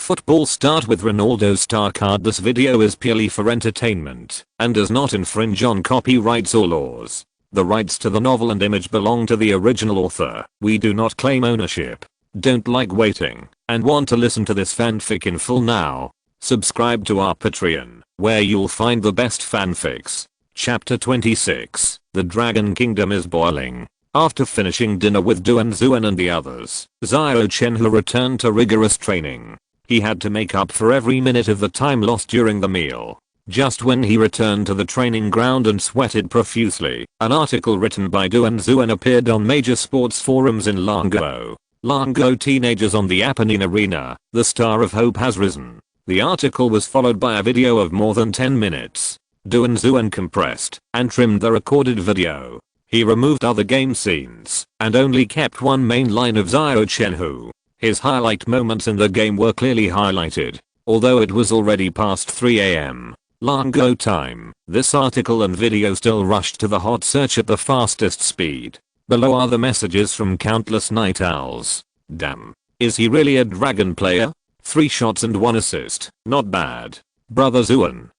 football start with Ronaldo's star card. This video is purely for entertainment and does not infringe on copyrights or laws. The rights to the novel and image belong to the original author. We do not claim ownership. Don't like waiting and want to listen to this fanfic in full now? Subscribe to our Patreon, where you'll find the best fanfics. Chapter 26. The Dragon Kingdom is boiling. After finishing dinner with Duan and the others, Xiao Chenhui returned to rigorous training. He had to make up for every minute of the time lost during the meal. Just when he returned to the training ground and sweated profusely, an article written by Duan appeared on major sports forums in Longguo. Longguo teenagers on the Apennine Arena, the star of hope has risen. The article was followed by a video of more than 10 minutes. Duan compressed and trimmed the recorded video. He removed other game scenes and only kept one main line of Xiao Chenhui. His highlight moments in the game were clearly highlighted, although it was already past 3 AM. Longguo time. This article and video still rushed to the hot search at the fastest speed. Below are the messages from countless night owls. Damn. Is he really a dragon player? 3 shots and 1 assist. Not bad. Brother Zuan.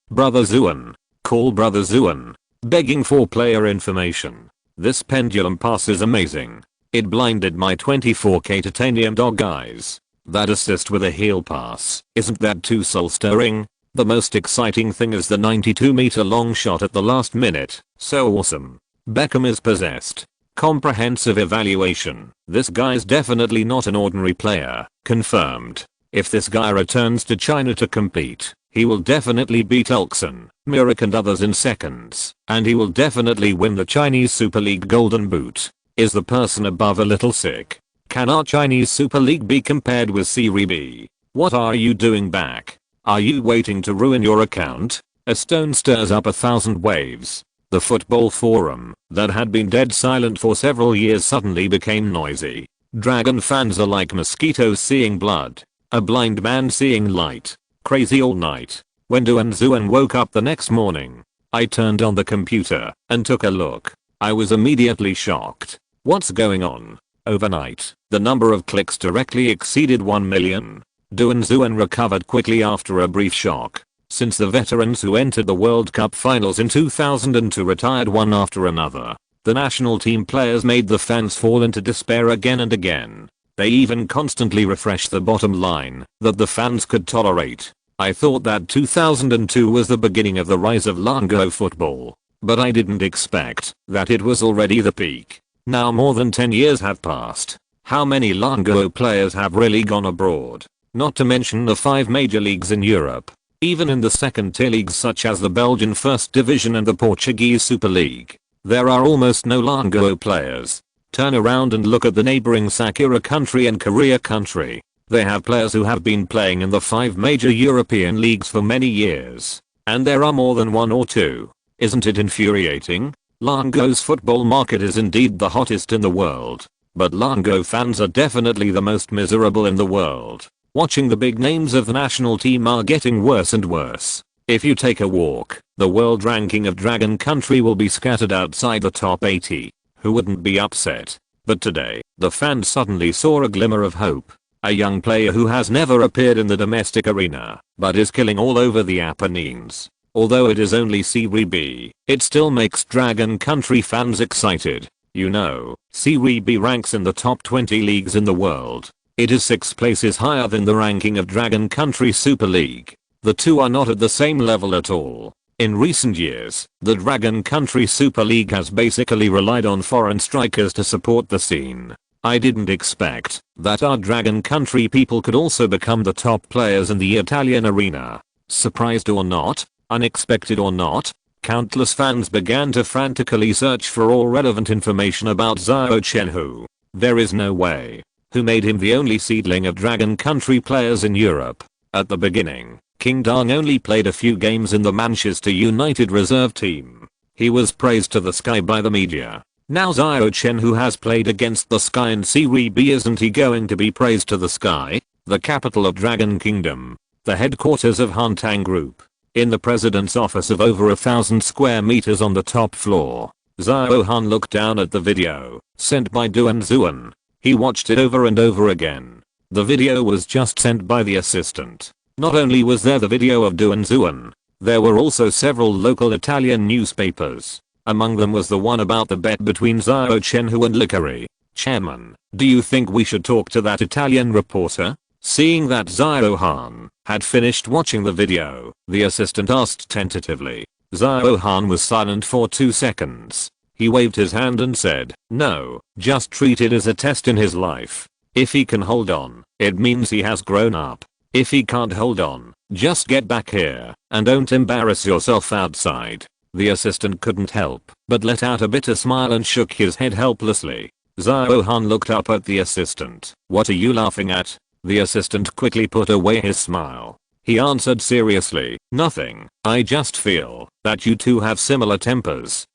Call Brother Zuan. Begging for player information. This pendulum pass is amazing. It blinded my 24K titanium dog eyes. That assist with a heel pass. Isn't that too soul stirring? The most exciting thing is the 92-meter long shot at the last minute. So awesome. Beckham is possessed. Comprehensive evaluation. This guy's definitely not an ordinary player. Confirmed. If this guy returns to China to compete, he will definitely beat Ulkson, Mirik and others in seconds. And he will definitely win the Chinese Super League Golden Boot. Is the person above a little sick? Can our Chinese Super League be compared with Serie B? What are you doing back? Are you waiting to ruin your account? A stone stirs up 1,000 waves. The football forum, that had been dead silent for several years, suddenly became noisy. Dragon fans are like mosquitoes seeing blood. A blind man seeing light. Crazy all night. When Duan woke up the next morning, I turned on the computer and took a look. I was immediately shocked. What's going on? Overnight, the number of clicks directly exceeded 1 million. Duan recovered quickly after a brief shock. Since the veterans who entered the World Cup finals in 2002 retired one after another, the national team players made the fans fall into despair again and again. They even constantly refreshed the bottom line that the fans could tolerate. I thought that 2002 was the beginning of the rise of Longguo football, but I didn't expect that it was already the peak. Now more than 10 years have passed. How many Longguo players have really gone abroad? Not to mention the 5 major leagues in Europe. Even in the second tier leagues such as the Belgian First Division and the Portuguese Super League, there are almost no Longguo players. Turn around and look at the neighboring Sakura country and Korea country. They have players who have been playing in the 5 major European leagues for many years. And there are more than 1 or 2. Isn't it infuriating? Longguo's football market is indeed the hottest in the world. But Longguo fans are definitely the most miserable in the world. Watching the big names of the national team are getting worse and worse. If you take a walk, the world ranking of Dragon Country will be scattered outside the top 80. Who wouldn't be upset? But today, the fans suddenly saw a glimmer of hope. A young player who has never appeared in the domestic arena, but is killing all over the Apennines. Although it is only Serie B, it still makes Dragon Country fans excited. You know, Serie B ranks in the top 20 leagues in the world. It is 6 places higher than the ranking of Dragon Country Super League. The two are not at the same level at all. In recent years, the Dragon Country Super League has basically relied on foreign strikers to support the scene. I didn't expect that our Dragon Country people could also become the top players in the Italian arena. Surprised or not, unexpected or not, countless fans began to frantically search for all relevant information about Xiao Chenhui. There is no way. Who made him the only seedling of Dragon Country players in Europe? At the beginning, King Dong only played a few games in the Manchester United reserve team. He was praised to the sky by the media. Now Xiao Chenhui has played against the sky in Serie B. Isn't he going to be praised to the sky? The capital of Dragon Kingdom, the headquarters of Hantang Group, in the president's office of over 1,000 square meters on the top floor. Xiao Han looked down at the video sent by Duan. He watched it over and over again. The video was just sent by the assistant. Not only was there the video of Du and Zuan, there were also several local Italian newspapers. Among them was the one about the bet between Xiao Chenhui and Licari. Chairman, do you think we should talk to that Italian reporter? Seeing that Xiao Han had finished watching the video, the assistant asked tentatively. Xiao Han was silent for 2 seconds. He waved his hand and said, no, just treat it as a test in his life. If he can hold on, it means he has grown up. If he can't hold on, just get back here and don't embarrass yourself outside. The assistant couldn't help but let out a bitter smile and shook his head helplessly. Xiao Han looked up at the assistant. What are you laughing at? The assistant quickly put away his smile. He answered seriously, nothing, I just feel that you two have similar tempers.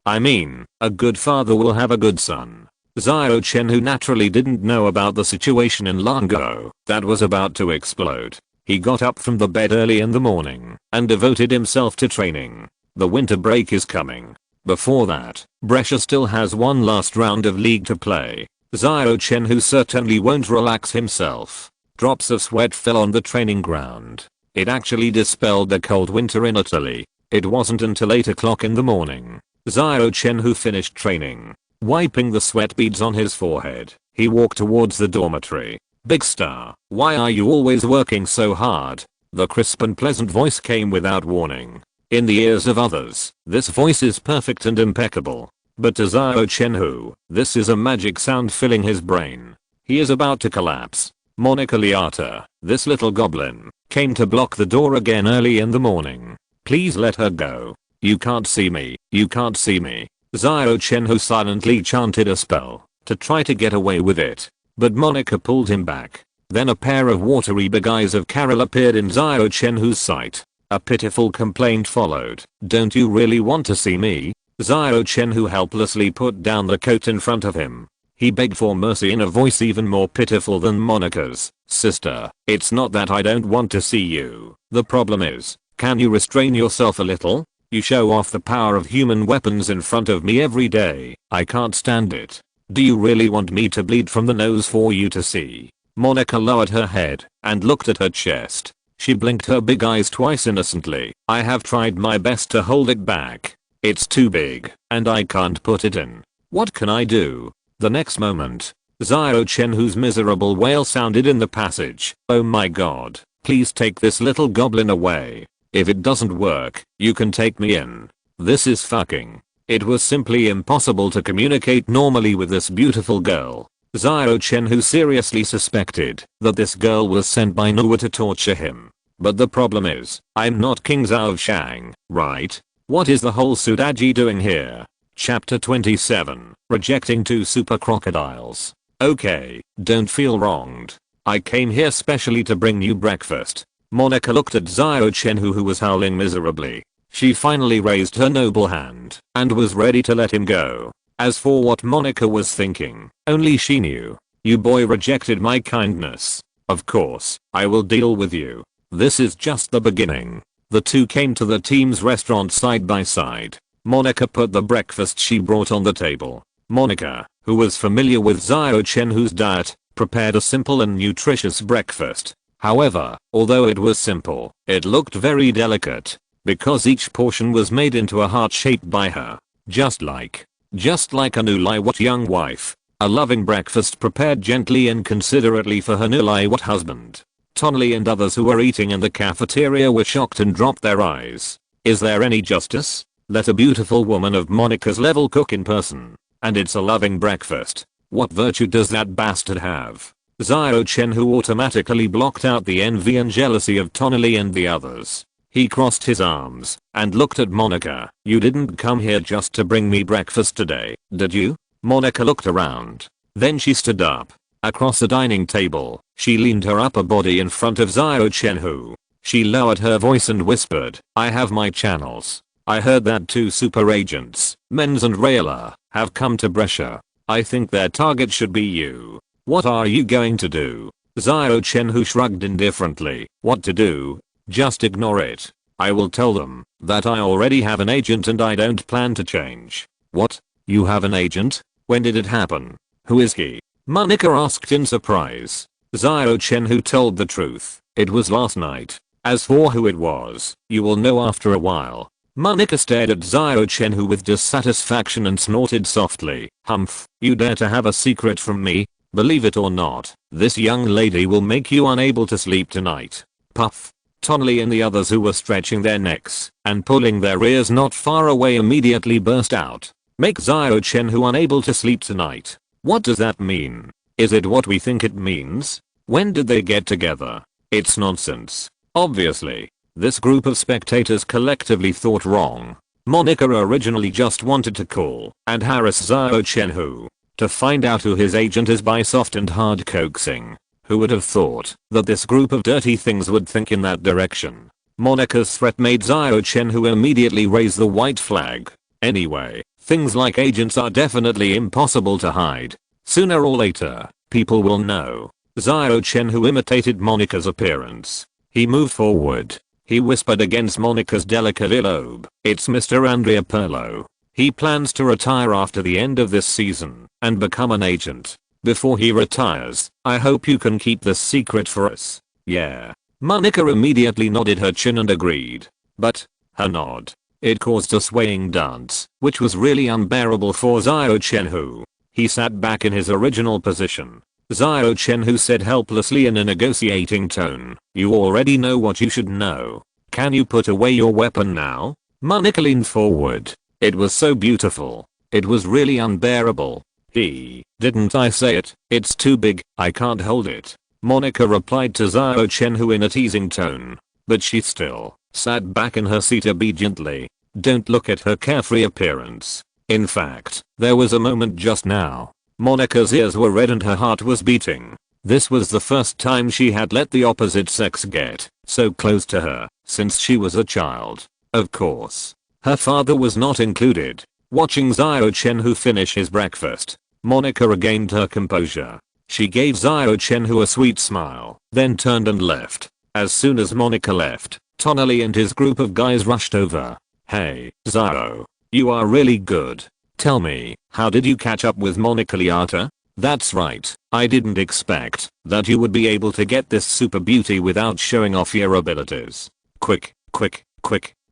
I mean, a good father will have a good son. Xiao Chenhui naturally didn't know about the situation in Longguo that was about to explode. He got up from the bed early in the morning and devoted himself to training. The winter break is coming. Before that, Brescia still has one last round of league to play. Xiao Chenhui certainly won't relax himself. Drops of sweat fell on the training ground. It actually dispelled the cold winter in Italy. It wasn't until 8 o'clock in the morning. Xiao Chenhui finished training. Wiping the sweat beads on his forehead, he walked towards the dormitory. Big star, why are you always working so hard? The crisp and pleasant voice came without warning. In the ears of others, this voice is perfect and impeccable. But to Xiao Chenhui, this is a magic sound filling his brain. He is about to collapse. Monica Liata, this little goblin, came to block the door again early in the morning. Please let her go. You can't see me. You can't see me. Xiao Chenhui silently chanted a spell to try to get away with it. But Monica pulled him back. Then a pair of watery big eyes of Carol appeared in Xiao Chenhui's sight. A pitiful complaint followed. Don't you really want to see me? Xiao Chenhui helplessly put down the coat in front of him. He begged for mercy in a voice even more pitiful than Monica's. Sister, it's not that I don't want to see you. The problem is, can you restrain yourself a little? You show off the power of human weapons in front of me every day. I can't stand it. Do you really want me to bleed from the nose for you to see? Monica lowered her head and looked at her chest. She blinked her big eyes twice innocently. I have tried my best to hold it back. It's too big, and I can't put it in. What can I do? The next moment, Xiao Chenhui's miserable wail sounded in the passage. Oh my god, please take this little goblin away. If it doesn't work, you can take me in. This is fucking. It was simply impossible to communicate normally with this beautiful girl. Xiao Chenhui seriously suspected that this girl was sent by Nuwa to torture him. But the problem is, I'm not King Zhao of Shang, right? What is the whole Sudaji doing here? Chapter 27, Rejecting 2 Super Crocodiles. Okay, don't feel wronged. I came here specially to bring you breakfast. Monica looked at Xiao Chenhui who was howling miserably. She finally raised her noble hand and was ready to let him go. As for what Monica was thinking, only she knew. You boy rejected my kindness. Of course, I will deal with you. This is just the beginning. The two came to the team's restaurant side by side. Monica put the breakfast she brought on the table. Monica, who was familiar with Xiao Chenhui's diet, prepared a simple and nutritious breakfast. However, although it was simple, it looked very delicate. Because each portion was made into a heart shaped by her. Just like a Nulaiwat young wife. A loving breakfast prepared gently and considerately for her Nulaiwat husband. Tonley and others who were eating in the cafeteria were shocked and dropped their eyes. Is there any justice? Let a beautiful woman of Monica's level cook in person. And it's a loving breakfast. What virtue does that bastard have? Xiao Chenhui automatically blocked out the envy and jealousy of Tonley and the others. He crossed his arms and looked at Monica. You didn't come here just to bring me breakfast today, did you? Monica looked around. Then she stood up. Across the dining table, she leaned her upper body in front of Xiao Chenhui. She lowered her voice and whispered, I have my channels. I heard that 2 super agents, Menz and Rayla, have come to Brescia. I think their target should be you. What are you going to do? Xiao Chenhui shrugged indifferently. What to do? Just ignore it. I will tell them that I already have an agent and I don't plan to change. What? You have an agent? When did it happen? Who is he? Monica asked in surprise. Xiao Chenhui told the truth. It was last night. As for who it was, you will know after a while. Monica stared at Xiao Chenhui with dissatisfaction and snorted softly. Humph, you dare to have a secret from me? Believe it or not, this young lady will make you unable to sleep tonight. Puff. Tonley and the others who were stretching their necks and pulling their ears not far away immediately burst out. Make Xiao Chenhui unable to sleep tonight. What does that mean? Is it what we think it means? When did they get together? It's nonsense. Obviously, this group of spectators collectively thought wrong. Monica originally just wanted to call and harass Xiao Chenhui to find out who his agent is by soft and hard coaxing. Who would have thought that this group of dirty things would think in that direction? Monica's threat made Xiao Chenhui immediately raise the white flag. Anyway, things like agents are definitely impossible to hide. Sooner or later, people will know. Xiao Chenhui imitated Monica's appearance. He moved forward. He whispered against Monica's delicate earlobe. It's Mr. Andrea Pirlo. He plans to retire after the end of this season and become an agent. Before he retires, I hope you can keep this secret for us. Yeah. Monica immediately nodded her chin and agreed. But, her nod, it caused a swaying dance, which was really unbearable for Xiao Chenhui. He sat back in his original position. Xiao Chenhui said helplessly in a negotiating tone, you already know what you should know. Can you put away your weapon now? Monica leaned forward. It was so beautiful. It was really unbearable. Didn't I say it? It's too big, I can't hold it. Monica replied to Xiao Chenhui in a teasing tone. But she still sat back in her seat obediently. Don't look at her carefree appearance. In fact, there was a moment just now. Monica's ears were red and her heart was beating. This was the first time she had let the opposite sex get so close to her since she was a child. Of course, her father was not included. Watching Xiao Chenhui finish his breakfast, Monica regained her composure. She gave Xiao Chenhui a sweet smile, then turned and left. As soon as Monica left, Tonelli and his group of guys rushed over. Hey, Xiao, you are really good. Tell me, how did you catch up with Monica Liata? That's right, I didn't expect that you would be able to get this super beauty without showing off your abilities. Quick,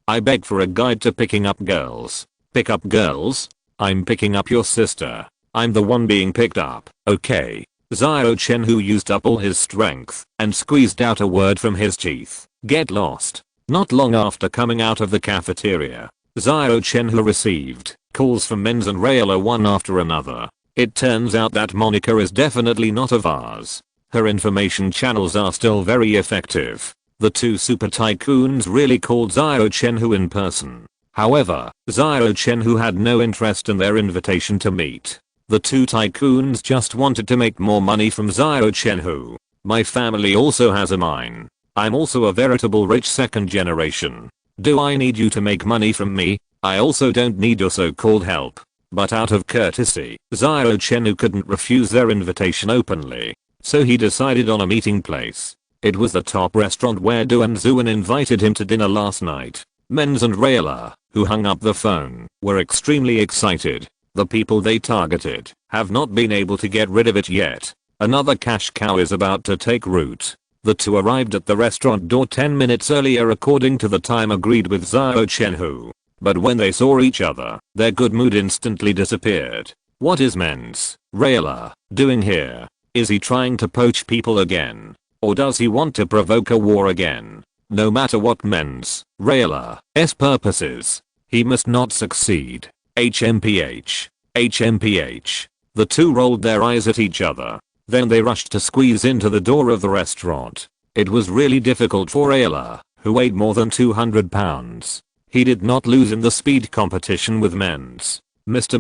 I beg for a guide to picking up girls. Pick up girls? I'm picking up your sister. I'm the one being picked up, okay? Xiao Chenhui used up all his strength and squeezed out a word from his teeth. Get lost. Not long after coming out of the cafeteria, Xiao Chenhui received calls from Menz and Rayla one after another. It turns out that Monica is definitely not a vase. Her information channels are still very effective. The two super tycoons really called Xiao Chenhui in person. However, Xiao Chenhui had no interest in their invitation to meet. The two tycoons just wanted to make more money from Xiao Chenhui. My family also has a mine. I'm also a veritable rich second generation. Do I need you to make money from me? I also don't need your so-called help. But out of courtesy, Xiao Chenhui couldn't refuse their invitation openly. So he decided on a meeting place. It was the top restaurant where Du and Zuan invited him to dinner last night. Menz and Rayla, who hung up the phone, were extremely excited. The people they targeted have not been able to get rid of it yet. Another cash cow is about to take root. The two arrived at the restaurant door 10 minutes earlier according to the time agreed with Xiao Chenhui. But when they saw each other, their good mood instantly disappeared. What is Menz, Rayla, doing here? Is he trying to poach people again? Or does he want to provoke a war again? No matter what Menz, Rayla's purpose is, he must not succeed. HMPH. The two rolled their eyes at each other. Then they rushed to squeeze into the door of the restaurant. It was really difficult for Rayla, who weighed more than 200 pounds. He did not lose in the speed competition with Menz. Mr.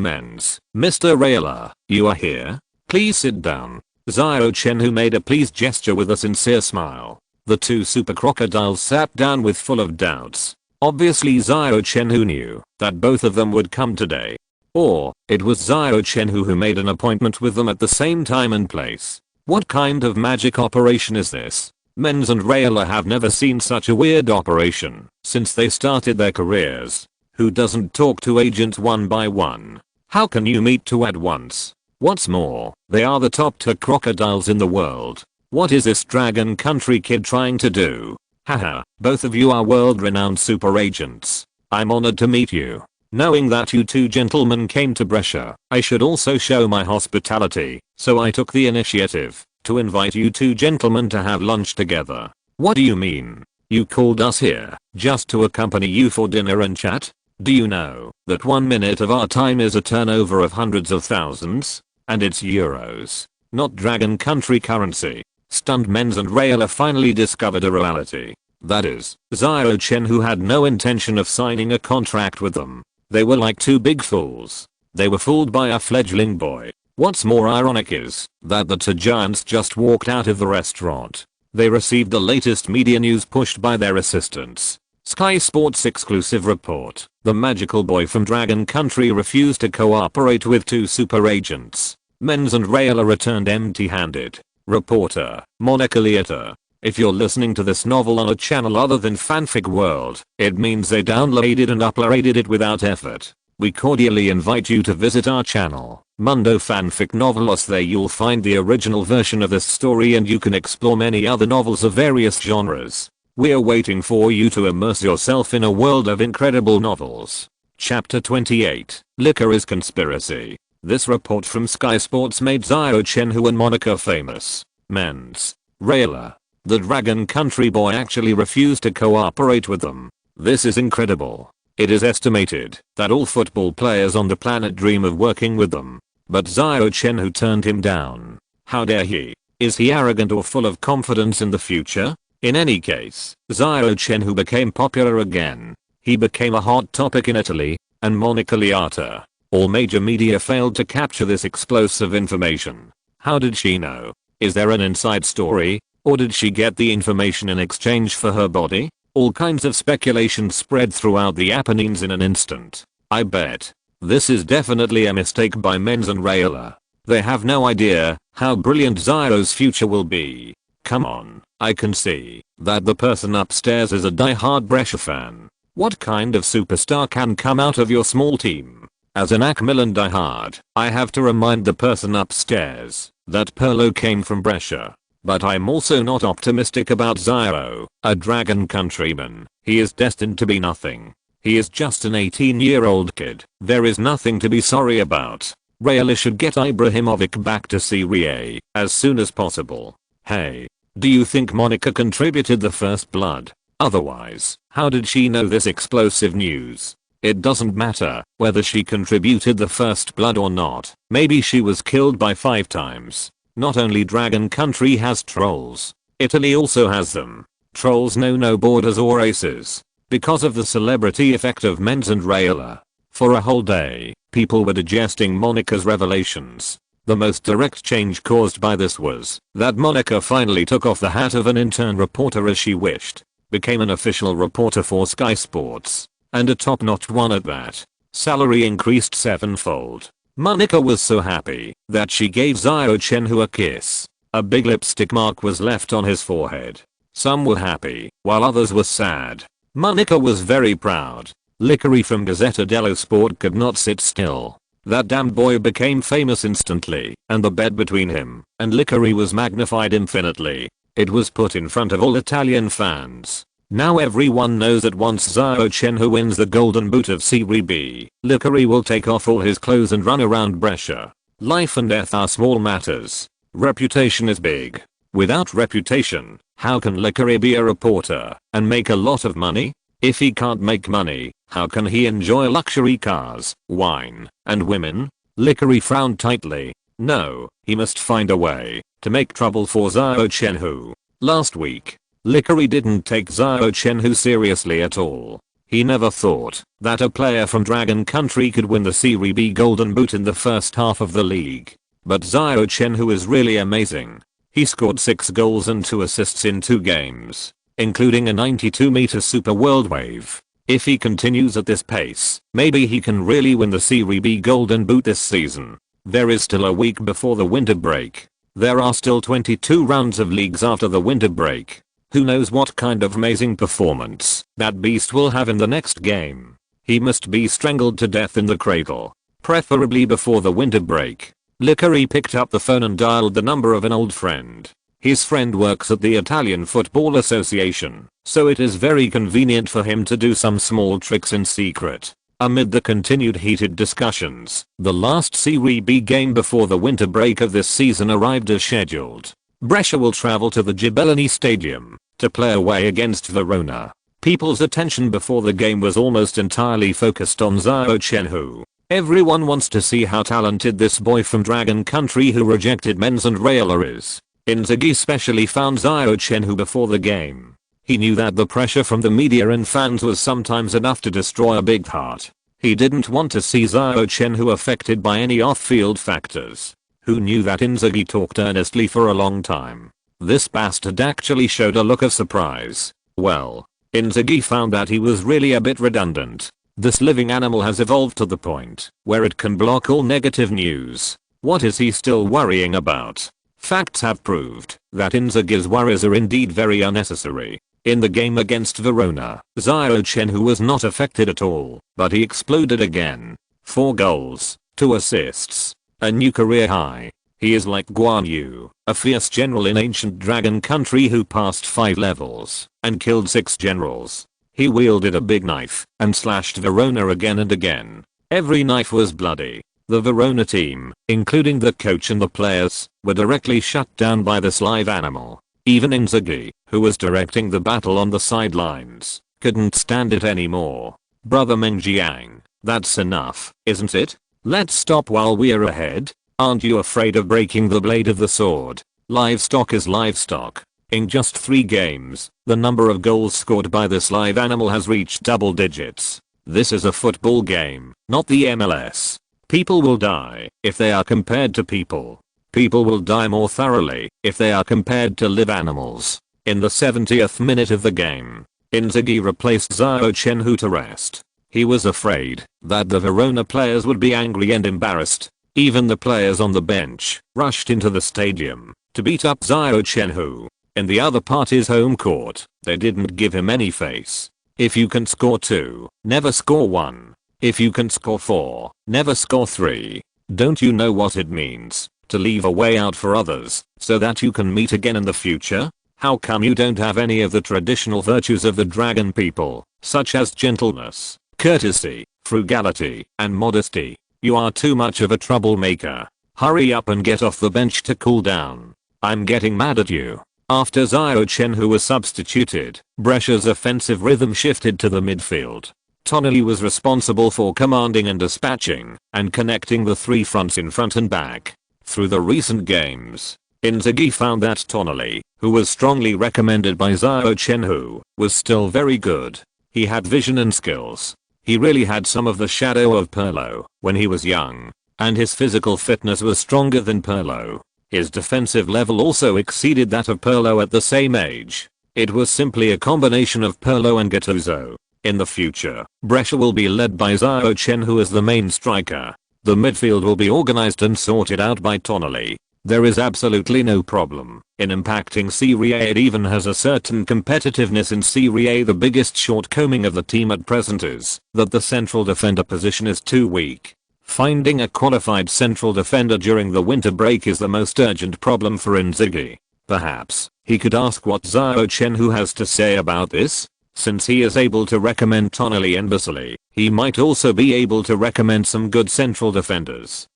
Rayla, you are here? Please sit down. Xiao Chenhui made a pleased gesture with a sincere smile. The two super crocodiles sat down with full of doubts. Obviously Xiao Chenhui knew that both of them would come today. Or, it was Xiao Chenhui who made an appointment with them at the same time and place. What kind of magic operation is this? Menz and Rayla have never seen such a weird operation since they started their careers. Who doesn't talk to agents one by one? How can you meet two at once? What's more, they are the top two crocodiles in the world. What is this Dragon Country kid trying to do? Haha, both of you are world-renowned super agents. I'm honored to meet you. Knowing that you two gentlemen came to Brescia, I should also show my hospitality, so I took the initiative to invite you two gentlemen to have lunch together. What do you mean? You called us here just to accompany you for dinner and chat? Do you know that 1 minute of our time is a turnover of hundreds of thousands? And it's euros, not Dragon Country currency. Stunned Menz and Raiola finally discovered a reality. That is, Xiao Chenhui had no intention of signing a contract with them. They were like two big fools. They were fooled by a fledgling boy. What's more ironic is that the two giants just walked out of the restaurant. They received the latest media news pushed by their assistants. Sky Sports exclusive report. The magical boy from Dragon Country refused to cooperate with two super agents. Menz and Raiola returned empty-handed. Reporter, Monica Leota. If you're listening to this novel on a channel other than Fanfic World, it means they downloaded and uploaded it without effort. We cordially invite you to visit our channel, Mundo Fanfic Novelos. There you'll find the original version of this story and you can explore many other novels of various genres. We're waiting for you to immerse yourself in a world of incredible novels. Chapter 28. Licorice Conspiracy. This report from Sky Sports made Xiao Chenhui and Monica famous. Menz, Raiola. The Dragon Country boy actually refused to cooperate with them. This is incredible. It is estimated that all football players on the planet dream of working with them. But Xiao Chenhui turned him down. How dare he? Is he arrogant or full of confidence in the future? In any case, Xiao Chenhui became popular again. He became a hot topic in Italy, and Monica Leota. All major media failed to capture this explosive information. How did she know? Is there an inside story? Or did she get the information in exchange for her body? All kinds of speculation spread throughout the Apennines in an instant. I bet. This is definitely a mistake by Menz and Raiola. They have no idea how brilliant Xiao's future will be. Come on, I can see that the person upstairs is a die-hard Brescia fan. What kind of superstar can come out of your small team? As an AC Milan diehard, I have to remind the person upstairs that Pirlo came from Brescia. But I'm also not optimistic about Xiao, a Dragon Countryman. He is destined to be nothing. He is just an 18-year-old kid. There is nothing to be sorry about. Raiola should get Ibrahimović back to Serie A as soon as possible. Hey, do you think Monica contributed the first blood? Otherwise, how did she know this explosive news? It doesn't matter whether she contributed the first blood or not. Maybe she was killed by 5 times. Not only Dragon Country has trolls, Italy also has them. Trolls know no borders or races. Because of the celebrity effect of Menz and Raiola. For a whole day, people were digesting Monica's revelations. The most direct change caused by this was that Monica finally took off the hat of an intern reporter as she wished, became an official reporter for Sky Sports, and a top-notch one at that. Salary increased 7-fold. Monica was so happy that she gave Xiao Chenhui a kiss. A big lipstick mark was left on his forehead. Some were happy, while others were sad. Monica was very proud. Licorice from Gazzetta dello Sport could not sit still. That damn boy became famous instantly, and the bet between him and Licorice was magnified infinitely. It was put in front of all Italian fans. Now everyone knows that once Xiao Chenhui wins the golden boot of Serie B, Licorice will take off all his clothes and run around Brescia. Life and death are small matters. Reputation is big. Without reputation, how can Licorice be a reporter and make a lot of money? If he can't make money, how can he enjoy luxury cars, wine, and women? Licorice frowned tightly. No, he must find a way to make trouble for Xiao Chenhui. Last week, Licorice didn't take Xiao Chenhui seriously at all. He never thought that a player from Dragon Country could win the Serie B golden boot in the first half of the league. But Xiao Chenhui is really amazing. He scored 6 goals and 2 assists in 2 games, including a 92-meter super world wave. If he continues at this pace, maybe he can really win the Serie B golden boot this season. There is still a week before the winter break. There are still 22 rounds of leagues after the winter break. Who knows what kind of amazing performance that beast will have in the next game. He must be strangled to death in the cradle, preferably before the winter break. Licorice picked up the phone and dialed the number of an old friend. His friend works at the Italian Football Association, so it is very convenient for him to do some small tricks in secret. Amid the continued heated discussions, the last Serie B game before the winter break of this season arrived as scheduled. Brescia will travel to the Gibellini Stadium to play away against Verona. People's attention before the game was almost entirely focused on Xiao Chenhui. Everyone wants to see how talented this boy from Dragon Country who rejected Men's and Raiola is. Inzaghi especially found Xiao Chenhui before the game. He knew that the pressure from the media and fans was sometimes enough to destroy a big heart. He didn't want to see Xiao Chenhui affected by any off-field factors. Who knew that Inzaghi talked earnestly for a long time? This bastard actually showed a look of surprise. Well, Inzaghi found that he was really a bit redundant. This living animal has evolved to the point where it can block all negative news. What is he still worrying about? Facts have proved that Inzaghi's worries are indeed very unnecessary. In the game against Verona, Xiao Chenhui was not affected at all, but he exploded again. 4 goals, 2 assists, a new career high. He is like Guan Yu, a fierce general in ancient Dragon Country who passed 5 levels and killed 6 generals. He wielded a big knife and slashed Verona again and again. Every knife was bloody. The Verona team, including the coach and the players, were directly shut down by this live animal. Even Inzaghi, who was directing the battle on the sidelines, couldn't stand it anymore. Brother Mengjiang, that's enough, isn't it? Let's stop while we're ahead. Aren't you afraid of breaking the blade of the sword? Livestock is livestock. In just 3 games, the number of goals scored by this live animal has reached double digits. This is a football game, not the MLS. People will die if they are compared to people. People will die more thoroughly if they are compared to live animals. In the 70th minute of the game, Inzaghi replaced Xiao Chenhui to rest. He was afraid that the Verona players would be angry and embarrassed. Even the players on the bench rushed into the stadium to beat up Xiao Chenhui. In the other party's home court, they didn't give him any face. If you can score 2, never score 1. If you can score 4, never score 3. Don't you know what it means to leave a way out for others so that you can meet again in the future? How come you don't have any of the traditional virtues of the dragon people, such as gentleness, courtesy, frugality, and modesty? You are too much of a troublemaker. Hurry up and get off the bench to cool down. I'm getting mad at you. After Xiao Chenhui was substituted, Brescia's offensive rhythm shifted to the midfield. Tonali was responsible for commanding and dispatching and connecting the 3 fronts in front and back. Through the recent games, Inzaghi found that Tonali, who was strongly recommended by Xiao Chenhui, was still very good. He had vision and skills. He really had some of the shadow of Pirlo when he was young, and his physical fitness was stronger than Pirlo. His defensive level also exceeded that of Pirlo at the same age. It was simply a combination of Pirlo and Gattuso. In the future, Brescia will be led by Xiao Chenhui as the main striker. The midfield will be organized and sorted out by Tonali. There is absolutely no problem in impacting Serie A. It even has a certain competitiveness in Serie A. The biggest shortcoming of the team at present is that the central defender position is too weak. Finding a qualified central defender during the winter break is the most urgent problem for Inzaghi. Perhaps he could ask what Xiao Chenhui has to say about this. Since he is able to recommend Tonali and Basile, he might also be able to recommend some good central defenders.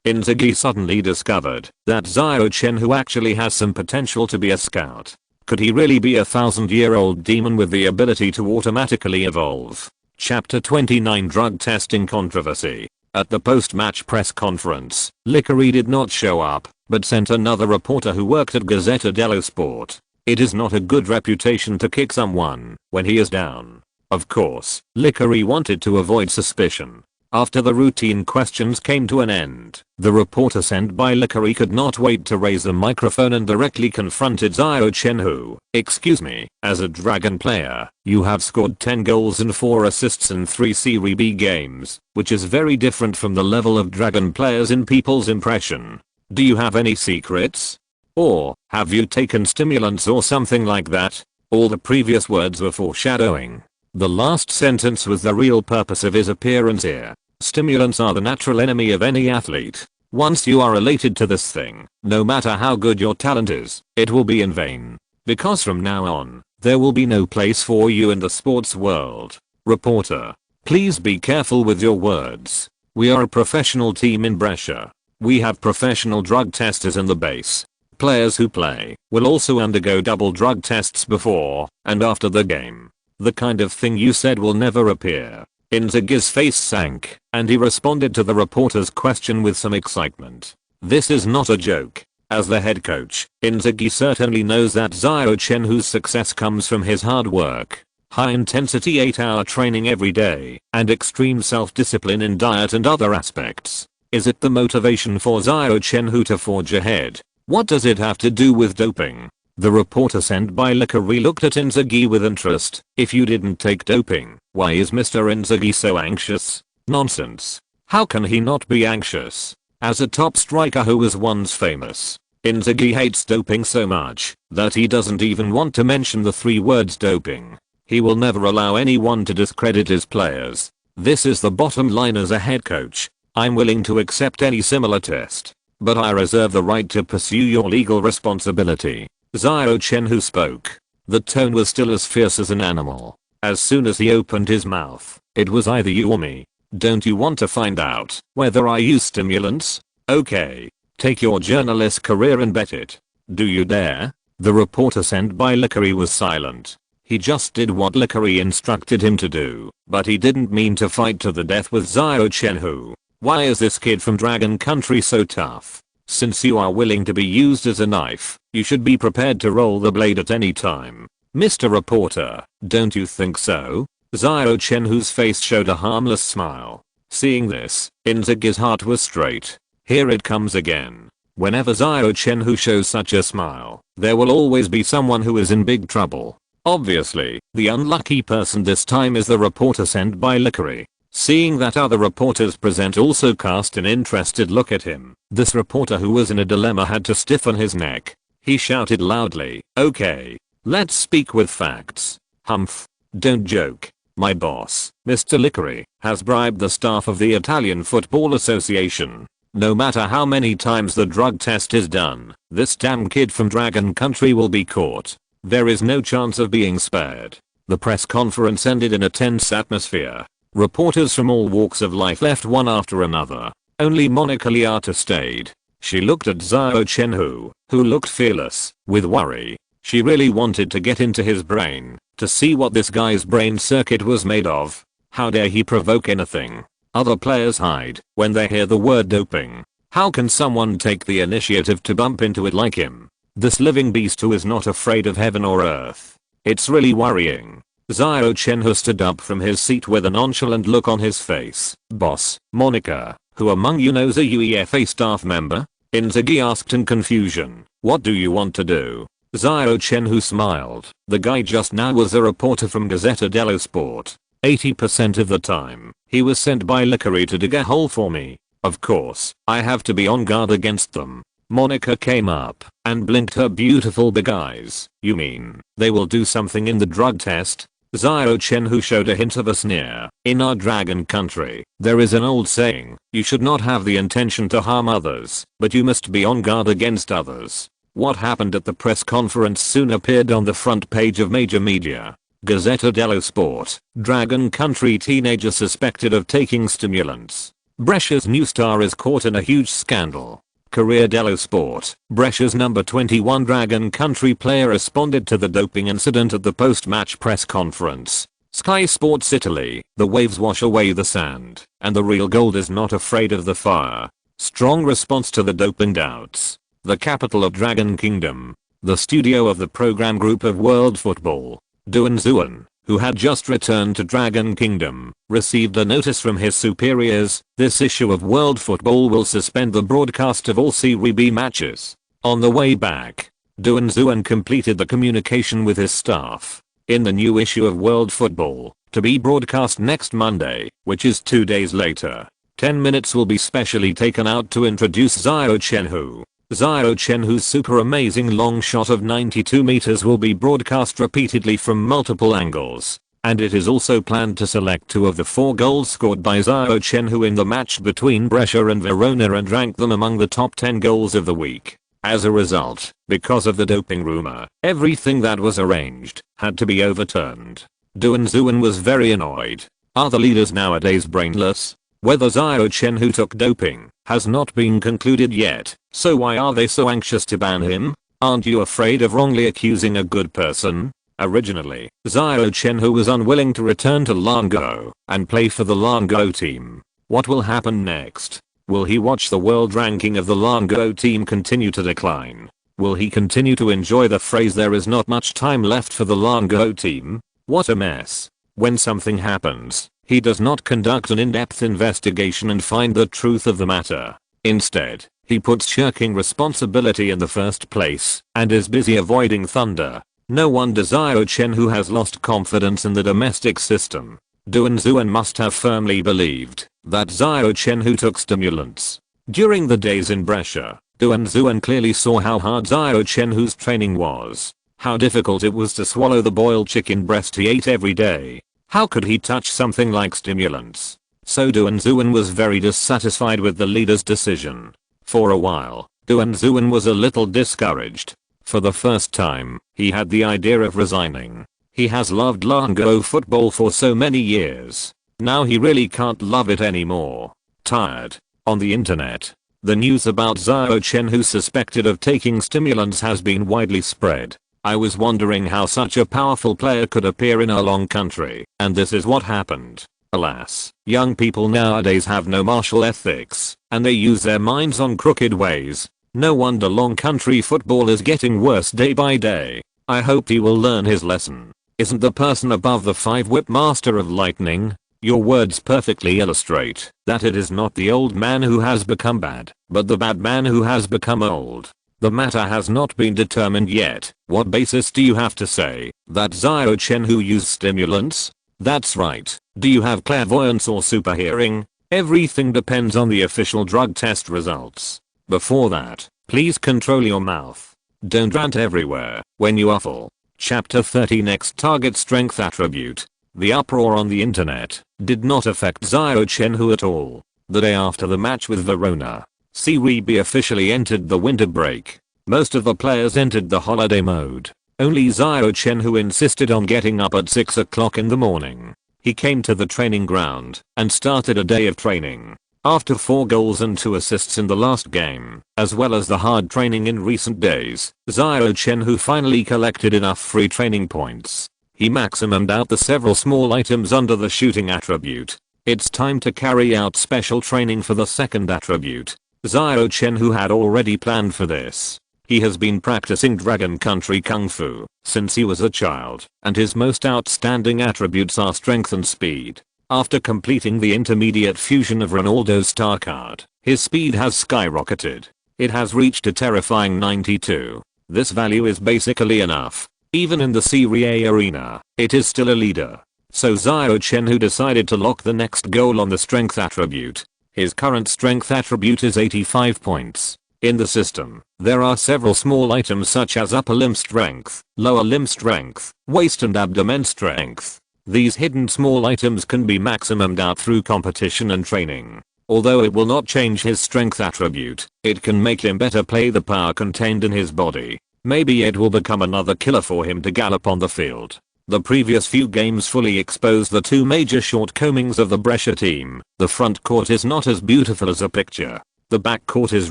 Inzaghi suddenly discovered that Xiao Chenhui actually has some potential to be a scout. Could he really be a 1000-year-old demon with the ability to automatically evolve? Chapter 29 Drug Testing Controversy. At the post-match press conference, Licari did not show up, but sent another reporter who worked at Gazzetta dello Sport. It is not a good reputation to kick someone when he is down. Of course, Licari wanted to avoid suspicion. After the routine questions came to an end, the reporter sent by Licari could not wait to raise the microphone and directly confronted Xiao Chenhui. Excuse me, as a Dragon player, you have scored 10 goals and 4 assists in 3 Serie B games, which is very different from the level of Dragon players in people's impression. Do you have any secrets? Or, have you taken stimulants or something like that? All the previous words were foreshadowing. The last sentence was the real purpose of his appearance here. Stimulants are the natural enemy of any athlete. Once you are related to this thing, no matter how good your talent is, it will be in vain. Because from now on, there will be no place for you in the sports world. Reporter, please be careful with your words. We are a professional team in Brescia. We have professional drug testers in the base. Players who play will also undergo double drug tests before and after the game. The kind of thing you said will never appear. Inzaghi's face sank, and he responded to the reporter's question with some excitement. This is not a joke. As the head coach, Inzaghi certainly knows that Xiao Chenhui's success comes from his hard work, high-intensity 8-hour training every day, and extreme self-discipline in diet and other aspects. Is it the motivation for Xiao Chenhui to forge ahead? What does it have to do with doping? The reporter sent by Likari looked at Inzaghi with interest. If you didn't take doping, why is Mr. Inzaghi so anxious? Nonsense. How can he not be anxious? As a top striker who was once famous, Inzaghi hates doping so much that he doesn't even want to mention the 3 words doping. He will never allow anyone to discredit his players. This is the bottom line as a head coach. I'm willing to accept any similar test, but I reserve the right to pursue your legal responsibility. Xiao Chenhui spoke. The tone was still as fierce as an animal. As soon as he opened his mouth, it was either you or me. Don't you want to find out whether I use stimulants? Okay. Take your journalist career and bet it. Do you dare? The reporter sent by Likari was silent. He just did what Likari instructed him to do, but he didn't mean to fight to the death with Xiao Chenhui. Why is this kid from Dragon Country so tough? Since you are willing to be used as a knife, you should be prepared to roll the blade at any time. Mr. Reporter, don't you think so? Xiao Chenhui's face showed a harmless smile. Seeing this, Inzaghi's heart was straight. Here it comes again. Whenever Xiao Chenhui shows such a smile, there will always be someone who is in big trouble. Obviously, the unlucky person this time is the reporter sent by Likari. Seeing that other reporters present also cast an interested look at him, this reporter who was in a dilemma had to stiffen his neck. He shouted loudly, okay, let's speak with facts. Humph. Don't joke. My boss, Mr. Likari, has bribed the staff of the Italian Football Association. No matter how many times the drug test is done, this damn kid from Dragon Country will be caught. There is no chance of being spared. The press conference ended in a tense atmosphere. Reporters from all walks of life left one after another. Only Monica Liata stayed. She looked at Xiao Chenhui, who looked fearless, with worry. She really wanted to get into his brain, to see what this guy's brain circuit was made of. How dare he provoke anything? Other players hide when they hear the word doping. How can someone take the initiative to bump into it like him? This living beast who is not afraid of heaven or earth. It's really worrying. Xiao Chenhui stood up from his seat with a nonchalant look on his face. Boss, Monica, who among you knows a UEFA staff member? Inzaghi asked in confusion. What do you want to do? Xiao Chenhui smiled. The guy just now was a reporter from Gazzetta dello Sport. 80% of the time, he was sent by Likari to dig a hole for me. Of course, I have to be on guard against them. Monica came up and blinked her beautiful big eyes. You mean, they will do something in the drug test? Xiao Chenhui showed a hint of a sneer. In our Dragon Country, there is an old saying, you should not have the intention to harm others, but you must be on guard against others. What happened at the press conference soon appeared on the front page of major media. Gazzetta dello Sport, Dragon Country teenager suspected of taking stimulants. Brescia's new star is caught in a huge scandal. Corriere dello Sport, Brescia's number 21 Dragon Country player responded to the doping incident at the post-match press conference. Sky Sports Italy, the waves wash away the sand, and the real gold is not afraid of the fire. Strong response to the doping doubts. The capital of Dragon Kingdom, the studio of the program group of World Football, Duan Zuan, who had just returned to Dragon Kingdom, received a notice from his superiors. This issue of World Football will suspend the broadcast of all Serie B matches. On the way back, Duan Zuan completed the communication with his staff. In the new issue of World Football, to be broadcast next Monday, which is 2 days later, 10 minutes will be specially taken out to introduce Xiao Chenhui. Xiao Chenhui's super amazing long shot of 92 meters will be broadcast repeatedly from multiple angles. and it is also planned to select 2 of the 4 goals scored by Xiao Chenhui in the match between Brescia and Verona and rank them among the top 10 goals of the week. As a result, because of the doping rumor, everything that was arranged had to be overturned. Duan Zuan was very annoyed. Are the leaders nowadays brainless? Whether Xiao Chenhui took doping has not been concluded yet, so why are they so anxious to ban him? Aren't you afraid of wrongly accusing a good person? Originally, Xiao Chenhui was unwilling to return to Longguo and play for the Longguo team. What will happen next? Will he watch the world ranking of the Longguo team continue to decline? Will he continue to enjoy the phrase "there is not much time left for the Longguo team"? What a mess. When something happens, he does not conduct an in-depth investigation and find the truth of the matter. Instead, he puts shirking responsibility in the first place and is busy avoiding thunder. No wonder Xiao Chenhui has lost confidence in the domestic system. Duan Zuan must have firmly believed that Xiao Chenhui took stimulants. During the days in Brescia, Duan Zuan clearly saw how hard Xiao Chenhui's training was. How difficult it was to swallow the boiled chicken breast he ate every day. How could he touch something like stimulants? So Duan Zuan was very dissatisfied with the leader's decision. For a while, Duan Zuan was a little discouraged. For the first time, he had the idea of resigning. He has loved Longguo football for so many years. Now he really can't love it anymore. Tired. On the internet, the news about Xiao Chenhui suspected of taking stimulants has been widely spread. I was wondering how such a powerful player could appear in our long country, and this is what happened. Alas, young people nowadays have no martial ethics, and they use their minds on crooked ways. No wonder long country football is getting worse day by day. I hope he will learn his lesson. Isn't the person above the 5-whip master of lightning? Your words perfectly illustrate that it is not the old man who has become bad, but the bad man who has become old. The matter has not been determined yet. What basis do you have to say that Xiao Chenhui used stimulants? That's right. Do you have clairvoyance or super hearing? Everything depends on the official drug test results. Before that, please control your mouth. Don't rant everywhere when you are full. Chapter 30 Next target strength attribute. The uproar on the internet did not affect Xiao Chenhui at all. The day after the match with Verona, Serie B officially entered the winter break. Most of the players entered the holiday mode. Only Xiao Chenhui insisted on getting up at 6 o'clock in the morning. He came to the training ground and started a day of training. After 4 goals and 2 assists in the last game, as well as the hard training in recent days, Xiao Chenhui finally collected enough free training points. He maximumed out the several small items under the shooting attribute. It's time to carry out special training for the second attribute. Xiao Chenhui had already planned for this. He has been practicing Dragon Country Kung Fu since he was a child, and his most outstanding attributes are strength and speed. After completing the intermediate fusion of Ronaldo's star card, his speed has skyrocketed. It has reached a terrifying 92. This value is basically enough. Even in the Serie A arena, it is still a leader. So Xiao Chenhui decided to lock the next goal on the strength attribute. His current strength attribute is 85 points. In the system, there are several small items such as upper limb strength, lower limb strength, waist and abdomen strength. These hidden small items can be maximumed out through competition and training. Although it will not change his strength attribute, it can make him better play the power contained in his body. Maybe it will become another killer for him to gallop on the field. The previous few games fully exposed the 2 major shortcomings of the Brescia team. The front court is not as beautiful as a picture. The back court is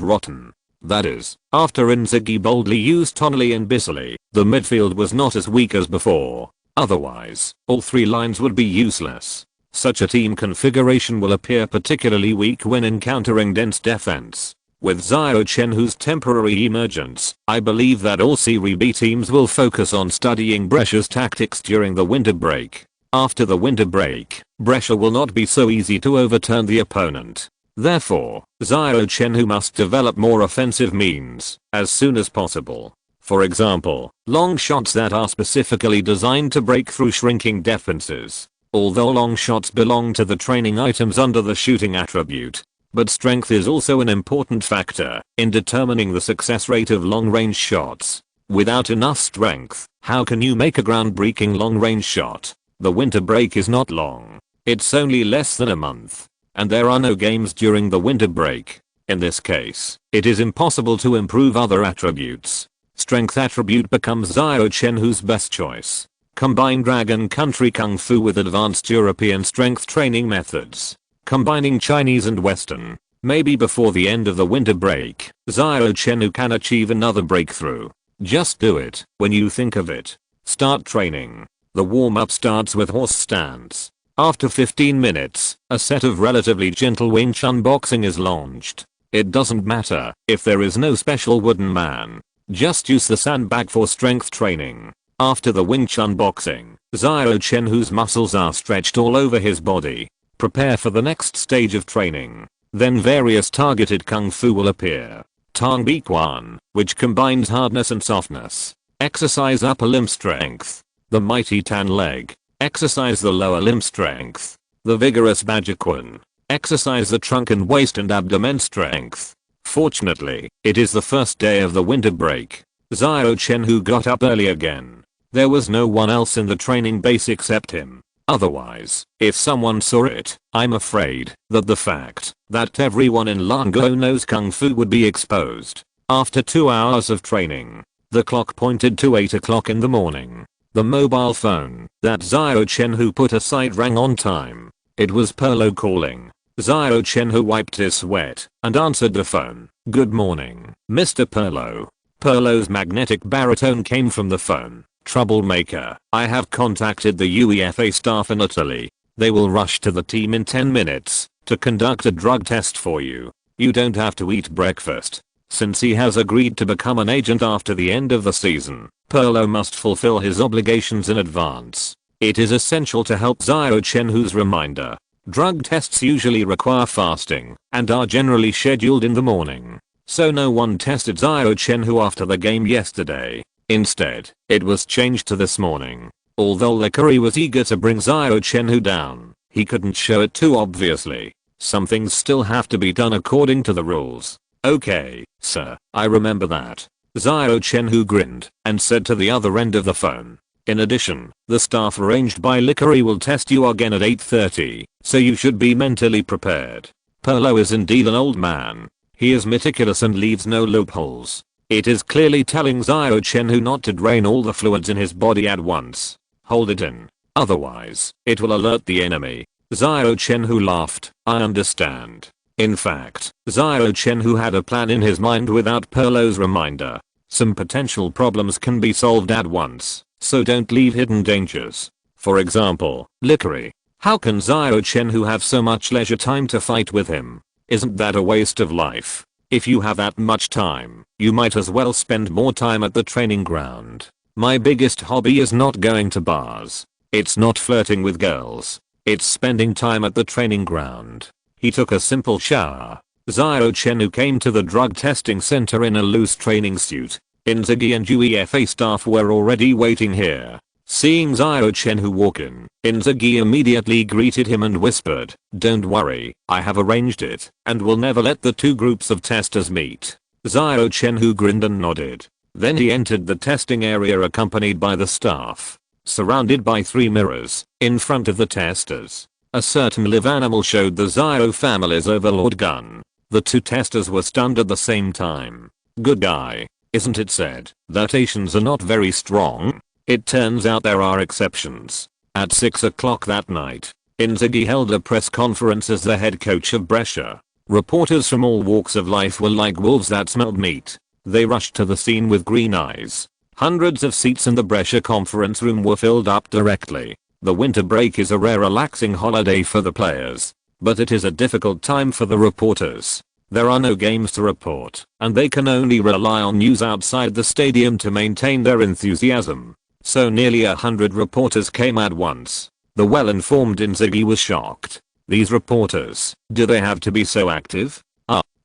rotten. That is, after Inzaghi boldly used Tonali and Bissoli, the midfield was not as weak as before. Otherwise, all 3 lines would be useless. Such a team configuration will appear particularly weak when encountering dense defense. With Xiao Chenhui's temporary emergence, I believe that all Serie B teams will focus on studying Brescia's tactics during the winter break. After the winter break, Brescia will not be so easy to overturn the opponent. Therefore, Xiao Chenhui must develop more offensive means as soon as possible. For example, long shots that are specifically designed to break through shrinking defenses. Although long shots belong to the training items under the shooting attribute, but strength is also an important factor in determining the success rate of long-range shots. Without enough strength, how can you make a groundbreaking long-range shot? The winter break is not long. It's only less than a month. And there are no games during the winter break. In this case, it is impossible to improve other attributes. Strength attribute becomes Xiao Chenhui's best choice. Combine Dragon Country Kung Fu with advanced European strength training methods. Combining Chinese and Western. Maybe before the end of the winter break, Xiao Chenhui can achieve another breakthrough. Just do it when you think of it. Start training. The warm-up starts with horse stance. After 15 minutes, a set of relatively gentle Wing Chun boxing is launched. It doesn't matter if there is no special wooden man. Just use the sandbag for strength training. After the Wing Chun boxing, Xiao Chenhui's muscles are stretched all over his body. Prepare for the next stage of training. Then various targeted kung fu will appear. Tang Bi Quan, which combines hardness and softness. Exercise upper limb strength. The mighty Tan leg. Exercise the lower limb strength. The vigorous Badger Quan. Exercise the trunk and waist and abdomen strength. Fortunately, it is the first day of the winter break. Xiao Chenhui got up early again. There was no one else in the training base except him. Otherwise, if someone saw it, I'm afraid that the fact that everyone in Longguo knows Kung Fu would be exposed. After 2 hours of training, the clock pointed to 8 o'clock in the morning. The mobile phone that Xiao Chenhui put aside rang on time. It was Pelé calling. Xiao Chenhui wiped his sweat and answered the phone. "Good morning, Mr. Pelé." Pelé's magnetic baritone came from the phone. "Troublemaker, I have contacted the UEFA staff in Italy. They will rush to the team in 10 minutes to conduct a drug test for you. You don't have to eat breakfast. Since he has agreed to become an agent after the end of the season, Pelé must fulfill his obligations in advance. It is essential to help Xiao Chenhui's reminder. Drug tests usually require fasting and are generally scheduled in the morning. So no one tested Xiao Chenhui after the game yesterday. Instead, it was changed to this morning. Although Lickery was eager to bring Xiao Chenhui down, he couldn't show it too obviously. Some things still have to be done according to the rules. "Okay, sir, I remember that." Xiao Chenhui grinned and said to the other end of the phone. "In addition, the staff arranged by Lickery will test you again at 8:30, so you should be mentally prepared." Pelé is indeed an old man. He is meticulous and leaves no loopholes. It is clearly telling Xiao Chenhui not to drain all the fluids in his body at once. Hold it in. Otherwise, it will alert the enemy. Xiao Chenhui laughed. "I understand." In fact, Xiao Chenhui had a plan in his mind without Pelé's reminder. Some potential problems can be solved at once, so don't leave hidden dangers. For example, Lickery. How can Xiao Chenhui have so much leisure time to fight with him? Isn't that a waste of life? If you have that much time, you might as well spend more time at the training ground. My biggest hobby is not going to bars. It's not flirting with girls. It's spending time at the training ground. He took a simple shower. Xiao Chenhui came to the drug testing center in a loose training suit. Inzaghi and UEFA staff were already waiting here. Seeing Xiao Chenhui walk in, Inzaghi immediately greeted him and whispered, "Don't worry, I have arranged it, and will never let the two groups of testers meet." Xiao Chenhui grinned and nodded. Then he entered the testing area accompanied by the staff. Surrounded by 3 mirrors, in front of the testers, a certain live animal showed the Xiao family's overlord gun. The 2 testers were stunned at the same time. "Good guy, isn't it said that Asians are not very strong?" It turns out there are exceptions. At 6 o'clock that night, Inzaghi held a press conference as the head coach of Brescia. Reporters from all walks of life were like wolves that smelled meat. They rushed to the scene with green eyes. Hundreds of seats in the Brescia conference room were filled up directly. The winter break is a rare relaxing holiday for the players, but it is a difficult time for the reporters. There are no games to report, and they can only rely on news outside the stadium to maintain their enthusiasm. So nearly 100 reporters came at once. The well-informed Inzaghi was shocked. These reporters, do they have to be so active?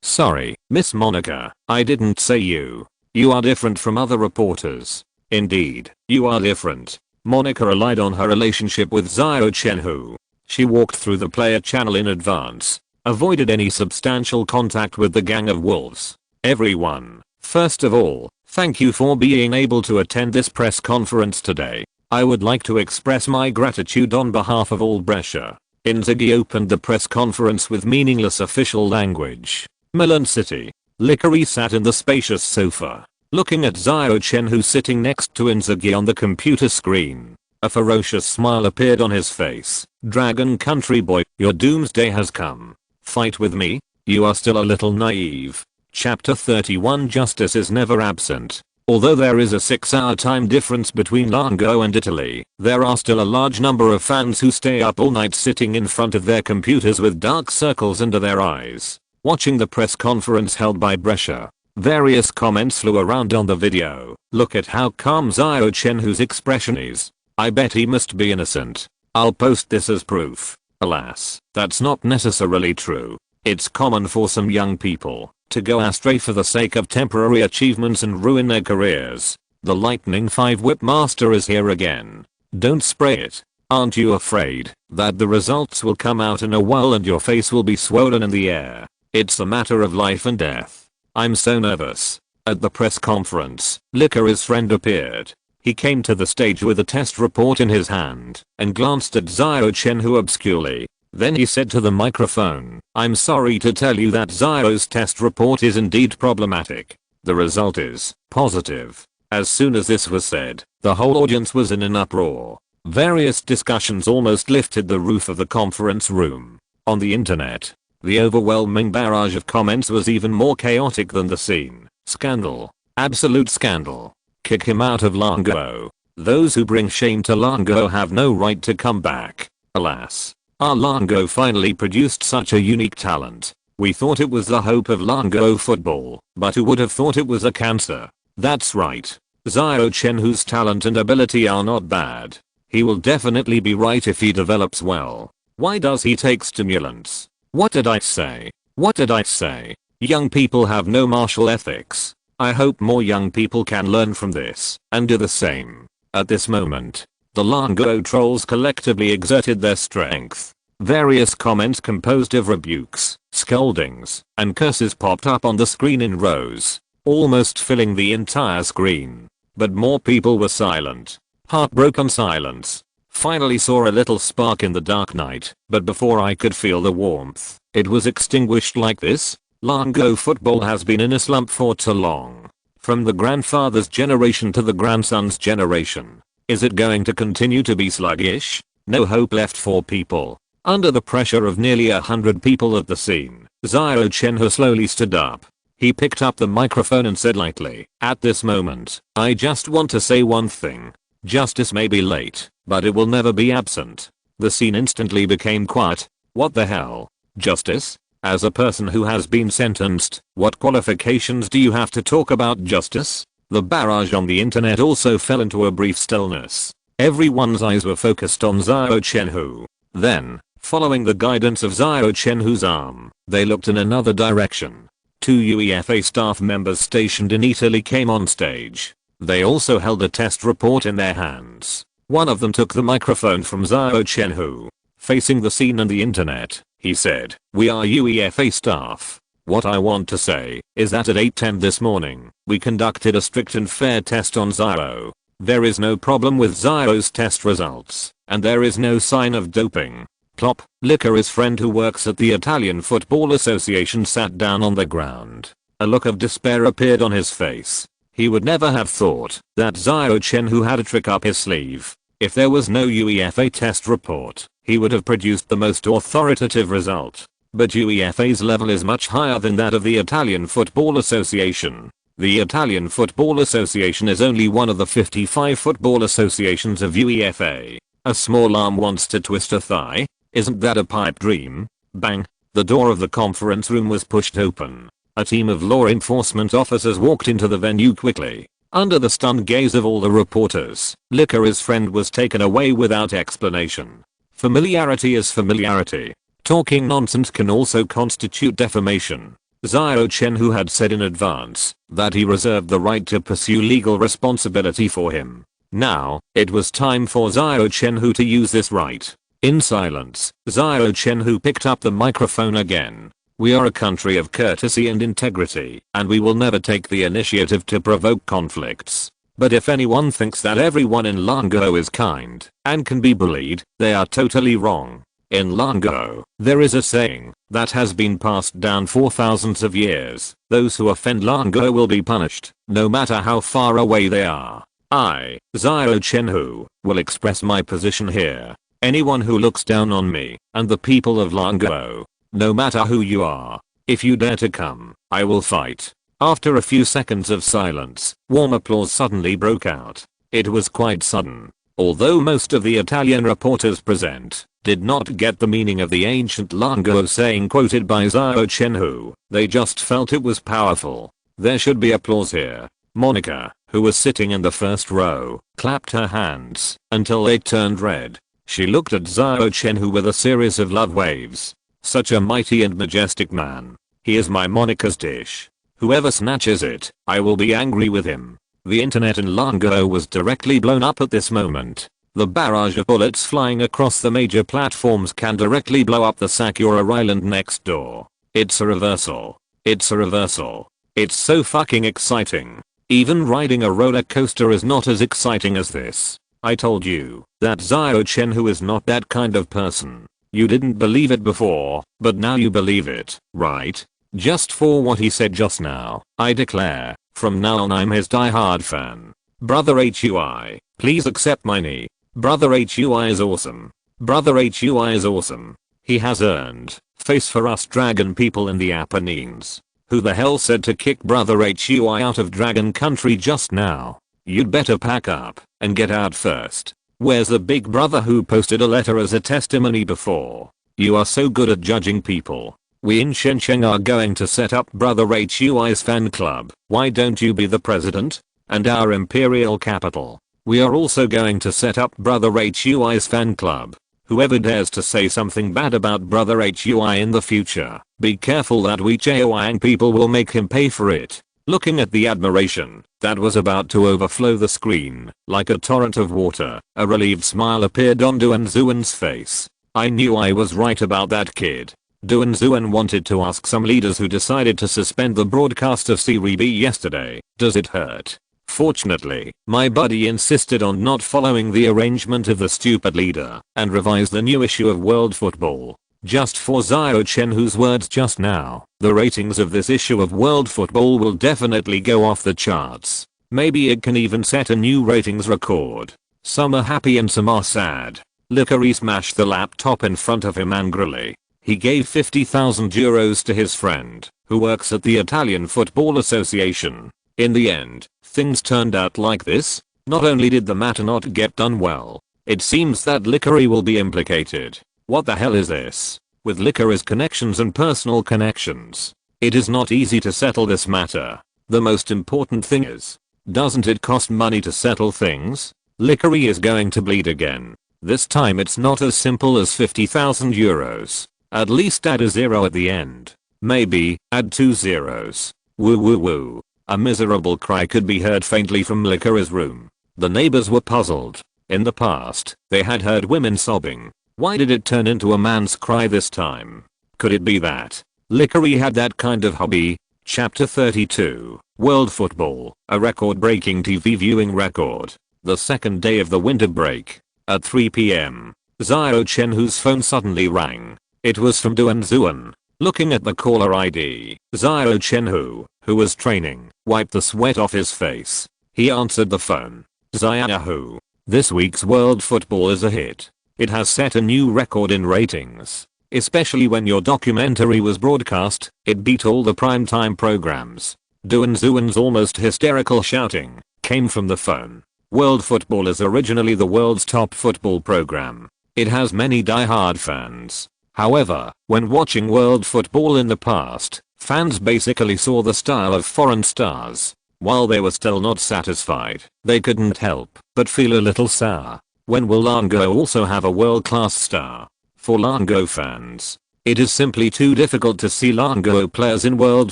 Sorry, Miss Monica, I didn't say you. You are different from other reporters. Indeed, you are different. Monica relied on her relationship with Xiao Chenhui. She walked through the player channel in advance, avoided any substantial contact with the gang of wolves. "Everyone, first of all, thank you for being able to attend this press conference today. I would like to express my gratitude on behalf of all Brescia. Inzaghi opened the press conference with meaningless official language. Milan City. Lickery sat in the spacious sofa, looking at Xiao Chenhui sitting next to Inzaghi on the computer screen. A ferocious smile appeared on his face. Dragon country boy, your doomsday has come. Fight with me? You are still a little naive. Chapter 31. Justice is never absent. Although there is a 6-hour time difference between Longguo and Italy, there are still a large number of fans who stay up all night sitting in front of their computers with dark circles under their eyes, watching the press conference held by Brescia. Various comments flew around on the video. Look at how calm Xiao Chenhui's expression is. I bet he must be innocent. I'll post this as proof. Alas, that's not necessarily true. It's common for some young people to go astray for the sake of temporary achievements and ruin their careers. The Lightning 5 Whip Master is here again. Don't spray it. Aren't you afraid that the results will come out in a while and your face will be swollen in the air? It's a matter of life and death. I'm so nervous. At the press conference, Licker's friend appeared. He came to the stage with a test report in his hand and glanced at Xiao Chenhui obscurely. Then he said to the microphone, I'm sorry to tell you that Xiao's test report is indeed problematic. The result is positive. As soon as this was said, the whole audience was in an uproar. Various discussions almost lifted the roof of the conference room. On the internet, the overwhelming barrage of comments was even more chaotic than the scene. Scandal. Absolute scandal. Kick him out of Longguo. Those who bring shame to Longguo have no right to come back. Alas. Our Longguo finally produced such a unique talent. We thought it was the hope of Longguo football, but who would have thought it was a cancer? That's right. Xiao Chenhui's talent and ability are not bad. He will definitely be right if he develops well. Why does he take stimulants? What did I say? What did I say? Young people have no martial ethics. I hope more young people can learn from this and do the same. At this moment, the Longguo trolls collectively exerted their strength. Various comments composed of rebukes, scoldings, and curses popped up on the screen in rows, almost filling the entire screen. But more people were silent. Heartbroken silence. Finally saw a little spark in the dark night, but before I could feel the warmth, it was extinguished like this. Longguo football has been in a slump for too long. From the grandfather's generation to the grandson's generation. Is it going to continue to be sluggish? No hope left for people. Under the pressure of nearly 100 people at the scene, Xiao Chenhui slowly stood up. He picked up the microphone and said lightly, at this moment, I just want to say one thing. Justice may be late, but it will never be absent. The scene instantly became quiet. What the hell? Justice? As a person who has been sentenced, what qualifications do you have to talk about justice? The barrage on the internet also fell into a brief stillness. Everyone's eyes were focused on Xiao Chenhui. Then, following the guidance of Xiao Chenhui's arm, they looked in another direction. 2 UEFA staff members stationed in Italy came on stage. They also held a test report in their hands. One of them took the microphone from Xiao Chenhui. Facing the scene and the internet, he said, we are UEFA staff. What I want to say is that at 8:10 this morning, we conducted a strict and fair test on Xiao. There is no problem with Xiao's test results, and there is no sign of doping. Klopp, Licker's friend who works at the Italian Football Association, sat down on the ground. A look of despair appeared on his face. He would never have thought that Xiao Chenhui had a trick up his sleeve. If there was no UEFA test report, he would have produced the most authoritative result. But UEFA's level is much higher than that of the Italian Football Association. The Italian Football Association is only one of the 55 football associations of UEFA. A small arm wants to twist a thigh? Isn't that a pipe dream? Bang! The door of the conference room was pushed open. A team of law enforcement officers walked into the venue quickly. Under the stunned gaze of all the reporters, Licker's friend was taken away without explanation. Familiarity is familiarity. Talking nonsense can also constitute defamation. Xiao Chenhui had said in advance that he reserved the right to pursue legal responsibility for him. Now, it was time for Xiao Chenhui to use this right. In silence, Xiao Chenhui picked up the microphone again. We are a country of courtesy and integrity, and we will never take the initiative to provoke conflicts. But if anyone thinks that everyone in Longguo is kind and can be bullied, they are totally wrong. In Longguo, there is a saying that has been passed down for thousands of years. Those who offend Longguo will be punished, no matter how far away they are. I, Xiao Chenhui, will express my position here. Anyone who looks down on me and the people of Longguo, no matter who you are, if you dare to come, I will fight. After a few seconds of silence, warm applause suddenly broke out. It was quite sudden. Although most of the Italian reporters present did not get the meaning of the ancient Longguo saying quoted by Xiao Chenhui, they just felt it was powerful. There should be applause here. Monica, who was sitting in the first row, clapped her hands until they turned red. She looked at Xiao Chenhui with a series of love waves. Such a mighty and majestic man. He is my Monica's dish. Whoever snatches it, I will be angry with him. The internet in Longguo was directly blown up at this moment. The barrage of bullets flying across the major platforms can directly blow up the Sakura Island next door. It's a reversal. It's a reversal. It's so fucking exciting. Even riding a roller coaster is not as exciting as this. I told you that Xiao Chenhui is not that kind of person. You didn't believe it before, but now you believe it, right? Just for what he said just now, I declare, from now on I'm his die-hard fan. Brother Hui, please accept my knee. Brother Hui is awesome. Brother Hui is awesome. He has earned face for us dragon people in the Apennines. Who the hell said to kick Brother Hui out of Dragon Country just now? You'd better pack up and get out first. Where's the big brother who posted a letter as a testimony before? You are so good at judging people. We in Shenzhen are going to set up Brother Hui's fan club. Why don't you be the president? And our imperial capital. We are also going to set up Brother Hui's fan club. Whoever dares to say something bad about Brother Hui in the future, be careful that we Chaoang people will make him pay for it. Looking at the admiration that was about to overflow the screen like a torrent of water, a relieved smile appeared on Duanzuan's face. I knew I was right about that kid. Duanzuan wanted to ask some leaders who decided to suspend the broadcast of Serie B yesterday, does it hurt? Fortunately, my buddy insisted on not following the arrangement of the stupid leader and revised the new issue of World Football. Just for Xiao Chenhui's words just now, the ratings of this issue of World Football will definitely go off the charts. Maybe it can even set a new ratings record. Some are happy and some are sad. Lickery smashed the laptop in front of him angrily. He gave 50,000 euros to his friend, who works at the Italian Football Association. In the end, things turned out like this. Not only did the matter not get done well, it seems that Lickery will be implicated. What the hell is this? With Lickery's connections and personal connections, it is not easy to settle this matter. The most important thing is, doesn't it cost money to settle things? Lickery is going to bleed again. This time it's not as simple as 50,000 euros. At least add a zero at the end. Maybe, add 2 zeros. Woo woo woo. A miserable cry could be heard faintly from Lickery's room. The neighbors were puzzled. In the past, they had heard women sobbing. Why did it turn into a man's cry this time? Could it be that Lickery had that kind of hobby? Chapter 32, World Football, a record-breaking TV viewing record. The second day of the winter break. At 3 p.m., Xiao Chenhui's phone suddenly rang. It was from Duanzuan. Looking at the caller ID, Xiao Chenhui, who was training, wiped the sweat off his face. He answered the phone. Xiao, this week's World Football is a hit. It has set a new record in ratings. Especially when your documentary was broadcast, it beat all the primetime programs. Duanzuan's almost hysterical shouting came from the phone. World Football is originally the world's top football program. It has many die-hard fans. However, when watching World Football in the past, fans basically saw the style of foreign stars. While they were still not satisfied, they couldn't help but feel a little sour. When will Longguo also have a world-class star? For Longguo fans, it is simply too difficult to see Longguo players in World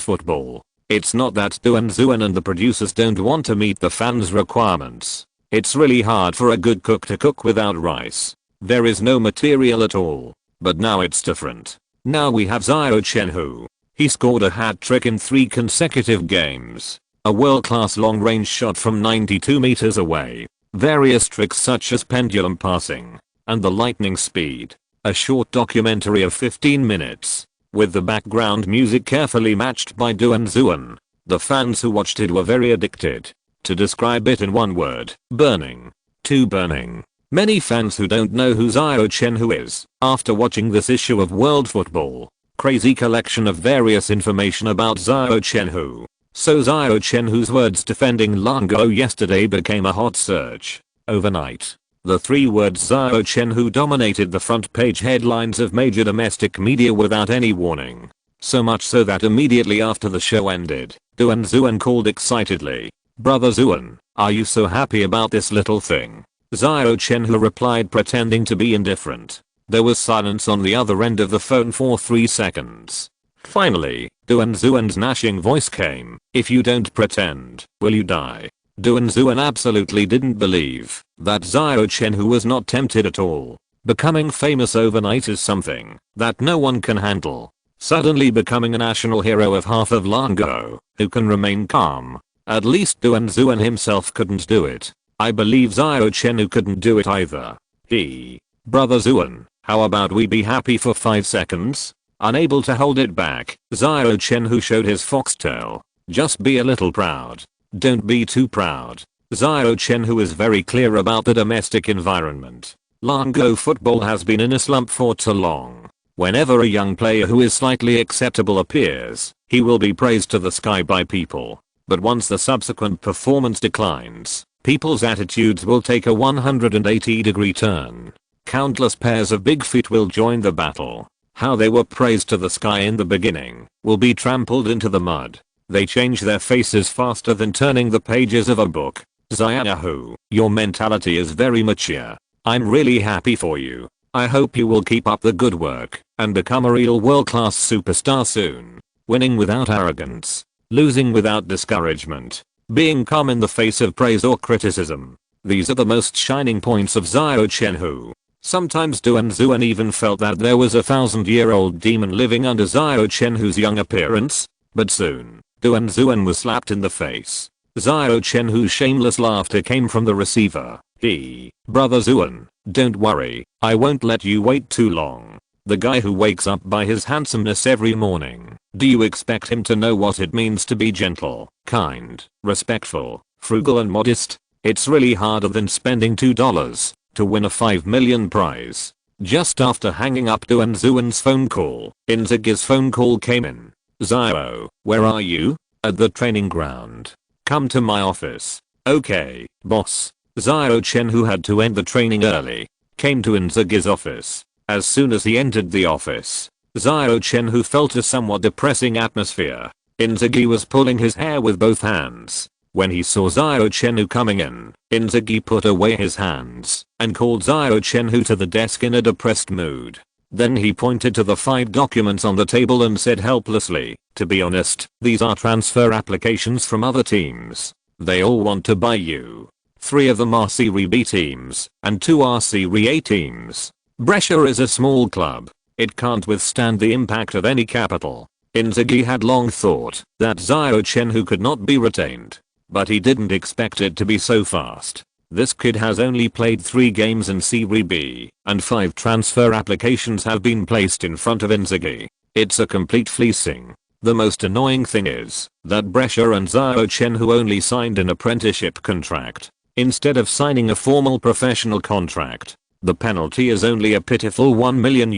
Football. It's not that Duanzuan and the producers don't want to meet the fans' requirements. It's really hard for a good cook to cook without rice. There is no material at all. But now it's different. Now we have Xiao Chenhui. He scored a hat trick in 3 consecutive games. a world-class long-range shot from 92 meters away, various tricks such as pendulum passing, and the lightning speed. A short documentary of 15 minutes, with the background music carefully matched by Duan Zuan. The fans who watched it were very addicted. To describe it in one word, burning. Too burning. Many fans who don't know who Xiao Chenhui is, after watching this issue of World Football, crazy collection of various information about Xiao Chenhui. So Xiao Chenhui's words defending Longguo yesterday became a hot search. Overnight, the three words Xiao Chenhui dominated the front page headlines of major domestic media without any warning. So much so that immediately after the show ended, Duan Zuan called excitedly, "Brother Zuan, are you so happy about this little thing?" Xiao Chenhui replied pretending to be indifferent. There was silence on the other end of the phone for 3 seconds. Finally, Duan Zuan's gnashing voice came, "If you don't pretend, will you die?" Duan Zuan absolutely didn't believe that Xiao Chenhui was not tempted at all. Becoming famous overnight is something that no one can handle. Suddenly becoming a national hero of half of Longguo, who can remain calm. At least Duan Zuan himself couldn't do it. I believe Xiao Chenhui couldn't do it either. Brother Zuan, how about we be happy for 5 seconds? Unable to hold it back, Xiao Chenhui showed his foxtail. Just be a little proud. Don't be too proud. Xiao Chenhui is very clear about the domestic environment. Longguo football has been in a slump for too long. Whenever a young player who is slightly acceptable appears, he will be praised to the sky by people. But once the subsequent performance declines, people's attitudes will take a 180-degree turn. Countless pairs of big feet will join the battle. How they were praised to the sky in the beginning will be trampled into the mud. They change their faces faster than turning the pages of a book. Xiao, your mentality is very mature. I'm really happy for you. I hope you will keep up the good work and become a real world-class superstar soon. Winning without arrogance. Losing without discouragement. Being calm in the face of praise or criticism. These are the most shining points of Xiao Chenhui. Sometimes Duan Zuan even felt that there was a 1,000-year-old demon living under Xiao Chenhui's young appearance. But soon, Duan Zuan was slapped in the face. Xiao Chenhui's shameless laughter came from the receiver. Brother Zuan, don't worry, I won't let you wait too long. The guy who wakes up by his handsomeness every morning, do you expect him to know what it means to be gentle, kind, respectful, frugal and modest? It's really harder than spending $2 to win a 5 million prize. Just after hanging up Duan Zuan's phone call, Inzaghi's phone call came in. Xiao, where are you? At the training ground. Come to my office. Okay, boss. Xiao Chenhui had to end the training early. Came to Inzaghi's office. As soon as he entered the office, Xiao Chenhui felt a somewhat depressing atmosphere. Inzaghi was pulling his hair with both hands. When he saw Xiao Chenhui coming in, Inzaghi put away his hands and called Xiao Chenhui to the desk in a depressed mood. Then he pointed to the 5 documents on the table and said helplessly, "To be honest, these are transfer applications from other teams. They all want to buy you. 3 of them are Serie B teams, and 2 are Serie A teams. Brescia is a small club. It can't withstand the impact of any capital." Inzaghi had long thought that Xiao Chenhui could not be retained. But he didn't expect it to be so fast. This kid has only played 3 games in Serie B, and 5 transfer applications have been placed in front of Inzaghi. It's a complete fleecing. The most annoying thing is that Brescia and Xiao Chenhui only signed an apprenticeship contract, instead of signing a formal professional contract. The penalty is only a pitiful €1 million.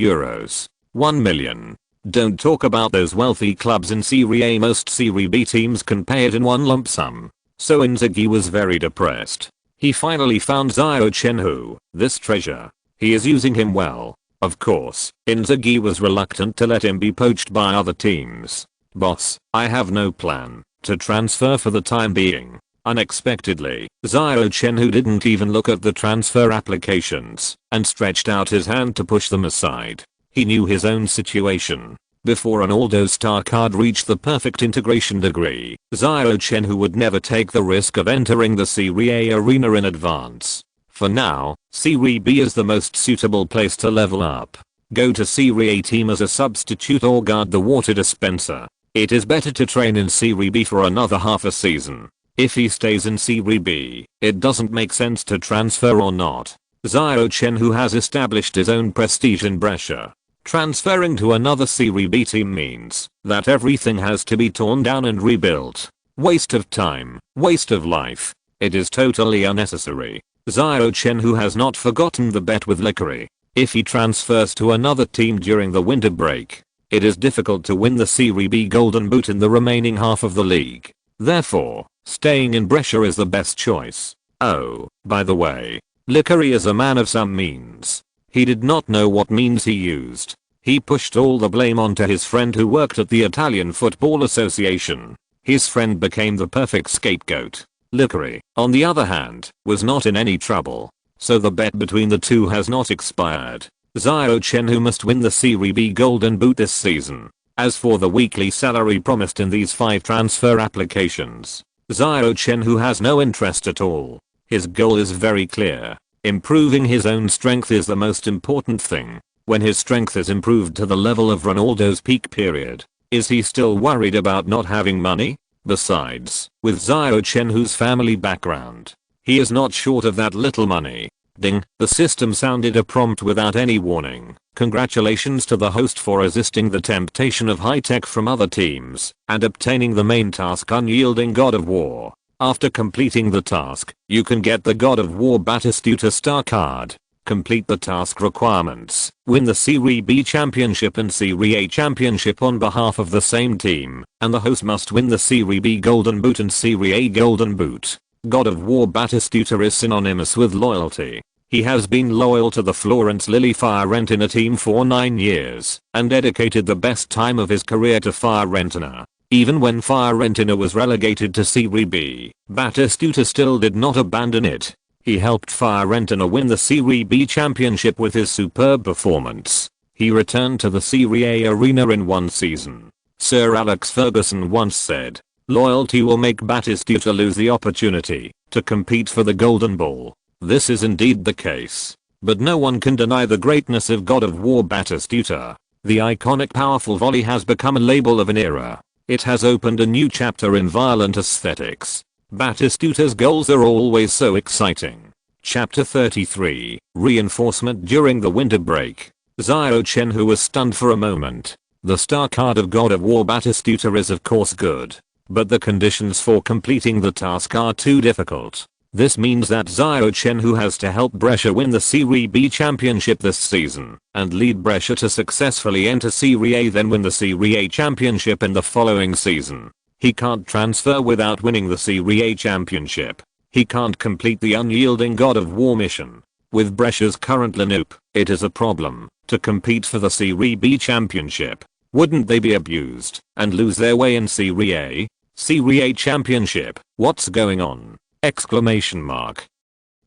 1 million. Don't talk about those wealthy clubs in Serie A. Most Serie B teams can pay it in one lump sum. So Inzaghi was very depressed. He finally found Xiao Chenhui, this treasure. He is using him well. Of course, Inzaghi was reluctant to let him be poached by other teams. "Boss, I have no plan to transfer for the time being." Unexpectedly, Xiao Chenhui didn't even look at the transfer applications and stretched out his hand to push them aside. He knew his own situation. Before Ronaldo's star card reached the perfect integration degree, Xiao Chenhui would never take the risk of entering the Serie A arena in advance. For now, Serie B is the most suitable place to level up. Go to Serie A team as a substitute or guard the water dispenser. It is better to train in Serie B for another half a season. If he stays in Serie B, it doesn't make sense to transfer or not. Xiao Chenhui has established his own prestige in Brescia. Transferring to another Serie B team means that everything has to be torn down and rebuilt. Waste of time, waste of life. It is totally unnecessary. Xiao Chenhui has not forgotten the bet with Lickery. If he transfers to another team during the winter break, it is difficult to win the Serie B Golden Boot in the remaining half of the league. Therefore, staying in Brescia is the best choice. Oh, by the way, Lickery is a man of some means. He did not know what means he used. He pushed all the blame onto his friend who worked at the Italian Football Association. His friend became the perfect scapegoat. Lickery, on the other hand, was not in any trouble. So the bet between the two has not expired. Xiao Chenhui must win the Serie B Golden Boot this season. As for the weekly salary promised in these 5 transfer applications, Xiao Chenhui has no interest at all. His goal is very clear. Improving his own strength is the most important thing. When his strength is improved to the level of Ronaldo's peak period, is he still worried about not having money? Besides, with Xiao Chenhui's family background, he is not short of that little money. Ding, the system sounded a prompt without any warning. Congratulations to the host for resisting the temptation of high-tech from other teams and obtaining the main task Unyielding God of War. After completing the task, you can get the God of War Batistuta star card. Complete the task requirements, win the Serie B Championship and Serie A Championship on behalf of the same team, and the host must win the Serie B Golden Boot and Serie A Golden Boot. God of War Batistuta is synonymous with loyalty. He has been loyal to the Florence Lily Fiorentina team for 9 years and dedicated the best time of his career to Fiorentina. Even when Fiorentina was relegated to Serie B, Batistuta still did not abandon it. He helped Fiorentina win the Serie B Championship with his superb performance. He returned to the Serie A arena in 1 season. Sir Alex Ferguson once said, "Loyalty will make Batistuta lose the opportunity to compete for the Golden Ball." This is indeed the case. But no one can deny the greatness of God of War Batistuta. The iconic powerful volley has become a label of an era. It has opened a new chapter in violent aesthetics. Batistuta's goals are always so exciting. Chapter 33, Reinforcement during the winter break. Xiao Chenhui was stunned for a moment. The star card of God of War Batistuta is of course good, but the conditions for completing the task are too difficult. This means that Xiao Chenhui has to help Brescia win the Serie B Championship this season and lead Brescia to successfully enter Serie A, then win the Serie A Championship in the following season. He can't transfer without winning the Serie A Championship. He can't complete the Unyielding God of War mission. With Brescia's current lineup, it is a problem to compete for the Serie B Championship. Wouldn't they be abused and lose their way in Serie A? Serie A Championship, what's going on? Exclamation mark.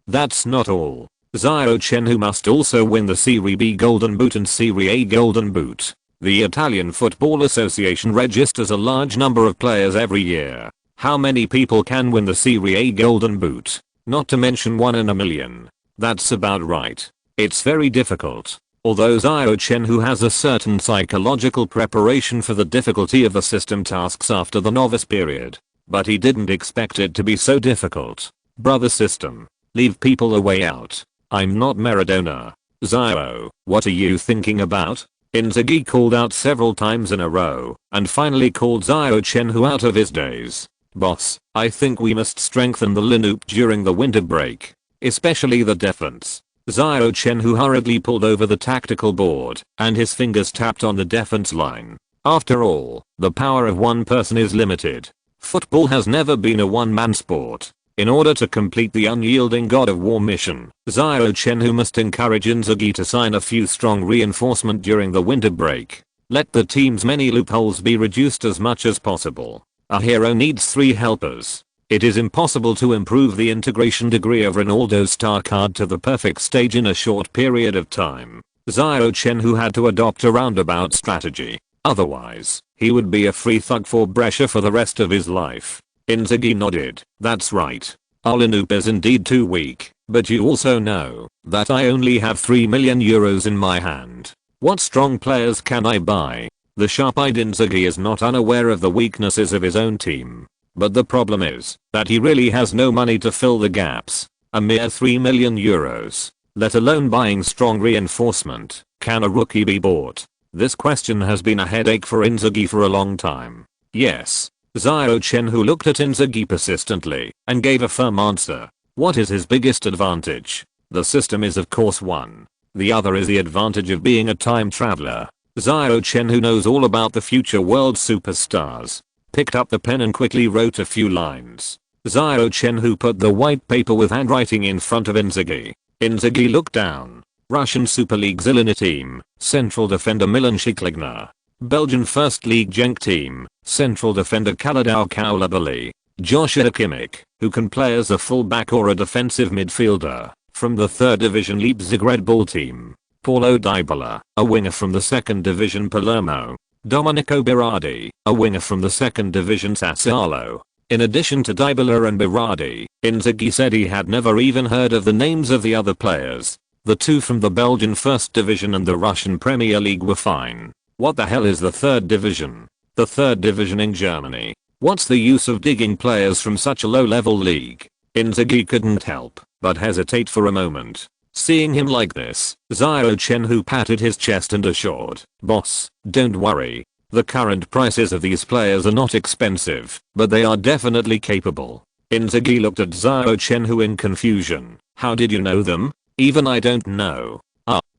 That's not all. Xiao Chenhui must also win the Serie B Golden Boot and Serie A Golden Boot. The Italian Football Association registers a large number of players every year. How many people can win the Serie A Golden Boot? Not to mention 1 in a million. That's about right. It's very difficult. Although Xiao Chenhui has a certain psychological preparation for the difficulty of the system tasks after the novice period, but he didn't expect it to be so difficult. Brother system, leave people a way out. I'm not Maradona. Xiao, what are you thinking about? Inzaghi called out several times in a row and finally called Xiao Chenhui out of his daze. Boss, I think we must strengthen the lineup during the winter break, especially the defense. Xiao Chenhui hurriedly pulled over the tactical board and his fingers tapped on the defense line. After all, the power of one person is limited. Football has never been a one-man sport. In order to complete the Unyielding God of War mission, Xiao Chenhui must encourage Inzaghi to sign a few strong reinforcement during the winter break. Let the team's many loopholes be reduced as much as possible. A hero needs 3 helpers. It is impossible to improve the integration degree of Ronaldo's star card to the perfect stage in a short period of time. Xiao Chenhui had to adopt a roundabout strategy. Otherwise, he would be a free thug for Brescia for the rest of his life. Inzaghi nodded. That's right. Our lineup is indeed too weak, but you also know that I only have €3 million in my hand. What strong players can I buy? The sharp-eyed Inzaghi is not unaware of the weaknesses of his own team. But the problem is that he really has no money to fill the gaps. A mere 3 million euros. Let alone buying strong reinforcement. Can a rookie be bought? This question has been a headache for Inzaghi for a long time. Yes. Xiao Chenhui looked at Inzaghi persistently and gave a firm answer. What is his biggest advantage? The system is of course one. The other is the advantage of being a time traveler. Xiao Chenhui knows all about the future world superstars. Picked up the pen and quickly wrote a few lines. Xiao Chenhui put the white paper with handwriting in front of Inzaghi. Inzaghi looked down. Russian Super League Zilina team, central defender Milan Škriniar. Belgian First League Genk team, central defender Khalidou Koulibaly. Joshua Kimmich, who can play as a fullback or a defensive midfielder, from the 3rd Division Leipzig Red Bull team. Paulo Dybala, a winger from the 2nd Division Palermo. Domenico Berardi, a winger from the 2nd Division Sassuolo. In addition to Dybala and Berardi, Inzaghi said he had never even heard of the names of the other players. The two from the Belgian First Division and the Russian Premier League were fine. What the hell is the 3rd Division? The 3rd Division in Germany. What's the use of digging players from such a low-level league? Inzaghi couldn't help but hesitate for a moment. Seeing him like this, Xiao Chenhui patted his chest and assured, "Boss, don't worry. The current prices of these players are not expensive, but they are definitely capable." Inzaghi looked at Xiao Chenhui in confusion. "How did you know them?" "Even I don't know."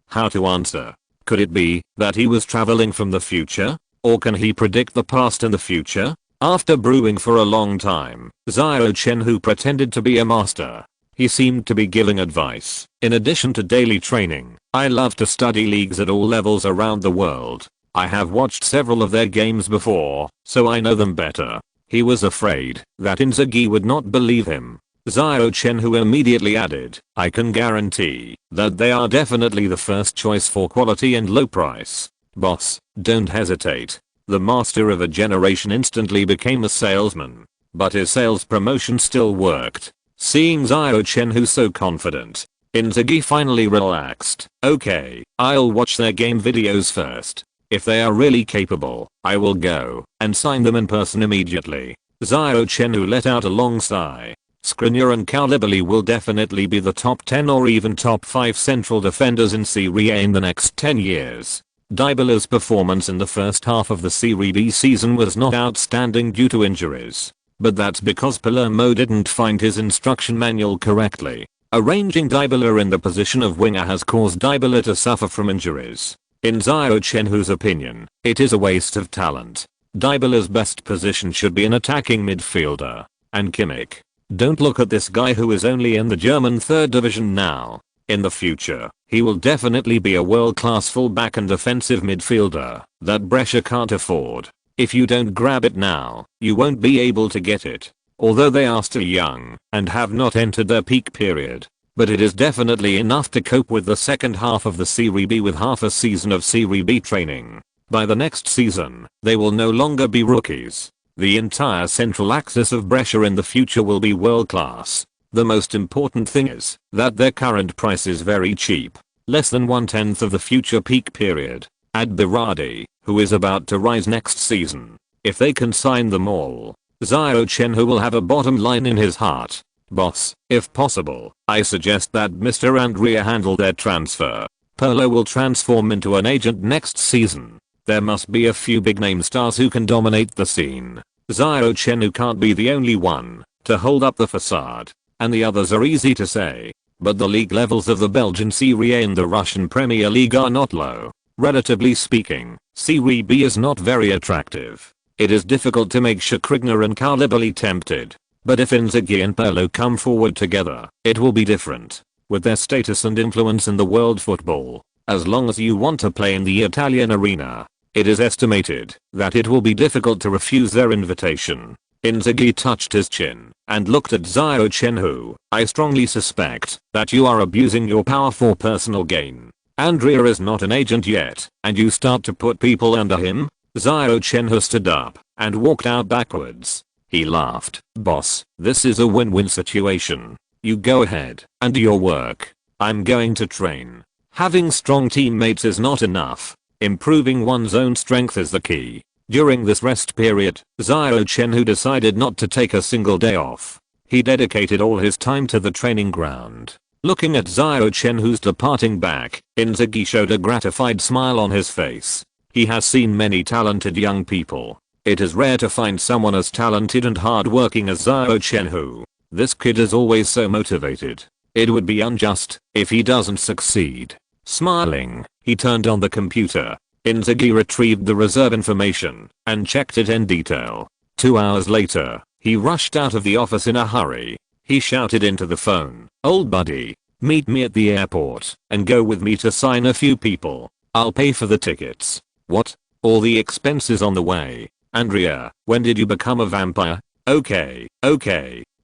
How to answer? Could it be that he was traveling from the future? Or can he predict the past and the future? After brewing for a long time, Xiao Chenhui pretended to be a master. He seemed to be giving advice. "In addition to daily training, I love to study leagues at all levels around the world. I have watched several of their games before, so I know them better." He was afraid that Inzaghi would not believe him. Xiao Chenhui immediately added, "I can guarantee that they are definitely the first choice for quality and low price." "Boss, don't hesitate." The master of a generation instantly became a salesman. But his sales promotion still worked. Seeing Xiao Chenhui so confident, Inzaghi finally relaxed. "Okay, I'll watch their game videos first. If they are really capable, I will go and sign them in person immediately." Xiao Chenhui let out a long sigh. Škriniar and Koulibaly will definitely be the top 10 or even top 5 central defenders in Serie A in the next 10 years. Dybala's performance in the first half of the Serie B season was not outstanding due to injuries. But that's because Palermo didn't find his instruction manual correctly. Arranging Dybala in the position of winger has caused Dybala to suffer from injuries. In Xiao Chenhui's opinion, it is a waste of talent. Dybala's best position should be an attacking midfielder. And Kimmich. Don't look at this guy who is only in the German 3rd Division now. In the future, he will definitely be a world-class fullback and defensive midfielder that Brescia can't afford. If you don't grab it now, you won't be able to get it. Although they are still young and have not entered their peak period. But it is definitely enough to cope with the second half of the Serie B with half a season of Serie B training. By the next season, they will no longer be rookies. The entire central axis of Brescia in the future will be world class. The most important thing is that their current price is very cheap. Less than 1/10 of the future peak period. Add Berardi, who is about to rise next season. If they can sign them all, Xiao Chenhui will have a bottom line in his heart. "Boss, if possible, I suggest that Mr. Andrea handle their transfer. Pirlo will transform into an agent next season. There must be a few big name stars who can dominate the scene. Xiao Chenhui can't be the only one to hold up the facade, and the others are easy to say. But the league levels of the Belgian Serie A and the Russian Premier League are not low. Relatively speaking, Serie B is not very attractive. It is difficult to make Škriniar and Koulibaly tempted. But if Inzaghi and Pirlo come forward together, it will be different. With their status and influence in the world football, as long as you want to play in the Italian arena, it is estimated that it will be difficult to refuse their invitation. Inzaghi touched his chin and looked at Xiao Chenhui. "I strongly suspect that you are abusing your power for personal gain. Andrea is not an agent yet, and you start to put people under him?" Xiao Chenhui stood up and walked out backwards. He laughed. "Boss, this is a win-win situation. You go ahead and do your work. I'm going to train. Having strong teammates is not enough. Improving one's own strength is the key. During this rest period, Xiao Chenhui decided not to take a single day off. He dedicated all his time to the training ground. Looking at Xiao Chenhui's departing back, Inzaghi showed a gratified smile on his face. He has seen many talented young people. It is rare to find someone as talented and hardworking as Xiao Chenhui. This kid is always so motivated. It would be unjust if he doesn't succeed. Smiling, he turned on the computer. Inzaghi retrieved the reserve information and checked it in detail. 2 hours later, he rushed out of the office in a hurry. He shouted into the phone, "Old buddy, meet me at the airport and go with me to sign a few people. I'll pay for the tickets." "What? All the expenses on the way? Andrea, when did you become a vampire?" Okay,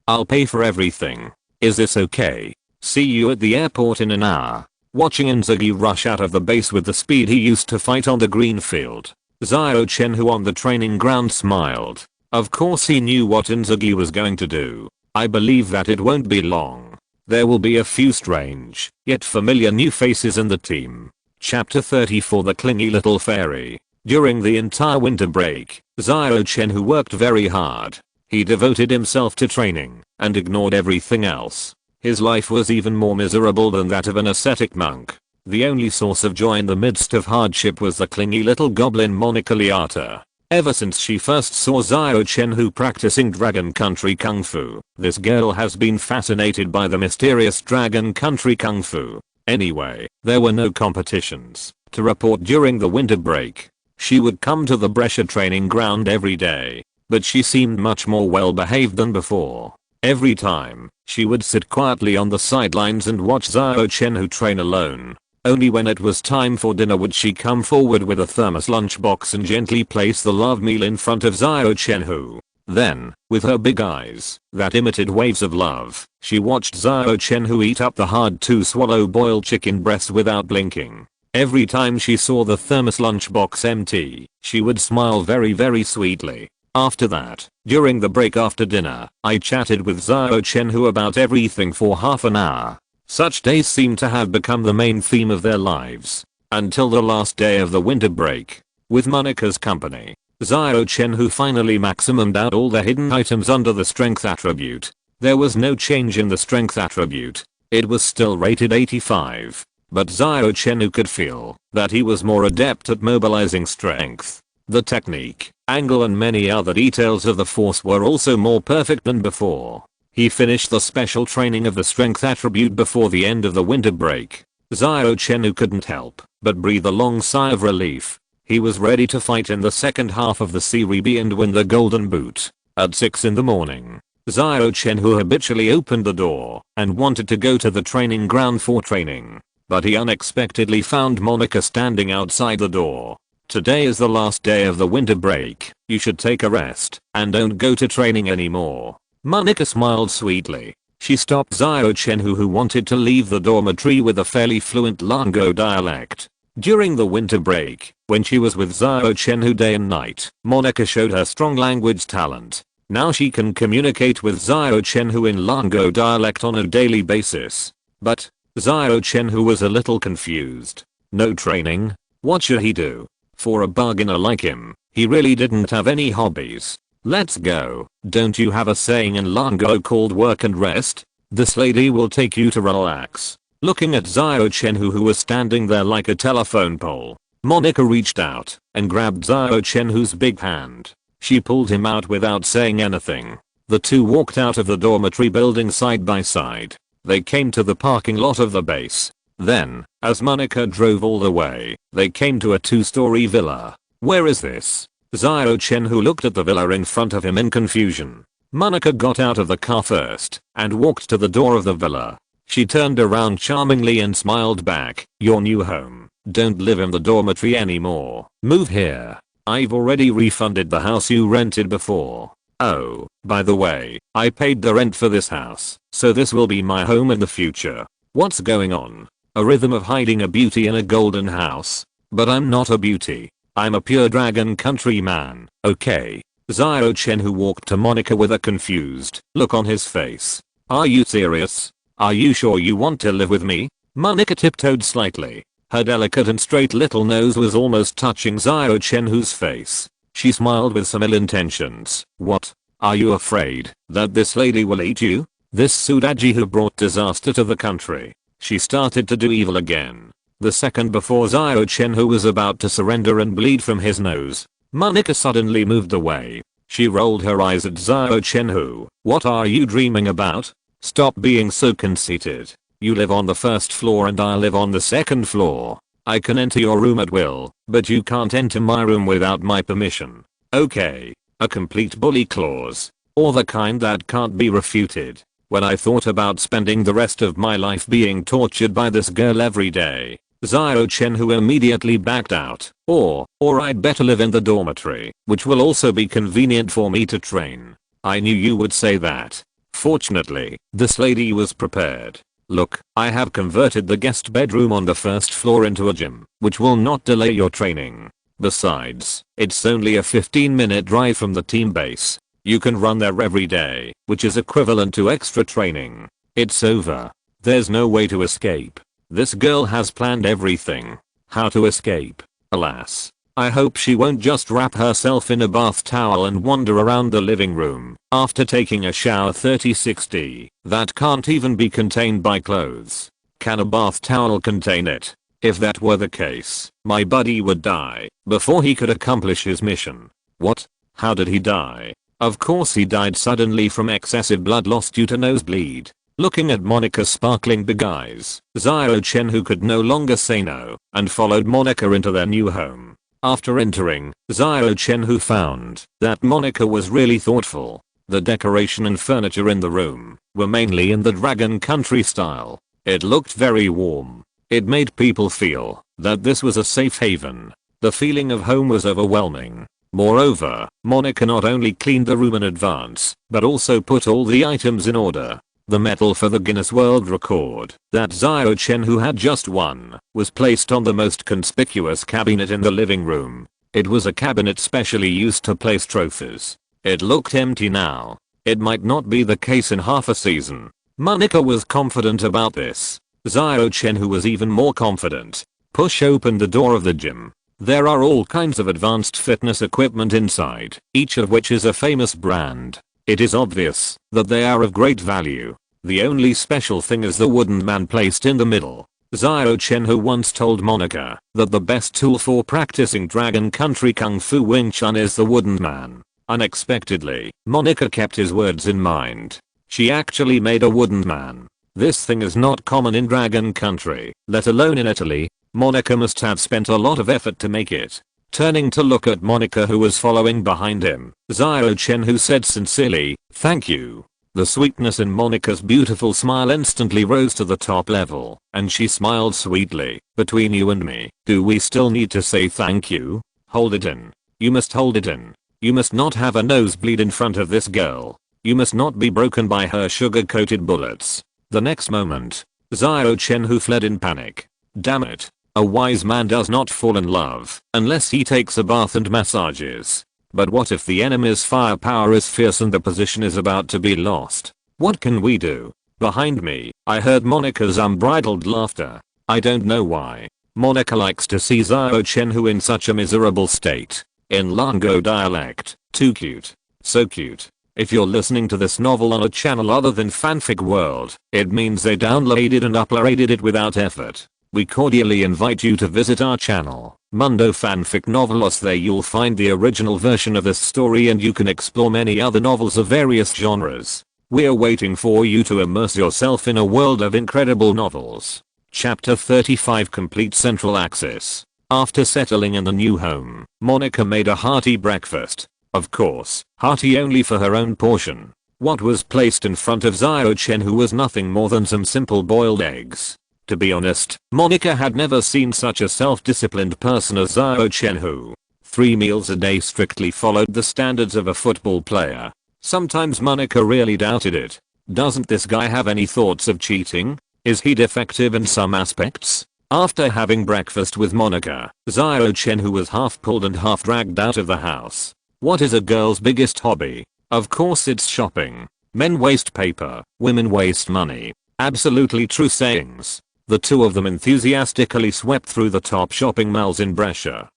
I'll pay for everything. Is this okay? See you at the airport in an hour." Watching Inzaghi rush out of the base with the speed he used to fight on the green field, Xiao Chenhui on the training ground smiled. Of course he knew what Inzaghi was going to do. I believe that it won't be long. There will be a few strange, yet familiar new faces in the team. Chapter 34 The Clingy Little Fairy. During the entire winter break, Xiao Chenhui worked very hard. He devoted himself to training and ignored everything else. His life was even more miserable than that of an ascetic monk. The only source of joy in the midst of hardship was the clingy little goblin Monica Liata. Ever since she first saw Xiao Chenhui practicing Dragon Country Kung Fu, this girl has been fascinated by the mysterious Dragon Country Kung Fu. Anyway, there were no competitions to report during the winter break. She would come to the Brescia training ground every day, but she seemed much more well behaved than before. Every time, she would sit quietly on the sidelines and watch Xiao Chenhui train alone. Only when it was time for dinner would she come forward with a thermos lunchbox and gently place the love meal in front of Xiao Chenhui. Then, with her big eyes that emitted waves of love, she watched Xiao Chenhui eat up the hard-to-swallow boiled chicken breast without blinking. Every time she saw the thermos lunchbox empty, she would smile very sweetly. After that, during the break after dinner, I chatted with Xiao Chenhui about everything for half an hour. Such days seemed to have become the main theme of their lives. Until the last day of the winter break. With Monica's company, Xiao Chenhui finally maximumed out all the hidden items under the strength attribute. There was no change in the strength attribute. It was still rated 85. But Xiao Chenhui could feel that he was more adept at mobilizing strength. The technique, angle and many other details of the force were also more perfect than before. He finished the special training of the strength attribute before the end of the winter break. Xiao Chenhui couldn't help but breathe a long sigh of relief. He was ready to fight in the second half of the Serie B and win the golden boot. At 6 in the morning, Xiao Chenhui habitually opened the door and wanted to go to the training ground for training. But he unexpectedly found Monica standing outside the door. "Today is the last day of the winter break. You should take a rest and don't go to training anymore." Monica smiled sweetly. She stopped Xiao Chenhui, who wanted to leave the dormitory with a fairly fluent Longguo dialect. During the winter break, when she was with Xiao Chenhui day and night, Monica showed her strong language talent. Now she can communicate with Xiao Chenhui in Longguo dialect on a daily basis. But Xiao Chenhui was a little confused. No training? What should he do? For a beginner like him, he really didn't have any hobbies. "Let's go. Don't you have a saying in Longguo called work and rest? This lady will take you to relax." Looking at Xiao Chenhui, who was standing there like a telephone pole, Monica reached out and grabbed Xiao Chenhui's big hand. She pulled him out without saying anything. The two walked out of the dormitory building side by side. They came to the parking lot of the base. Then, as Monica drove all the way, they came to a 2-story villa. "Where is this?" Xiao Chenhui looked at the villa in front of him in confusion. Monica got out of the car first and walked to the door of the villa. She turned around charmingly and smiled back. "Your new home. Don't live in the dormitory anymore. Move here. I've already refunded the house you rented before. Oh, by the way, I paid the rent for this house, so this will be my home in the future." What's going on? A rhythm of hiding a beauty in a golden house. But I'm not a beauty. I'm a pure Dragon Country man, okay? Xiao Chenhui walked to Monica with a confused look on his face. "Are you serious? Are you sure you want to live with me?" Monica tiptoed slightly. Her delicate and straight little nose was almost touching Xiao Chenhui's face. She smiled with some ill intentions. What? Are you afraid that this lady will eat you? This Sudaji who brought disaster to the country. She started to do evil again. The second before Xiao Chenhui was about to surrender and bleed from his nose, Monica suddenly moved away. She rolled her eyes at Xiao Chenhui. What are you dreaming about? Stop being so conceited. You live on the first floor and I live on the second floor. I can enter your room at will, but you can't enter my room without my permission. Okay. A complete bully clause. Or the kind that can't be refuted. When I thought about spending the rest of my life being tortured by this girl every day, Xiao Chenhui immediately backed out. Or I'd better live in the dormitory, which will also be convenient for me to train. I knew you would say that. Fortunately, this lady was prepared. Look, I have converted the guest bedroom on the first floor into a gym, which will not delay your training. Besides, it's only a 15-minute drive from the team base. You can run there every day, which is equivalent to extra training. It's over. There's no way to escape. This girl has planned everything. How to escape? Alas. I hope she won't just wrap herself in a bath towel and wander around the living room after taking a shower 3060 that can't even be contained by clothes. Can a bath towel contain it? If that were the case, my buddy would die before he could accomplish his mission. What? How did he die? Of course he died suddenly from excessive blood loss due to nosebleed. Looking at Monica's sparkling big eyes, Xiao Chenhui could no longer say no and followed Monica into their new home. After entering, Xiao Chenhui found that Monica was really thoughtful. The decoration and furniture in the room were mainly in the Dragon Country style. It looked very warm. It made people feel that this was a safe haven. The feeling of home was overwhelming. Moreover, Monica not only cleaned the room in advance, but also put all the items in order. The medal for the Guinness World Record that Xiao Chenhui had just won was placed on the most conspicuous cabinet in the living room. It was a cabinet specially used to place trophies. It looked empty now. It might not be the case in half a season. Monica was confident about this. Xiao Chenhui was even more confident. Push open the door of the gym. There are all kinds of advanced fitness equipment inside, each of which is a famous brand. It is obvious that they are of great value. The only special thing is the wooden man placed in the middle. Xiao Chenhui once told Monica that the best tool for practicing Dragon Country Kung Fu Wing Chun is the wooden man. Unexpectedly, Monica kept his words in mind. She actually made a wooden man. This thing is not common in Dragon Country, let alone in Italy. Monica must have spent a lot of effort to make it. Turning to look at Monica who was following behind him, Xiao Chenhui said sincerely, "Thank you." The sweetness in Monica's beautiful smile instantly rose to the top level, and she smiled sweetly. "Between you and me, do we still need to say thank you? Hold it in. You must hold it in. You must not have a nosebleed in front of this girl. You must not be broken by her sugar-coated bullets." The next moment, Xiao Chenhui fled in panic. Damn it. A wise man does not fall in love unless he takes a bath and massages. But what if the enemy's firepower is fierce and the position is about to be lost? What can we do? Behind me, I heard Monica's unbridled laughter. I don't know why. Monica likes to see Xiao Chenhui in such a miserable state. In Longguo dialect, too cute. So cute. If you're listening to this novel on a channel other than Fanfic World, it means they downloaded and uploaded it without effort. We cordially invite you to visit our channel, Mundo Fanfic Novelos. There you'll find the original version of this story and you can explore many other novels of various genres. We're waiting for you to immerse yourself in a world of incredible novels. Chapter 35 Complete Central Access. After settling in the new home, Monica made a hearty breakfast. Of course, hearty only for her own portion. What was placed in front of Xiao Chenhui was nothing more than some simple boiled eggs. To be honest, Monica had never seen such a self-disciplined person as Xiao Chenhui. 3 meals a day strictly followed the standards of a football player. Sometimes Monica really doubted it. Doesn't this guy have any thoughts of cheating? Is he defective in some aspects? After having breakfast with Monica, Xiao Chenhui was half pulled and half dragged out of the house. What is a girl's biggest hobby? Of course it's shopping. Men waste paper, women waste money. Absolutely true sayings. The two of them enthusiastically swept through the top shopping malls in Brescia.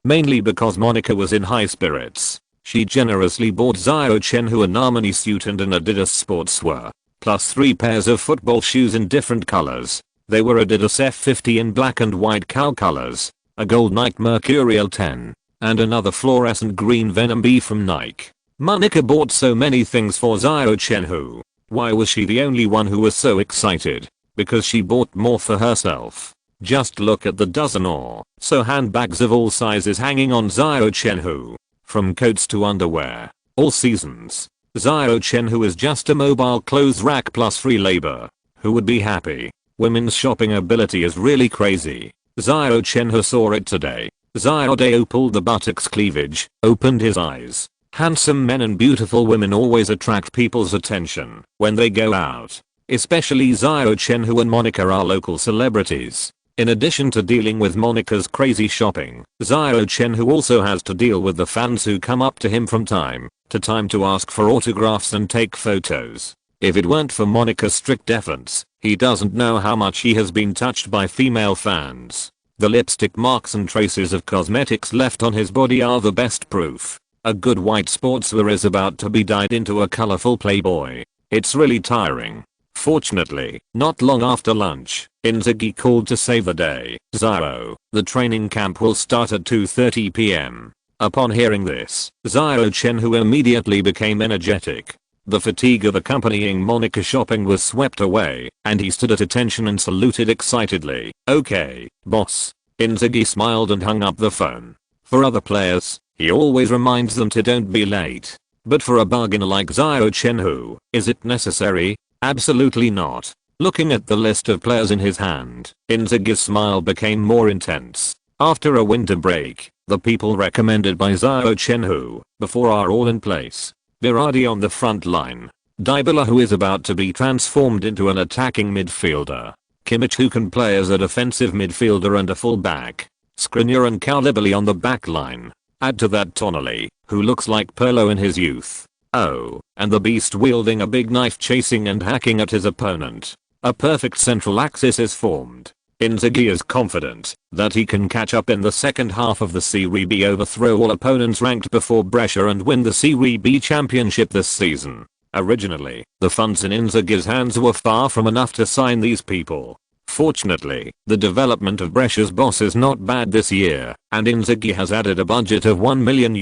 Mainly because Monica was in high spirits. She generously bought Xiao Chenhui an Armani suit and an Adidas sportswear, plus 3 pairs of football shoes in different colors. They were Adidas F50 in black and white cow colors, a gold Nike Mercurial 10, and another fluorescent green Venom B from Nike. Monica bought so many things for Xiao Chenhui. Why was she the only one who was so excited? Because she bought more for herself. Just look at the dozen or so handbags of all sizes hanging on Xiao Chenhui. From coats to underwear. All seasons. Xiao Chenhui is just a mobile clothes rack plus free labor. Who would be happy? Women's shopping ability is really crazy. Xiao Chenhui saw it today. Xiao Deo pulled the buttocks cleavage, opened his eyes. Handsome men and beautiful women always attract people's attention when they go out. Especially Xiao Chenhui and Monica are local celebrities. In addition to dealing with Monica's crazy shopping, Xiao Chenhui also has to deal with the fans who come up to him from time to time to ask for autographs and take photos. If it weren't for Monica's strict defense, he doesn't know how much he has been touched by female fans. The lipstick marks and traces of cosmetics left on his body are the best proof. A good white sportswear is about to be dyed into a colorful playboy. It's really tiring. Fortunately, not long after lunch, Inzaghi called to save the day. Xiao, the training camp will start at 2:30 p.m. Upon hearing this, Xiao Chenhui immediately became energetic. The fatigue of accompanying Monica shopping was swept away, and he stood at attention and saluted excitedly. Okay, boss. Inzaghi smiled and hung up the phone. For other players, he always reminds them to don't be late. But for a bargainer like Xiao Chenhui, is it necessary? Absolutely not. Looking at the list of players in his hand, Inzaghi's smile became more intense. After a winter break, the people recommended by Xiao Chenhui before are all in place. Berardi on the front line. Dybala, who is about to be transformed into an attacking midfielder. Kimmich, who can play as a defensive midfielder and a fullback. Skriniar and Koulibaly on the back line. Add to that Tonali, who looks like Pirlo in his youth. Oh, and the beast wielding a big knife chasing and hacking at his opponent. A perfect central axis is formed. Inzaghi is confident that he can catch up in the second half of the Serie B, overthrow all opponents ranked before Brescia and win the Serie B championship this season. Originally, the funds in Inzaghi's hands were far from enough to sign these people. Fortunately, the development of Brescia's boss is not bad this year, and Inzaghi has added a budget of €1 million.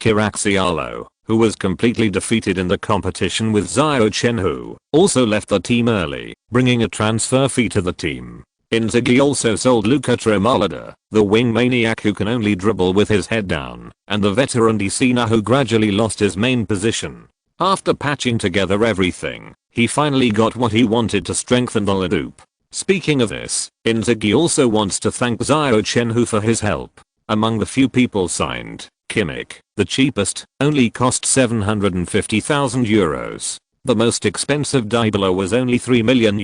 Kiraxialo, who was completely defeated in the competition with Xiao Chenhui, also left the team early, bringing a transfer fee to the team. Inzaghi also sold Luca Tremolada, the wing maniac who can only dribble with his head down, and the veteran Dicina, who gradually lost his main position. After patching together everything, he finally got what he wanted to strengthen the Leduc. Speaking of this, Inzaghi also wants to thank Xiao Chenhui for his help. Among the few people signed, Kimmich, the cheapest, only cost €750,000. The most expensive Dybala was only €3 million.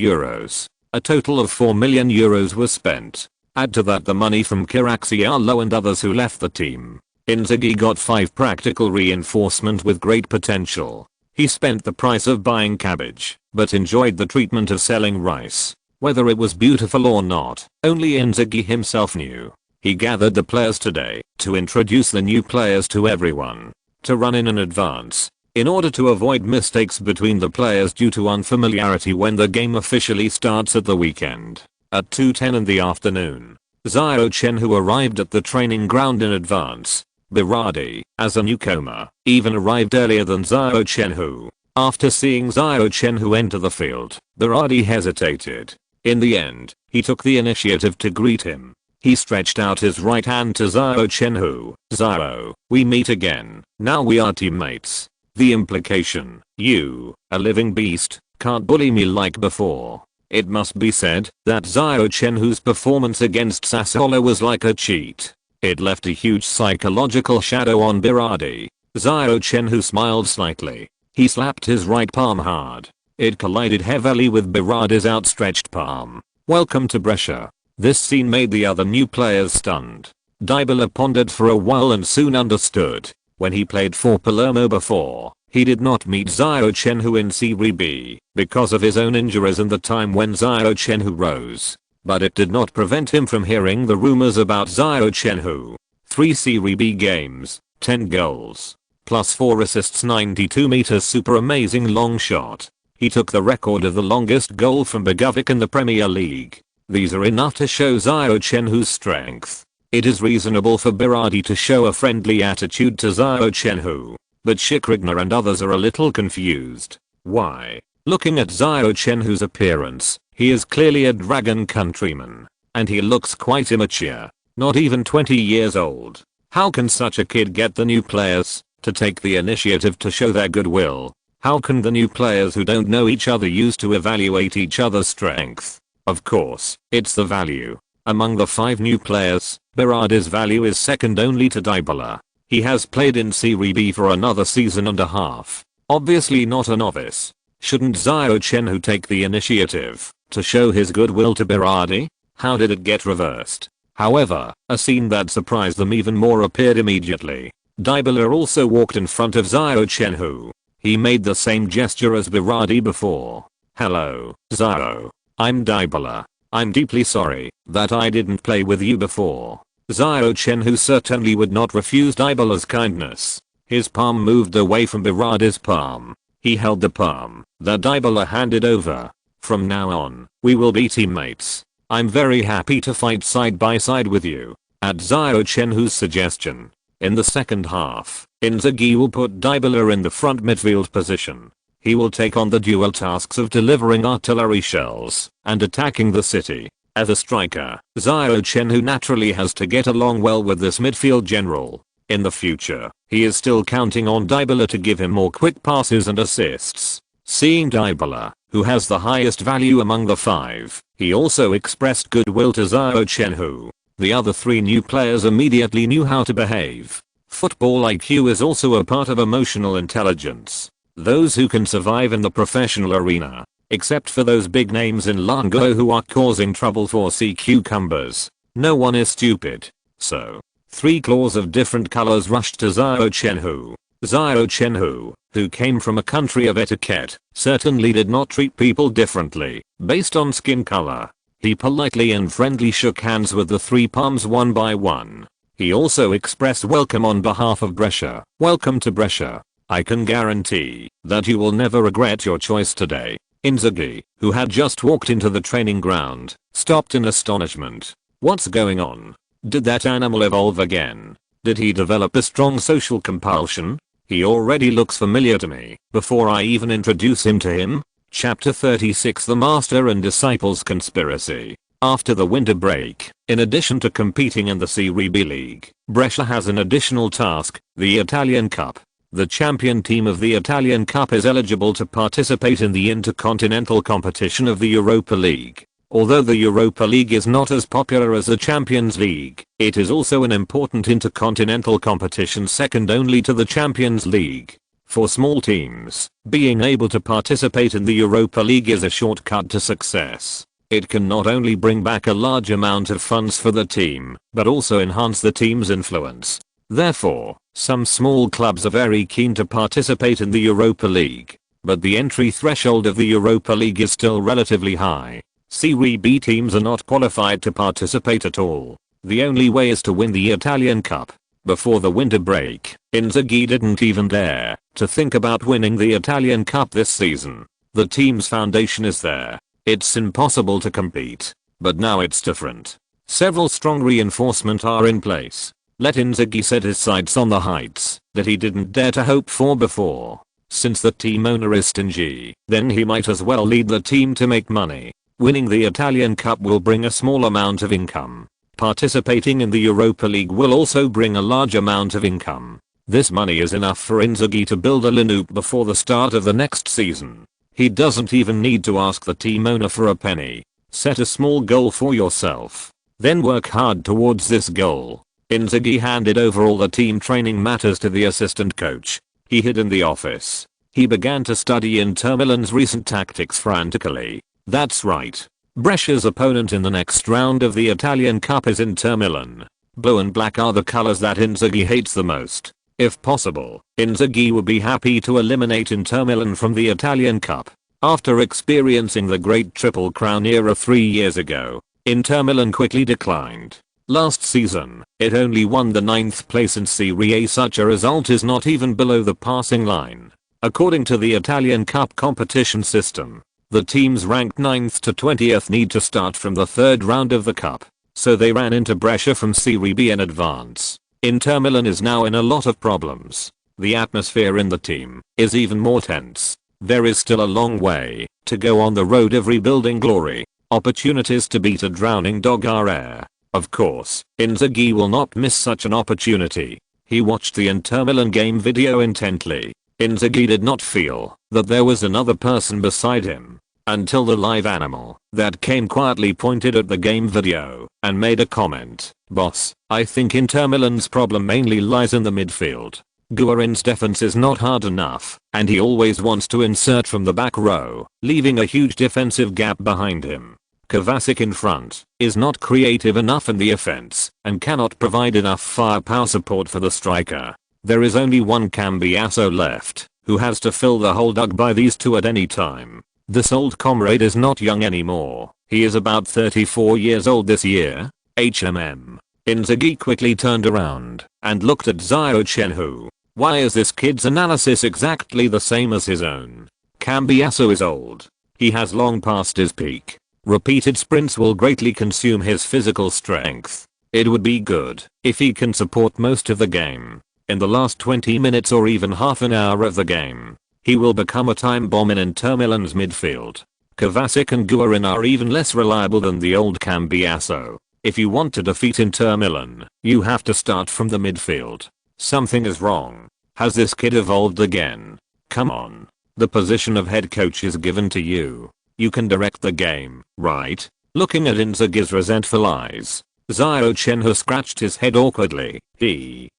A total of €4 million was spent. Add to that the money from Kiraxialo and others who left the team. Inzaghi got 5 practical reinforcement with great potential. He spent the price of buying cabbage, but enjoyed the treatment of selling rice. Whether it was beautiful or not, only Inzaghi himself knew. He gathered the players today to introduce the new players to everyone, to run in advance, in order to avoid mistakes between the players due to unfamiliarity when the game officially starts at the weekend. At 2:10 in the afternoon, Xiao Chenhui arrived at the training ground in advance. Berardi, as a newcomer, even arrived earlier than Xiao Chenhui. After seeing Xiao Chenhui enter the field, Berardi hesitated. In the end, he took the initiative to greet him. He stretched out his right hand to Xiao Chenhui. Xiao, we meet again. Now we are teammates. The implication, you, a living beast, can't bully me like before. It must be said that Xiao Chenhui's performance against Sassuolo was like a cheat. It left a huge psychological shadow on Berardi. Xiao Chenhui smiled slightly. He slapped his right palm hard. It collided heavily with Berardi's outstretched palm. Welcome to Brescia. This scene made the other new players stunned. Dybala pondered for a while and soon understood. When he played for Palermo before, He did not meet Xiao Chenhui in Serie B because of his own injuries and the time when Xiao Chenhui rose. But it did not prevent him from hearing the rumors about Xiao Chenhui. 3 Serie B games, 10 goals, plus 4 assists, 92 meters, super amazing long shot. He took the record of the longest goal from Begovic in the Premier League. These are enough to show Xiao Chenhui's strength. It is reasonable for Berardi to show a friendly attitude to Xiao Chenhui. But Shikrigna and others are a little confused. Why? Looking at Xiao Chenhui's appearance, he is clearly a dragon countryman. And he looks quite immature. Not even 20 years old. How can such a kid get the new players to take the initiative to show their goodwill? How can the new players who don't know each other use to evaluate each other's strength? Of course, it's the value. Among the 5 new players, Berardi's value is second only to Dybala. He has played in Serie B for another season and a half. Obviously not a novice. Shouldn't Xiao Chenhui take the initiative to show his goodwill to Berardi? How did it get reversed? However, a scene that surprised them even more appeared immediately. Dybala also walked in front of Xiao Chenhui. He made the same gesture as Berardi before. Hello, Xiao. I'm Dybala. I'm deeply sorry that I didn't play with you before. Xiao Chenhui certainly would not refuse Dybala's kindness. His palm moved away from Berardi's palm. He held the palm that Dybala handed over. From now on, we will be teammates. I'm very happy to fight side by side with you. At Xiao Chenhui's suggestion. In the second half, Inzaghi will put Dybala in the front midfield position. He will take on the dual tasks of delivering artillery shells and attacking the city. As a striker, Xiao Chenhui naturally has to get along well with this midfield general. In the future, he is still counting on Dybala to give him more quick passes and assists. Seeing Dybala, who has the highest value among the 5, he also expressed goodwill to Xiao Chenhui. The other 3 new players immediately knew how to behave. Football IQ is also a part of emotional intelligence. Those who can survive in the professional arena, except for those big names in Longguo who are causing trouble for sea cucumbers. No one is stupid. So, 3 claws of different colors rushed to Xiao Chenhui. Xiao Chenhui, who came from a country of etiquette, certainly did not treat people differently, based on skin color. He politely and friendly shook hands with the 3 palms one by one. He also expressed welcome on behalf of Brescia. Welcome to Brescia. I can guarantee that you will never regret your choice today. Inzaghi, who had just walked into the training ground, stopped in astonishment. What's going on? Did that animal evolve again? Did he develop a strong social compulsion? He already looks familiar to me before I even introduce him to him. Chapter 36, The Master and Disciples Conspiracy. After the winter break, in addition to competing in the Serie B League, Brescia has an additional task, the Italian Cup. The champion team of the Italian Cup is eligible to participate in the intercontinental competition of the Europa League. Although the Europa League is not as popular as the Champions League, it is also an important intercontinental competition second only to the Champions League. For small teams, being able to participate in the Europa League is a shortcut to success. It can not only bring back a large amount of funds for the team, but also enhance the team's influence. Therefore, some small clubs are very keen to participate in the Europa League, but the entry threshold of the Europa League is still relatively high. Serie B teams are not qualified to participate at all. The only way is to win the Italian Cup. Before the winter break, Inzaghi didn't even dare to think about winning the Italian Cup this season. The team's foundation is there. It's impossible to compete. But now it's different. Several strong reinforcements are in place. Let Inzaghi set his sights on the heights that he didn't dare to hope for before. Since the team owner is stingy, then he might as well lead the team to make money. Winning the Italian Cup will bring a small amount of income. Participating in the Europa League will also bring a large amount of income. This money is enough for Inzaghi to build a lineup before the start of the next season. He doesn't even need to ask the team owner for a penny. Set a small goal for yourself. Then work hard towards this goal. Inzaghi handed over all the team training matters to the assistant coach. He hid in the office. He began to study Inter Milan's recent tactics frantically. That's right. Brescia's opponent in the next round of the Italian Cup is Inter Milan. Blue and black are the colors that Inzaghi hates the most. If possible, Inzaghi would be happy to eliminate Inter Milan from the Italian Cup. After experiencing the great Triple Crown era 3 years ago, Inter Milan quickly declined. Last season, it only won the 9th place in Serie A. Such a result is not even below the passing line. According to the Italian Cup competition system, the teams ranked 9th to 20th need to start from the 3rd round of the cup, so they ran into Brescia from Serie B in advance. Inter Milan is now in a lot of problems. The atmosphere in the team is even more tense. There is still a long way to go on the road of rebuilding glory. Opportunities to beat a drowning dog are rare. Of course, Inzaghi will not miss such an opportunity. He watched the Inter Milan game video intently. Inzaghi did not feel that there was another person beside him until the live animal that came quietly pointed at the game video and made a comment. "Boss, I think Inter Milan's problem mainly lies in the midfield. Guarin's defense is not hard enough, and he always wants to insert from the back row, leaving a huge defensive gap behind him. Kovacic in front is not creative enough in the offense and cannot provide enough firepower support for the striker. There is only one Cambiasso left, who has to fill the hole dug by these two at any time. This old comrade is not young anymore. He is about 34 years old this year. Inzaghi quickly turned around and looked at Xiao Chenhui. Why is this kid's analysis exactly the same as his own? Cambiasso is old. He has long passed his peak. Repeated sprints will greatly consume his physical strength. It would be good if he can support most of the game. In the last 20 minutes or even half an hour of the game, he will become a time bomb in Inter Milan's midfield. Kovacic and Guarin are even less reliable than the old Cambiasso. If you want to defeat Inter Milan, you have to start from the midfield. Something is wrong. Has this kid evolved again? Come on. The position of head coach is given to you. You can direct the game, right? Looking at Inzaghi's resentful eyes, Xiao Chenhui scratched his head awkwardly.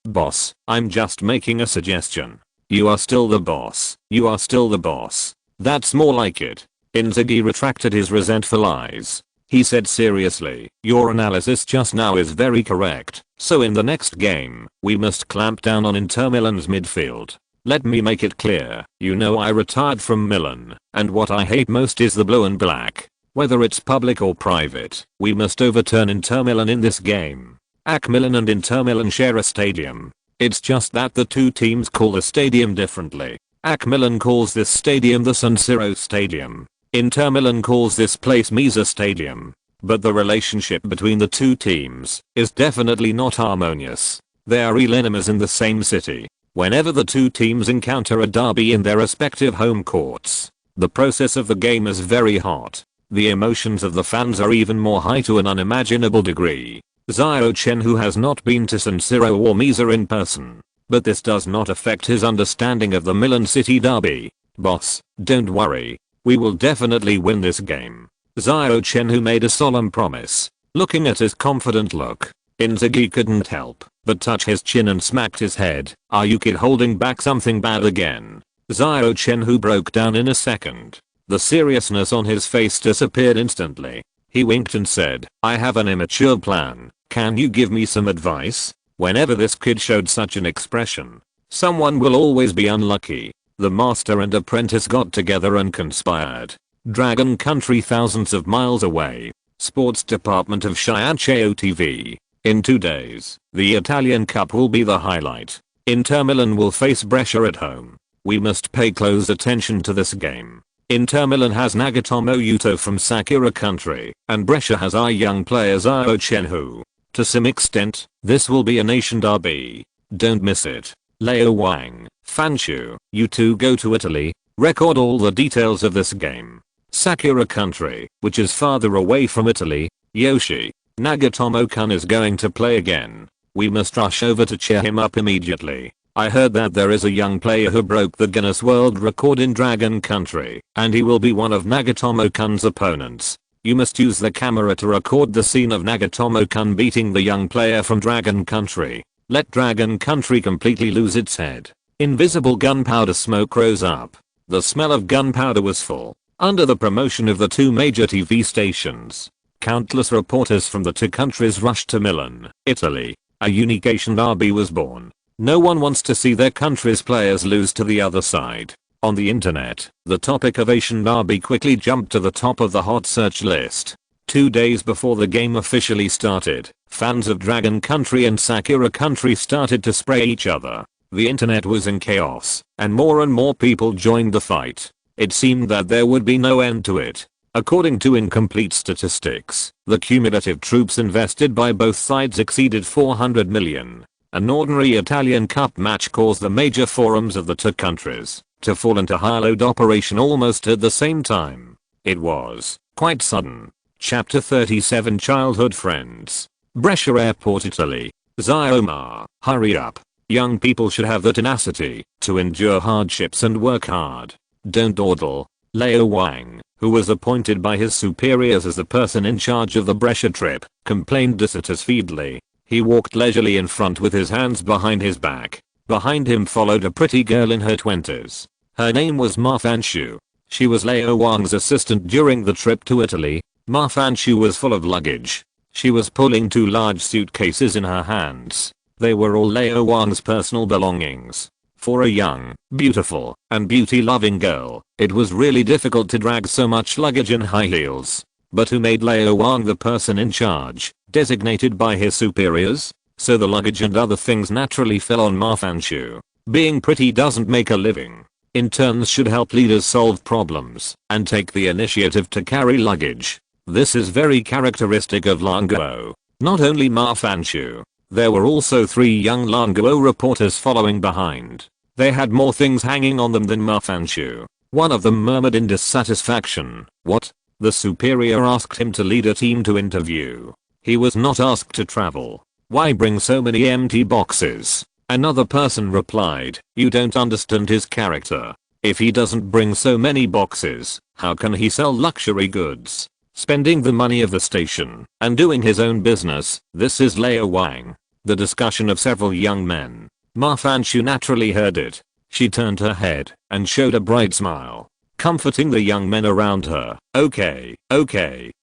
Boss, I'm just making a suggestion. You are still the boss. You are still the boss. That's more like it. Inzaghi retracted his resentful eyes. He said seriously, your analysis just now is very correct. So in the next game, we must clamp down on Inter Milan's midfield. Let me make it clear, you know I retired from Milan, and what I hate most is the blue and black. Whether it's public or private, we must overturn Inter Milan in this game. AC Milan and Inter Milan share a stadium. It's just that the two teams call the stadium differently. AC Milan calls this stadium the San Siro Stadium. Inter Milan calls this place Misa Stadium. But the relationship between the two teams is definitely not harmonious. They are real enemies in the same city. Whenever the two teams encounter a derby in their respective home courts, the process of the game is very hot. The emotions of the fans are even more high to an unimaginable degree. Xiao Chenhui has not been to San Siro or Misa in person, but this does not affect his understanding of the Milan City derby. Boss, don't worry. We will definitely win this game. Xiao Chenhui made a solemn promise. Looking at his confident look, Inzaghi couldn't help but touch his chin and smacked his head. Are you kid holding back something bad again? Xiao Chenhui broke down in a second. The seriousness on his face disappeared instantly. He winked and said, I have an immature plan. Can you give me some advice? Whenever this kid showed such an expression, someone will always be unlucky. The master and apprentice got together and conspired. Dragon Country thousands of miles away. Sports department of Xiao TV. In 2 days, the Italian Cup will be the highlight. Inter Milan will face Brescia at home. We must pay close attention to this game. Inter Milan has Nagatomo Yuto from Sakura country, and Brescia has our young player Xiao Chenhui. To some extent, this will be a nation derby. Don't miss it. Leo Wang, Fanshu, you two go to Italy, record all the details of this game. Sakura country, which is farther away from Italy, Yoshi, Nagatomo-kun is going to play again. We must rush over to cheer him up immediately. I heard that there is a young player who broke the Guinness World Record in Dragon Country, and he will be one of Nagatomo-kun's opponents. You must use the camera to record the scene of Nagatomo-kun beating the young player from Dragon Country. Let Dragon Country completely lose its head. Invisible gunpowder smoke rose up. The smell of gunpowder was full. Under the promotion of the two major TV stations, countless reporters from the two countries rushed to Milan, Italy. A unique Asian derby was born. No one wants to see their country's players lose to the other side. On the internet, the topic of Asian derby quickly jumped to the top of the hot search list. 2 days before the game officially started, fans of Dragon Country and Sakura Country started to spray each other. The internet was in chaos, and more people joined the fight. It seemed that there would be no end to it. According to incomplete statistics, the cumulative troops invested by both sides exceeded 400 million. An ordinary Italian Cup match caused the major forums of the two countries to fall into high-load operation almost at the same time. It was quite sudden. Chapter 37 Childhood Friends. Brescia Airport, Italy. Xiao, hurry up. Young people should have the tenacity to endure hardships and work hard. Don't dawdle. Leo Wang, who was appointed by his superiors as the person in charge of the Brescia trip, complained dissatisfiedly. He walked leisurely in front with his hands behind his back. Behind him followed a pretty girl in her 20s. Her name was Ma Fanshu. She was Leo Wang's assistant during the trip to Italy. Ma Fanshu was full of luggage. She was pulling 2 large suitcases in her hands. They were all Leo Wang's personal belongings. For a young, beautiful, and beauty-loving girl, it was really difficult to drag so much luggage in high heels. But who made Leo Wang the person in charge, designated by his superiors? So the luggage and other things naturally fell on Ma Fanshu. Being pretty doesn't make a living. Interns should help leaders solve problems and take the initiative to carry luggage. This is very characteristic of Longguo. Not only Ma Fanshu, there were also 3 young Longguo reporters following behind. They had more things hanging on them than Ma Fanshu. One of them murmured in dissatisfaction. What? The superior asked him to lead a team to interview. He was not asked to travel. Why bring so many empty boxes? Another person replied, you don't understand his character. If he doesn't bring so many boxes, how can he sell luxury goods? Spending the money of the station and doing his own business. This is Leo Wang. The discussion of several young men. Ma Fanshu naturally heard it. She turned her head and showed a bright smile, comforting the young men around her. Okay,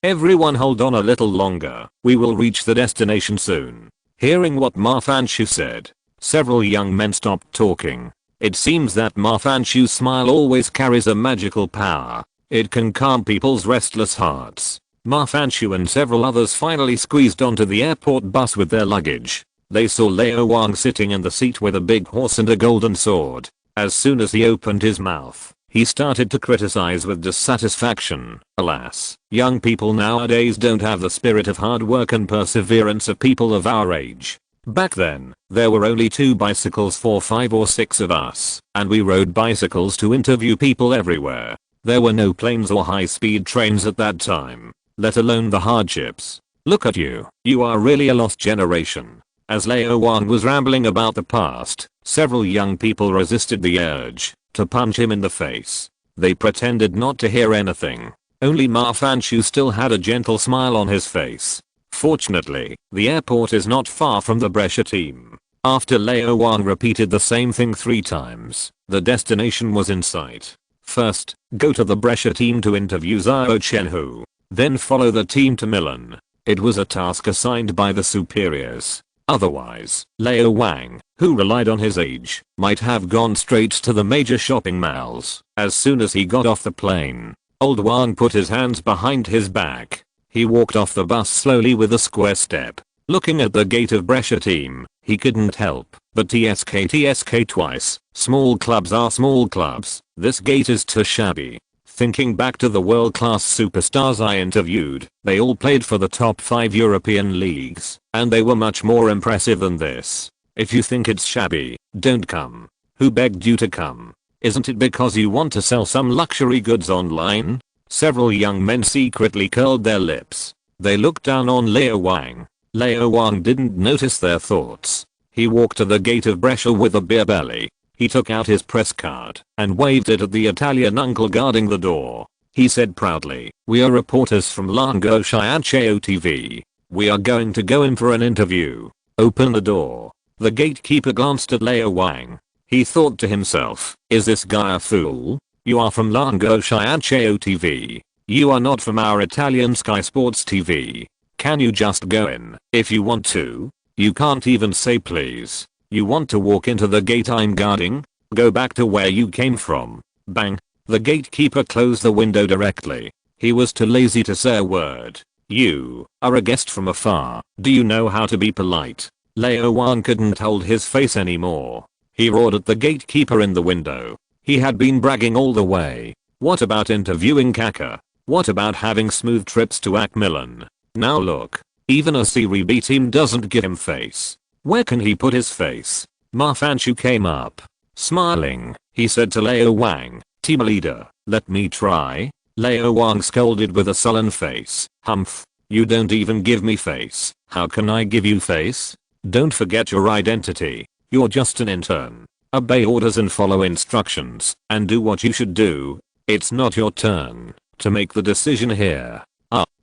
everyone hold on a little longer. We will reach the destination soon. Hearing what Ma Fanshu said, several young men stopped talking. It seems that Ma Fanshu's smile always carries a magical power. It can calm people's restless hearts. Ma Fanshu and several others finally squeezed onto the airport bus with their luggage. They saw Leo Wang sitting in the seat with a big horse and a golden sword. As soon as he opened his mouth, he started to criticize with dissatisfaction. Alas, young people nowadays don't have the spirit of hard work and perseverance of people of our age. Back then, there were only 2 bicycles for 5 or 6 of us, and we rode bicycles to interview people everywhere. There were no planes or high-speed trains at that time, let alone the hardships. Look at you, you are really a lost generation. As Leo Wang was rambling about the past, several young people resisted the urge to punch him in the face. They pretended not to hear anything. Only Ma Fanshu still had a gentle smile on his face. Fortunately, the airport is not far from the Brescia team. After Leo Wang repeated the same thing 3 times, the destination was in sight. First, go to the Brescia team to interview Xiao Chenhui. Then follow the team to Milan. It was a task assigned by the superiors. Otherwise, Leo Wang, who relied on his age, might have gone straight to the major shopping malls. As soon as he got off the plane, old Wang put his hands behind his back. He walked off the bus slowly with a square step. Looking at the gate of Brescia team, he couldn't help but TSK twice. Small clubs are small clubs. This gate is too shabby. Thinking back to the world-class superstars I interviewed, they all played for the top 5 European leagues, and they were much more impressive than this. If you think it's shabby, don't come. Who begged you to come? Isn't it because you want to sell some luxury goods online? Several young men secretly curled their lips. They looked down on Leo Wang. Leo Wang didn't notice their thoughts. He walked to the gate of Brescia with a beer belly. He took out his press card and waved it at the Italian uncle guarding the door. He said proudly, "We are reporters from Longguo Xiao TV. We are going to go in for an interview. Open the door." The gatekeeper glanced at Leo Wang. He thought to himself, is this guy a fool? You are from Longguo Xiao TV. You are not from our Italian Sky Sports TV. Can you just go in if you want to? You can't even say please. You want to walk into the gate I'm guarding? Go back to where you came from. Bang. The gatekeeper closed the window directly. He was too lazy to say a word. You are a guest from afar. Do you know how to be polite? Leo Wang couldn't hold his face anymore. He roared at the gatekeeper in the window. He had been bragging all the way. What about interviewing Kaka? What about having smooth trips to Macmillan? Now look. Even a Serie B team doesn't give him face. Where can he put his face? Ma Fanchu came up. Smiling, he said to Leo Wang, team leader, let me try. Leo Wang scolded with a sullen face. Humph. You don't even give me face. How can I give you face? Don't forget your identity. You're just an intern. Obey orders and follow instructions, and do what you should do. It's not your turn to make the decision here.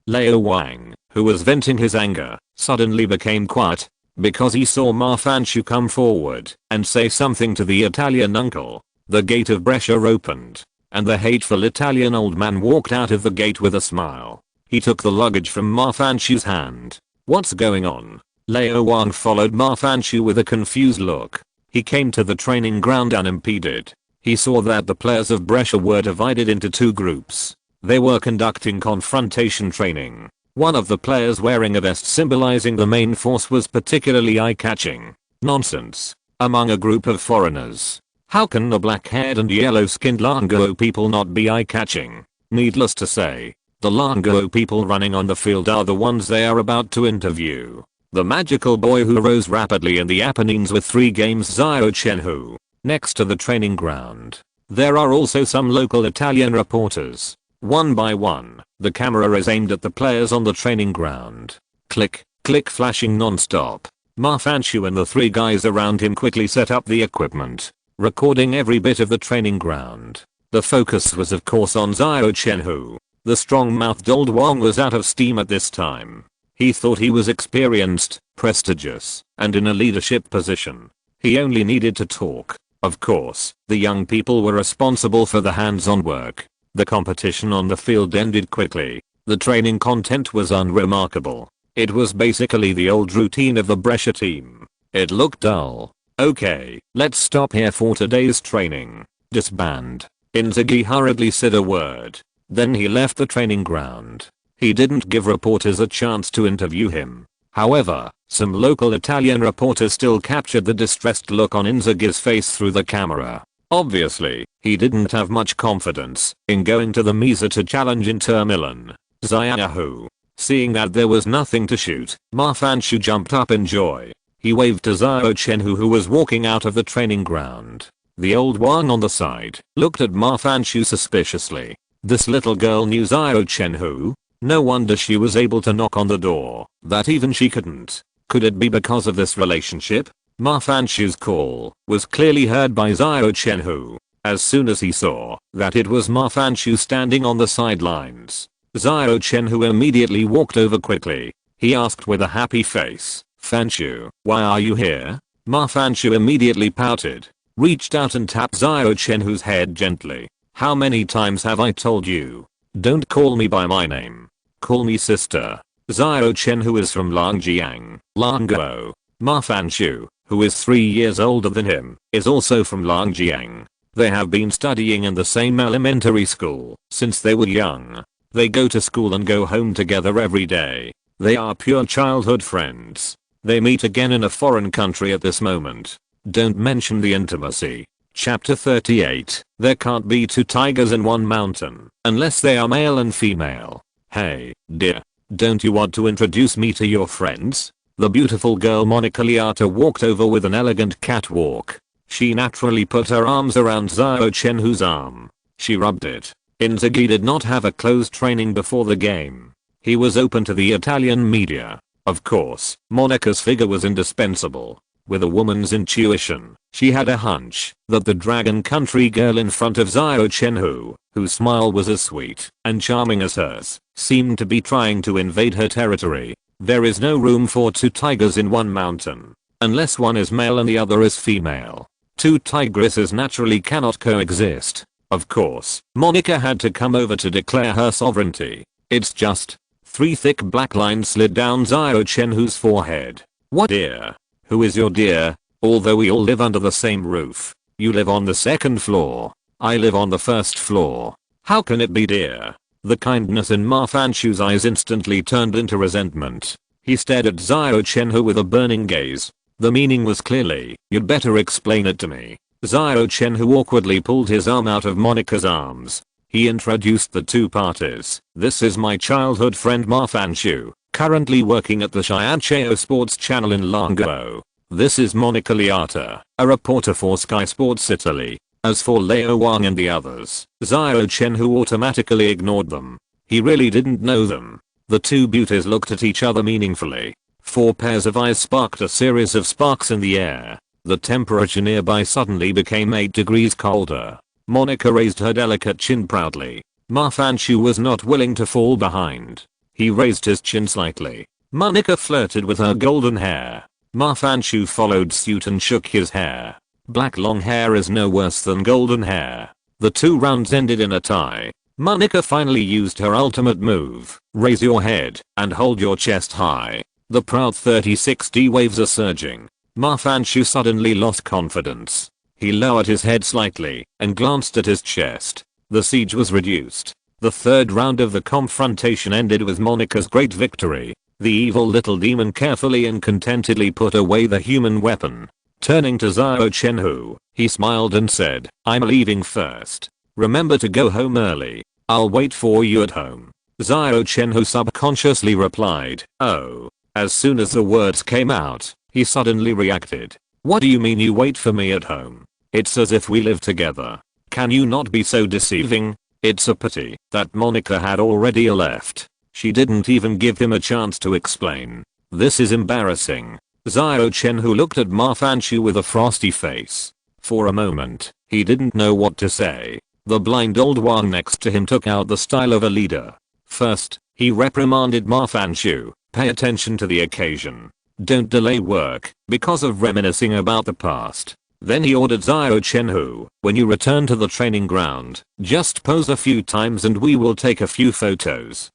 Leo Wang, who was venting his anger, suddenly became quiet because he saw Ma Fanchu come forward and say something to the Italian uncle. The gate of Brescia opened, and the hateful Italian old man walked out of the gate with a smile. He took the luggage from Ma Fanchu's hand. What's going on? Leo Wang followed Ma Fanchu with a confused look. He came to the training ground unimpeded. He saw that the players of Brescia were divided into two groups. They were conducting confrontation training. One of the players wearing a vest symbolizing the main force was particularly eye-catching. Nonsense. Among a group of foreigners. How can the black-haired and yellow-skinned Longguo people not be eye-catching? Needless to say, the Longguo people running on the field are the ones they are about to interview. The magical boy who rose rapidly in the Apennines with 3 games, Xiao Chenhui. Next to the training ground, there are also some local Italian reporters. One by one, the camera is aimed at the players on the training ground. Click, click, flashing non-stop. Ma Fanchu and the 3 guys around him quickly set up the equipment, recording every bit of the training ground. The focus was of course on Xiao Chenhui. The strong-mouthed old Wang was out of steam at this time. He thought he was experienced, prestigious, and in a leadership position. He only needed to talk. Of course, the young people were responsible for the hands-on work. The competition on the field ended quickly. The training content was unremarkable. It was basically the old routine of the Brescia team. It looked dull. Okay, let's stop here for today's training. Disband. Inzaghi hurriedly said a word. Then he left the training ground. He didn't give reporters a chance to interview him. However, some local Italian reporters still captured the distressed look on Inzaghi's face through the camera. Obviously, he didn't have much confidence in going to the Mesa to challenge Inter Milan. Xiao. Seeing that there was nothing to shoot, Ma Fanchu jumped up in joy. He waved to Xiao Chenhui who was walking out of the training ground. The old Wang on the side looked at Ma Fanchu suspiciously. This little girl knew Xiao Chenhui. No wonder she was able to knock on the door that even she couldn't. Could it be because of this relationship? Ma Fanchu's call was clearly heard by Xiao Chenhui. As soon as he saw that it was Ma Fanchu standing on the sidelines, Xiao Chenhui immediately walked over quickly. He asked with a happy face, "Fanchu, why are you here?" Ma Fanchu immediately pouted, reached out and tapped Xiao Chenhui's head gently. "How many times have I told you? Don't call me by my name. Call me sister." Xiao Chenhui is from Longjiang, Longguo. Ma Fanchu, who is 3 years older than him, is also from Longjiang. They have been studying in the same elementary school since they were young. They go to school and go home together every day. They are pure childhood friends. They meet again in a foreign country at this moment. Don't mention the intimacy. Chapter 38. There can't be 2 tigers in one mountain unless they are male and female. Hey, dear. Don't you want to introduce me to your friends? The beautiful girl Monica Liata walked over with an elegant catwalk. She naturally put her arms around Xiao Chenhui's arm. She rubbed it. Inzaghi did not have a close training before the game. He was open to the Italian media. Of course, Monica's figure was indispensable. With a woman's intuition, she had a hunch that the Dragon Country girl in front of Xiao Chenhui, whose smile was as sweet and charming as hers, seemed to be trying to invade her territory. There is no room for 2 tigers in one mountain, unless one is male and the other is female. 2 tigresses naturally cannot coexist. Of course, Monica had to come over to declare her sovereignty. It's just 3 thick black lines slid down Xiao Chenhui's forehead. What dear? Who is your dear? Although we all live under the same roof. You live on the second floor. I live on the first floor. How can it be, dear? The kindness in Ma Fanshu's eyes instantly turned into resentment. He stared at Xiao Chenhui with a burning gaze. The meaning was clearly, you'd better explain it to me. Xiao Chenhui awkwardly pulled his arm out of Monica's arms. He introduced the two parties. This is my childhood friend Ma Fanshu, currently working at the Xiao Chenhui Sports channel in Longguo. This is Monica Liata, a reporter for Sky Sports Italy. As for Leo Wang and the others, Xiao Chenhui automatically ignored them. He really didn't know them. The two beauties looked at each other meaningfully. 4 pairs of eyes sparked a series of sparks in the air. The temperature nearby suddenly became 8 degrees colder. Monica raised her delicate chin proudly. Ma Fanshu was not willing to fall behind. He raised his chin slightly. Monica flirted with her golden hair. Ma Fanshu followed suit and shook his hair. Black long hair is no worse than golden hair. The 2 rounds ended in a tie. Monica finally used her ultimate move. Raise your head and hold your chest high. The proud 30-60 waves are surging. Ma Fanshu suddenly lost confidence. He lowered his head slightly and glanced at his chest. The siege was reduced. The 3rd round of the confrontation ended with Monica's great victory. The evil little demon carefully and contentedly put away the human weapon. Turning to Xiao Chenhui, he smiled and said, I'm leaving first. Remember to go home early. I'll wait for you at home. Xiao Chenhui subconsciously replied, oh. As soon as the words came out, he suddenly reacted. What do you mean you wait for me at home? It's as if we live together. Can you not be so deceiving? It's a pity that Monica had already left. She didn't even give him a chance to explain. This is embarrassing. Xiao Chenhui looked at Ma Fanshu with a frosty face. For a moment, he didn't know what to say. The blind old Wang next to him took out the style of a leader. First, he reprimanded Ma Fanshu, pay attention to the occasion. Don't delay work because of reminiscing about the past. Then he ordered Xiao Chenhui, when you return to the training ground, just pose a few times and we will take a few photos.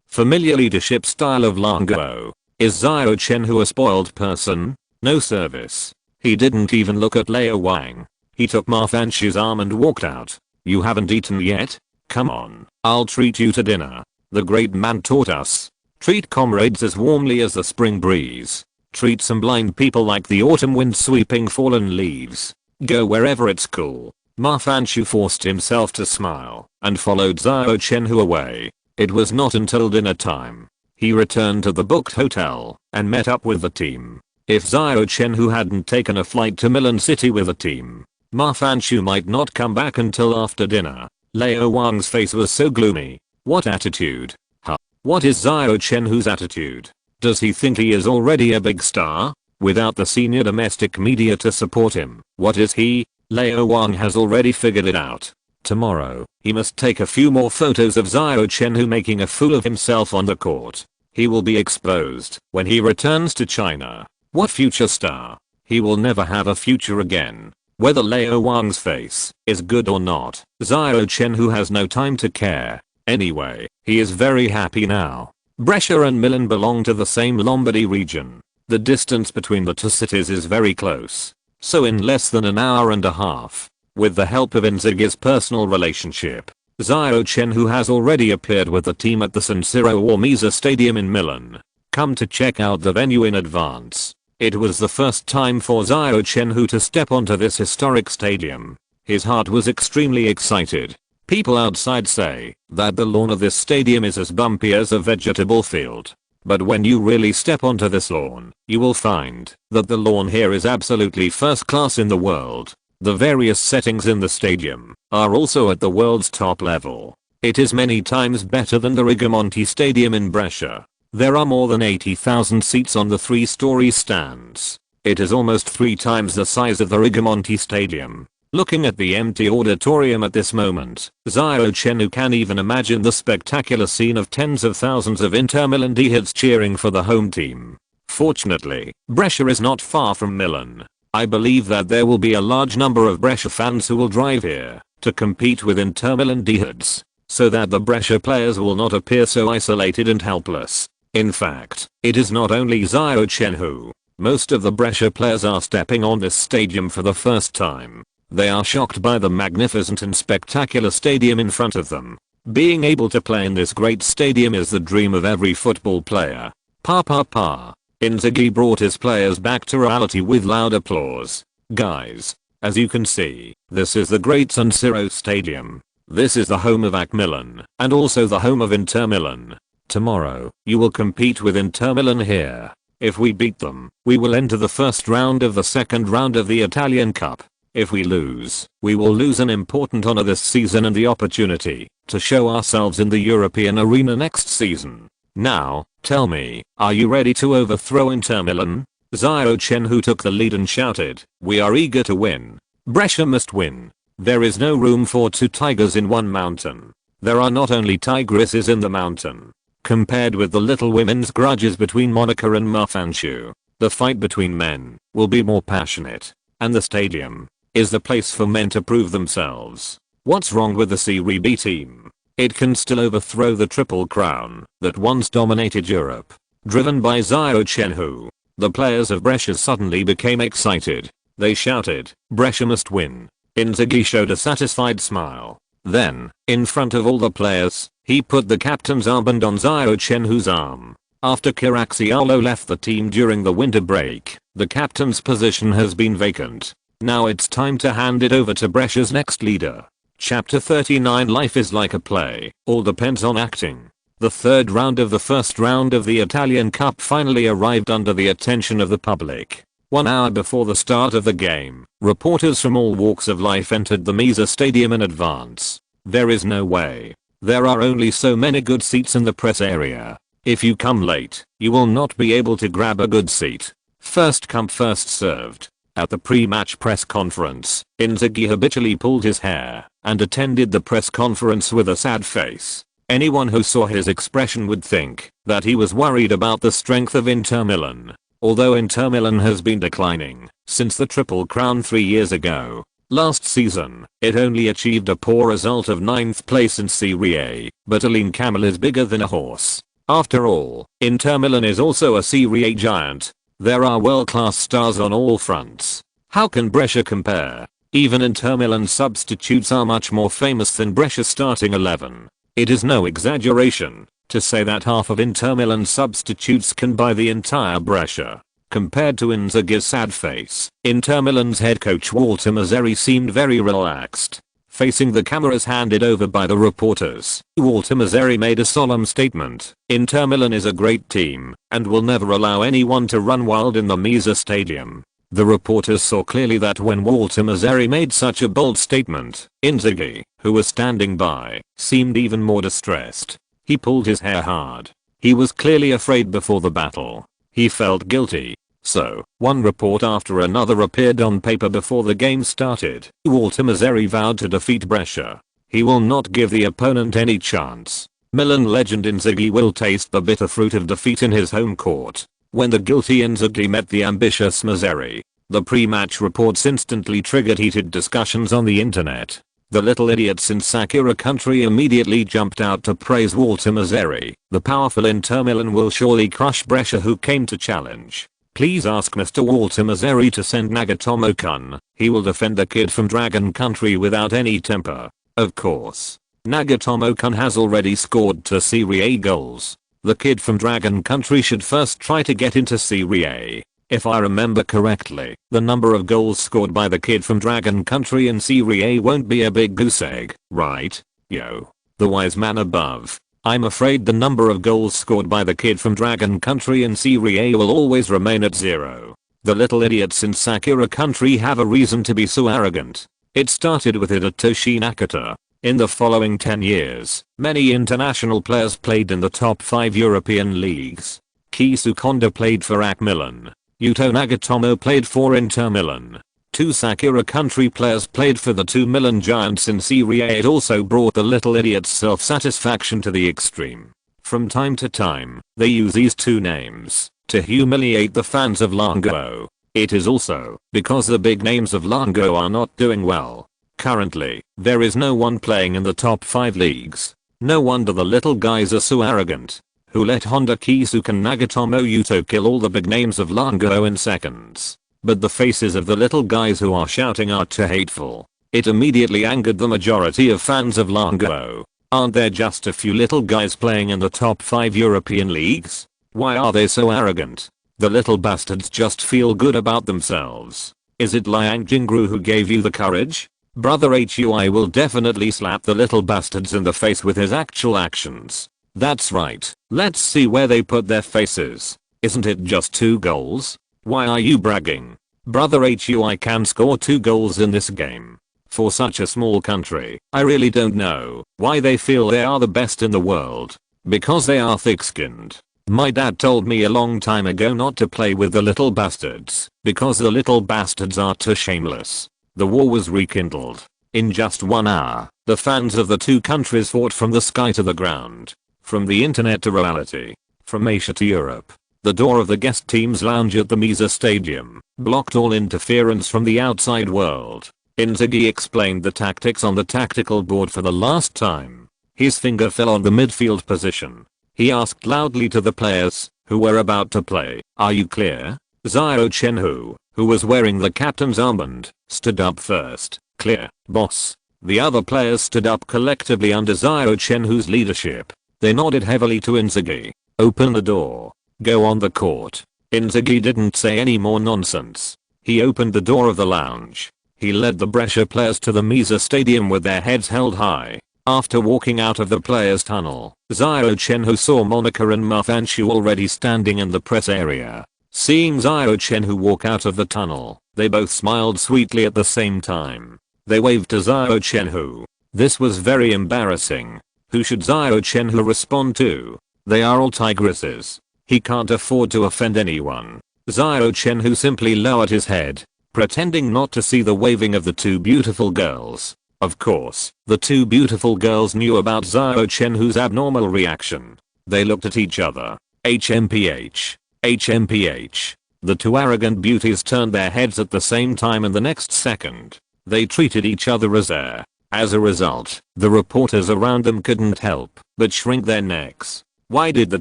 Familiar leadership style of Longguo. Is Xiao Chenhui a spoiled person? No service. He didn't even look at Leo Wang. He took Ma Fanshu's arm and walked out. You haven't eaten yet? Come on, I'll treat you to dinner. The great man taught us. Treat comrades as warmly as the spring breeze. Treat some blind people like the autumn wind sweeping fallen leaves. Go wherever it's cool. Ma Fanshu forced himself to smile and followed Xiao Chenhui away. It was not until dinner time. He returned to the booked hotel and met up with the team. If Xiao Chenhui hadn't taken a flight to Milan City with the team, Ma Fanshu might not come back until after dinner. Leo Wang's face was so gloomy. What attitude? Huh? What is Xiao Chenhui's attitude? Does he think he is already a big star? Without the senior domestic media to support him, what is he? Leo Wang has already figured it out. Tomorrow, he must take a few more photos of Xiao Chenhui making a fool of himself on the court. He will be exposed when he returns to China. What future star? He will never have a future again. Whether Leo Wang's face is good or not, Xiao Chenhui has no time to care. Anyway, he is very happy now. Brescia and Milan belong to the same Lombardy region. The distance between the two cities is very close. So in less than an hour and a half, with the help of Inzaghi's personal relationship, Xiao Chenhui has already appeared with the team at the San Siro or Misa Stadium in Milan. Come to check out the venue in advance. It was the first time for Xiao Chenhui to step onto this historic stadium. His heart was extremely excited. People outside say that the lawn of this stadium is as bumpy as a vegetable field. But when you really step onto this lawn, you will find that the lawn here is absolutely first class in the world. The various settings in the stadium are also at the world's top level. It is many times better than the Rigamonti Stadium in Brescia. There are more than 80,000 seats on the 3-story stands. It is almost 3 times the size of the Rigamonti Stadium. Looking at the empty auditorium at this moment, Xiao Chenhui can even imagine the spectacular scene of tens of thousands of Inter Milan diehards cheering for the home team. Fortunately, Brescia is not far from Milan. I believe that there will be a large number of Brescia fans who will drive here to compete with Inter Milan diehards, so that the Brescia players will not appear so isolated and helpless. In fact, it is not only Xiao Chenhui Most of the Brescia players are stepping on this stadium for the first time. They are shocked by the magnificent and spectacular stadium in front of them. Being able to play in this great stadium is the dream of every football player. Pa pa pa. Inzaghi brought his players back to reality with loud applause. Guys, as you can see, this is the great San Siro Stadium. This is the home of AC Milan, and also the home of Inter Milan. Tomorrow, you will compete with Inter Milan here. If we beat them, we will enter the first round of the second round of the Italian Cup. If we lose, we will lose an important honor this season and the opportunity to show ourselves in the European arena next season. Now, tell me, are you ready to overthrow Inter Milan? Xiao Chenhui took the lead and shouted, "We are eager to win. Brescia must win. There is no room for two tigers in one mountain. There are not only tigresses in the mountain. Compared with the little women's grudges between Monica and Mafanchu, the fight between men will be more passionate. And the stadium is the place for men to prove themselves. What's wrong with the Serie B team? It can still overthrow the Triple Crown that once dominated Europe." Driven by Xiao Chenhui, the players of Brescia suddenly became excited. They shouted, "Brescia must win." Inzaghi showed a satisfied smile. Then, in front of all the players, he put the captain's armband on Xiao Chenhui's arm. After Kiraxialo left the team during the winter break, the captain's position has been vacant. Now it's time to hand it over to Brescia's next leader. Chapter 39. Life is like a play, all depends on acting. The third round of the first round of the Italian Cup finally arrived under the attention of the public. 1 hour before the start of the game, reporters from all walks of life entered the Misa Stadium in advance. There is no way. There are only so many good seats in the press area. If you come late, you will not be able to grab a good seat. First come first served. At the pre-match press conference, Inzaghi habitually pulled his hair and attended the press conference with a sad face. Anyone who saw his expression would think that he was worried about the strength of Inter Milan. Although Inter Milan has been declining since the Triple Crown 3 years ago, last season, it only achieved a poor result of 9th place in Serie A, but a lean camel is bigger than a horse. After all, Inter Milan is also a Serie A giant. There are world-class stars on all fronts. How can Brescia compare? Even Inter Milan substitutes are much more famous than Brescia's starting 11. It is no exaggeration to say that half of Inter Milan substitutes can buy the entire Brescia. Compared to Inzaghi's sad face, Inter Milan's head coach Walter Mazzarri seemed very relaxed. Facing the cameras handed over by the reporters, Walter Mazzarri made a solemn statement. Inter Milan is a great team and will never allow anyone to run wild in the Misa Stadium. The reporters saw clearly that when Walter Mazzarri made such a bold statement, Inzaghi, who was standing by, seemed even more distressed. He pulled his hair hard. He was clearly afraid before the battle. He felt guilty. So, one report after another appeared on paper before the game started. Walter Mazzarri vowed to defeat Brescia. He will not give the opponent any chance. Milan legend Inzaghi will taste the bitter fruit of defeat in his home court. When the guilty Inzaghi met the ambitious Mazzarri, the pre-match reports instantly triggered heated discussions on the internet. The little idiots in Sakura country immediately jumped out to praise Walter Mazzarri. The powerful Inter Milan will surely crush Brescia, who came to challenge. Please ask Mr. Walter Mazzarri to send Nagatomo-kun. He will defend the kid from Dragon Country without any temper. Of course. Nagatomo-kun has already scored 2 Serie A goals. The kid from Dragon Country should first try to get into Serie A. If I remember correctly, the number of goals scored by the kid from Dragon Country in Serie A won't be a big goose egg, right? Yo. The wise man above. I'm afraid the number of goals scored by the kid from Dragon Country in Serie A will always remain at 0. The little idiots in Sakura country have a reason to be so arrogant. It started with Hidetoshi Nakata. In the following 10 years, many international players played in the top 5 European leagues. Kisu Kondo played for AC Milan. Yuto Nagatomo played for Inter Milan. 2 Sakura country players played for the 2 Milan giants in Serie A. It also brought the little idiots' self-satisfaction to the extreme. From time to time, they use these 2 names to humiliate the fans of Longguo. It is also because the big names of Longguo are not doing well. Currently, there is no one playing in the top 5 leagues. No wonder the little guys are so arrogant. who let Honda Kisuke and Nagatomo Yuto kill all the big names of Longguo in seconds. But the faces of the little guys who are shouting are too hateful. It immediately angered the majority of fans of Longguo. Aren't there just a few little guys playing in the top 5 European leagues? Why are they so arrogant? The little bastards just feel good about themselves. Is it Liang Jingru who gave you the courage? Brother Hui will definitely slap the little bastards in the face with his actual actions. That's right. Let's see where they put their faces. Isn't it just 2 goals? Why are you bragging? Brother Hui can score 2 goals in this game. For such a small country, I really don't know why they feel they are the best in the world. Because they are thick-skinned. My dad told me a long time ago not to play with the little bastards, because the little bastards are too shameless. The war was rekindled. In just 1 hour, the fans of the 2 countries fought from the sky to the ground. From the internet to reality. From Asia to Europe. The door of the guest team's lounge at the Misa Stadium blocked all interference from the outside world. Inzaghi explained the tactics on the tactical board for the last time. His finger fell on the midfield position. He asked loudly to the players, who were about to play, "Are you clear?" Xiao Chenhui, who was wearing the captain's armband, stood up first. "Clear, boss." The other players stood up collectively under Xiao Chenhui's leadership. They nodded heavily to Inzaghi. "Open the door. Go on the court." Inzaghi didn't say any more nonsense. He opened the door of the lounge. He led the Brescia players to the Misa Stadium with their heads held high. After walking out of the players' tunnel, Xiao Chenhui saw Monica and Mafanchu already standing in the press area. Seeing Xiao Chenhui walk out of the tunnel, they both smiled sweetly at the same time. They waved to Xiao Chenhui. This was very embarrassing. Who should Xiao Chenhui respond to? They are all tigresses. He can't afford to offend anyone. Xiao Chenhui simply lowered his head, pretending not to see the waving of the 2 beautiful girls. Of course, the 2 beautiful girls knew about Xiao Chenhui's abnormal reaction. They looked at each other. HMPH. HMPH. The 2 arrogant beauties turned their heads at the same time, and the next second, they treated each other as air. As a result, the reporters around them couldn't help but shrink their necks. Why did the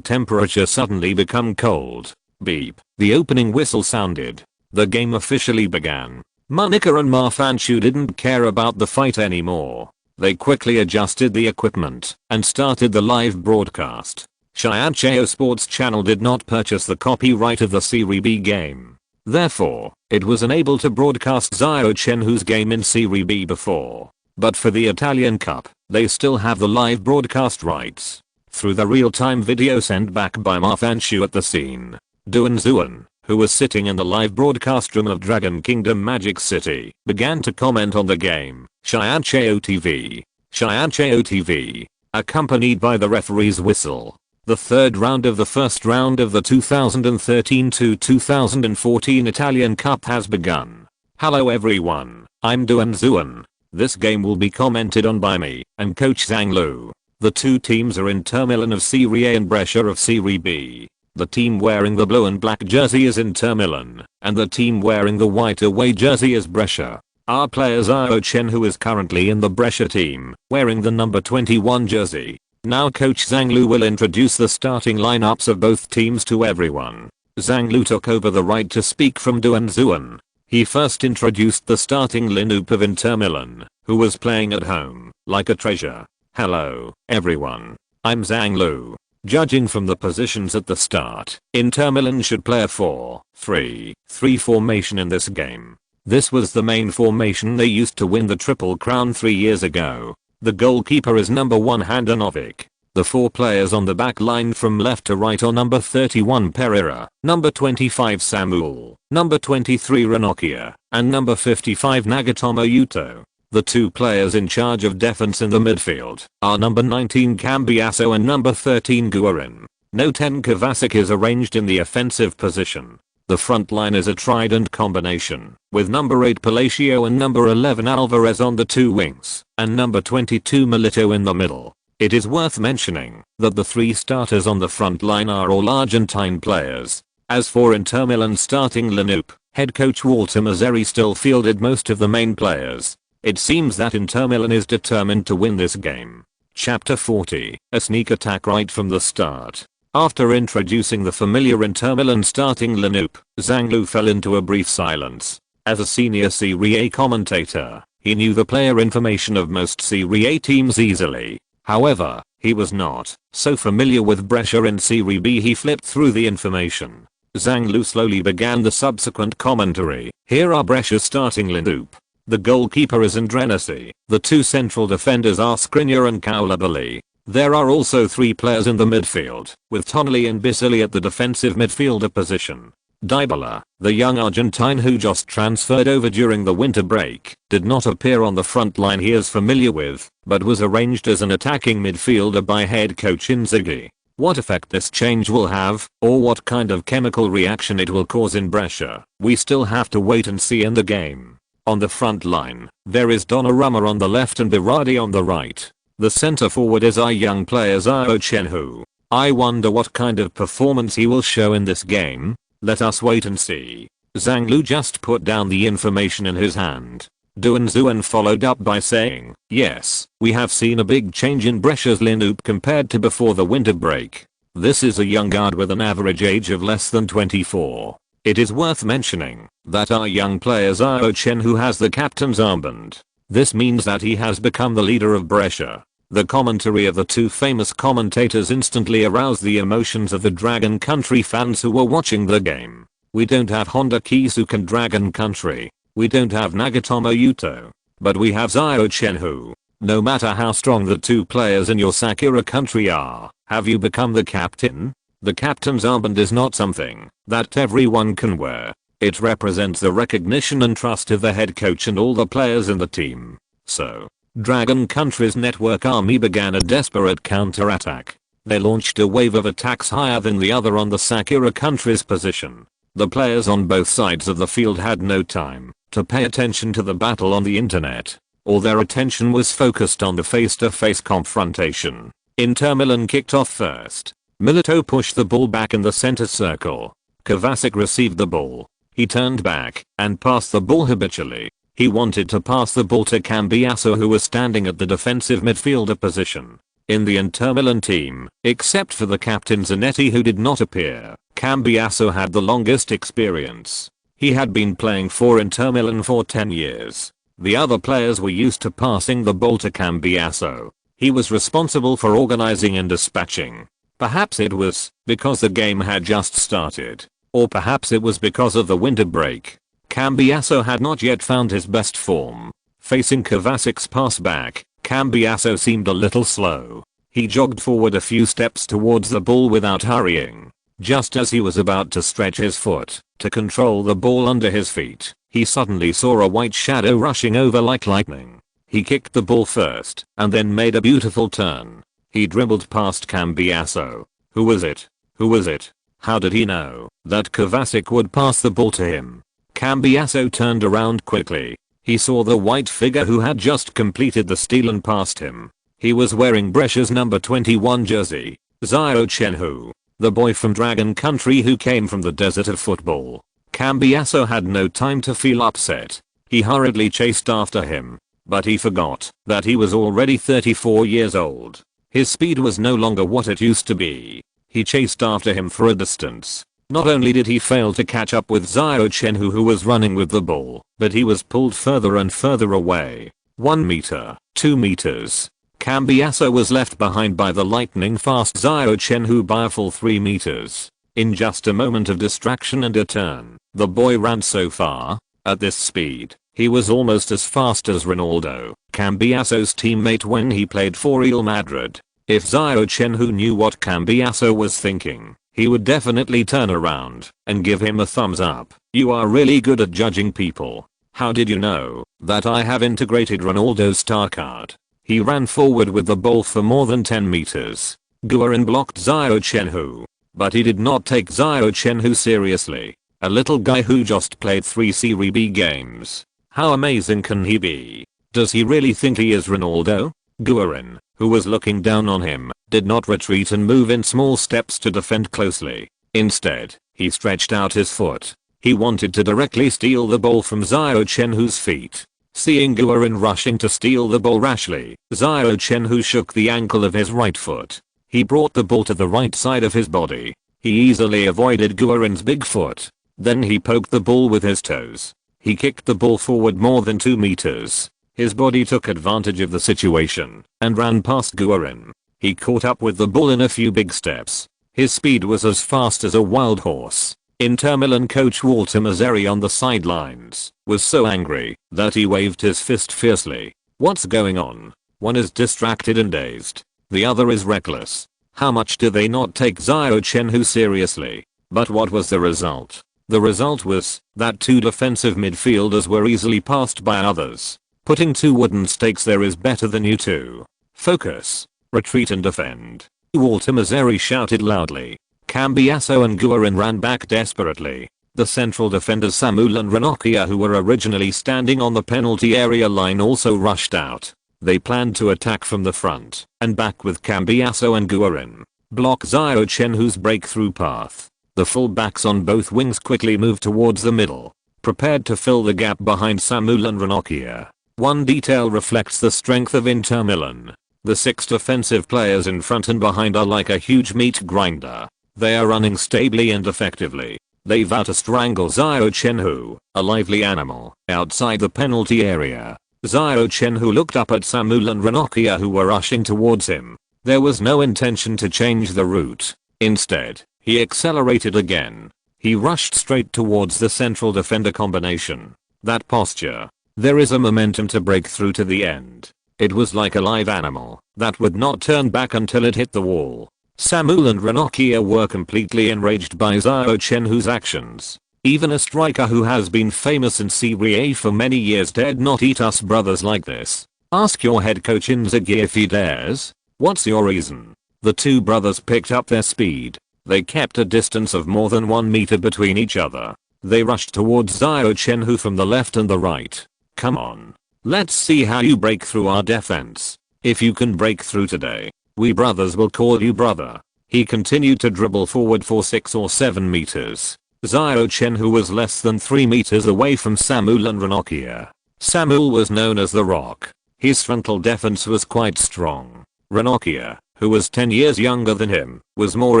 temperature suddenly become cold? Beep. The opening whistle sounded. The game officially began. Monica and Mafanchu didn't care about the fight anymore. They quickly adjusted the equipment and started the live broadcast. Xiao Sports Channel did not purchase the copyright of the Serie B game. Therefore, it was unable to broadcast Xiao Chenhui's game in Serie B before. But for the Italian Cup, they still have the live broadcast rights. Through the real-time video sent back by Mafanchu at the scene, Duan Zuan, who was sitting in the live broadcast room of Dragon Kingdom Magic City, began to comment on the game. Xiao TV. Xiao TV. Accompanied by the referee's whistle. The 3rd round of the first round of the 2013-2014 Italian Cup has begun. Hello everyone, I'm Duan Zuan. This game will be commented on by me and Coach Zhang Lu. The 2 teams are Inter Milan of Serie A and Brescia of Serie B. The team wearing the blue and black jersey is Inter Milan, and the team wearing the white away jersey is Brescia. Our player Xiao Chenhui is currently in the Brescia team, wearing the number 21 jersey. Now Coach Zhang Lu will introduce the starting lineups of both teams to everyone. Zhang Lu took over the right to speak from Duan Zuan. He first introduced the starting lineup of Inter Milan, who was playing at home, like a treasure. Hello, everyone. I'm Zhang Lu. Judging from the positions at the start, Inter Milan should play a 4-3-3 formation in this game. This was the main formation they used to win the Triple Crown 3 years ago. The goalkeeper is number 1 Handanovic. The 4 players on the back line from left to right are number 31 Pereira, number 25 Samuel, number 23 Ranocchia, and number 55 Nagatomo Yuto. The 2 players in charge of defense in the midfield are number 19 Cambiasso and number 13 Guarin. No 10 Kovacic is arranged in the offensive position. The front line is a trident combination, with number 8 Palacio and number 11 Alvarez on the 2 wings, and number 22 Milito in the middle. It is worth mentioning that the 3 starters on the front line are all Argentine players. As for Inter Milan's starting lineup, head coach Walter Mazzarri still fielded most of the main players. It seems that Inter Milan is determined to win this game. Chapter 40, a sneak attack right from the start. After introducing the familiar Inter Milan starting lineup, Zhang Lu fell into a brief silence. As a senior Serie A commentator, he knew the player information of most Serie A teams easily. However, he was not so familiar with Brescia in Serie B. He flipped through the information. Zhang Lu slowly began the subsequent commentary. Here are Brescia's starting lineup. The goalkeeper is Andrenasi. The two central defenders are Skriniar and Koulibaly. There are also 3 players in the midfield, with Tonali and Bisili at the defensive midfielder position. Dybala, the young Argentine who just transferred over during the winter break, did not appear on the front line he is familiar with, but was arranged as an attacking midfielder by head coach Inzaghi. What effect this change will have, or what kind of chemical reaction it will cause in Brescia, we still have to wait and see in the game. On the front line, there is Donnarumma on the left and Berardi on the right. The center forward is our young player Xiao Chenhui. I wonder what kind of performance he will show in this game. Let us wait and see. Zhang Lu just put down the information in his hand. Duan Zuan followed up by saying, yes, we have seen a big change in Brescia's lineup compared to before the winter break. This is a young guard with an average age of less than 24. It is worth mentioning that our young player Xiao Chenhui has the captain's armband. This means that he has become the leader of Brescia. The commentary of the two famous commentators instantly aroused the emotions of the Dragon Country fans who were watching the game. We don't have Honda Kisuke and Dragon Country. We don't have Nagatomo Yuto. But we have Xiao Chenhui. No matter how strong the two players in your Sakura country are, have you become the captain? The captain's armband is not something that everyone can wear. It represents the recognition and trust of the head coach and all the players in the team. So, Dragon Country's network army began a desperate counterattack. They launched a wave of attacks higher than the other on the Sakura Country's position. The players on both sides of the field had no time to pay attention to the battle on the internet. All their attention was focused on the face-to-face confrontation. Inter Milan kicked off first. Milito pushed the ball back in the center circle. Kovacic received the ball. He turned back and passed the ball habitually. He wanted to pass the ball to Cambiasso, who was standing at the defensive midfielder position. In the Inter Milan team, except for the captain Zanetti who did not appear, Cambiasso had the longest experience. He had been playing for Inter Milan for 10 years. The other players were used to passing the ball to Cambiasso. He was responsible for organizing and dispatching. Perhaps it was because the game had just started. Or perhaps it was because of the winter break. Cambiasso had not yet found his best form. Facing Kovacic's pass back, Cambiasso seemed a little slow. He jogged forward a few steps towards the ball without hurrying. Just as he was about to stretch his foot to control the ball under his feet, he suddenly saw a white shadow rushing over like lightning. He kicked the ball first and then made a beautiful turn. He dribbled past Cambiasso. Who was it? Who was it? How did he know that Kovacic would pass the ball to him? Cambiasso turned around quickly. He saw the white figure who had just completed the steal and passed him. He was wearing Brescia's number 21 jersey. Xiao Chenhui, the boy from Dragon Country who came from the desert of football. Cambiasso had no time to feel upset. He hurriedly chased after him. But he forgot that he was already 34 years old. His speed was no longer what it used to be. He chased after him for a distance. Not only did he fail to catch up with Xiao Chenhui, who was running with the ball, but he was pulled further and further away. 1 meter, 2 meters. Cambiasso was left behind by the lightning-fast Xiao Chenhui by a full 3 meters. In just a moment of distraction and a turn, the boy ran so far. At this speed, he was almost as fast as Ronaldo, Cambiasso's teammate when he played for Real Madrid. If Xiao Chenhui knew what Cambiasso was thinking, he would definitely turn around and give him a thumbs up. You are really good at judging people. How did you know that I have integrated Ronaldo's star card? He ran forward with the ball for more than 10 meters. Guerin blocked Xiao Chenhui. But he did not take Xiao Chenhui seriously. A little guy who just played 3 Serie B games. How amazing can he be? Does he really think he is Ronaldo? Guerin, who was looking down on him, did not retreat and move in small steps to defend closely. Instead, he stretched out his foot. He wanted to directly steal the ball from Xiao Chenhui's feet. Seeing Guerin rushing to steal the ball rashly, Xiao Chenhui shook the ankle of his right foot. He brought the ball to the right side of his body. He easily avoided Guerin's big foot. Then he poked the ball with his toes. He kicked the ball forward more than 2 meters. His body took advantage of the situation and ran past Guerin. He caught up with the ball in a few big steps. His speed was as fast as a wild horse. Inter Milan coach Walter Mazzarri on the sidelines was so angry that he waved his fist fiercely. What's going on? One is distracted and dazed. The other is reckless. How much do they not take Xiao Chenhui seriously? But what was the result? The result was that 2 defensive midfielders were easily passed by others. Putting 2 wooden stakes there is better than you 2. Focus. Retreat and defend. Walter Mazzarri shouted loudly. Cambiasso and Guerin ran back desperately. The central defenders Samuel and Ranocchia, who were originally standing on the penalty area line, also rushed out. They planned to attack from the front and back with Cambiasso and Guerin. Block Xiao Chenhui's breakthrough path. The full-backs on both wings quickly moved towards the middle, prepared to fill the gap behind Samuel and Ranocchia. One detail reflects the strength of Inter Milan. The 6 defensive players in front and behind are like a huge meat grinder. They are running stably and effectively. They vow to strangle Xiao Chenhui, a lively animal, outside the penalty area. Xiao Chenhui looked up at Samuel and Ranocchia, who were rushing towards him. There was no intention to change the route. Instead, he accelerated again. He rushed straight towards the central defender combination. That posture. There is a momentum to break through to the end. It was like a live animal that would not turn back until it hit the wall. Samuel and Ranocchia were completely enraged by Xiao Chenhui's actions. Even a striker who has been famous in Serie A for many years dared not eat us brothers like this. Ask your head coach Inzaghi if he dares. What's your reason? The 2 brothers picked up their speed. They kept a distance of more than 1 meter between each other. They rushed towards Xiao Chenhui from the left and the right. Come on. Let's see how you break through our defense. If you can break through today, we brothers will call you brother. He continued to dribble forward for 6 or 7 meters. Xiao Chenhui was less than 3 meters away from Samuel and Ranocchia. Samuel was known as the Rock. His frontal defense was quite strong. Ranocchia, who was 10 years younger than him, was more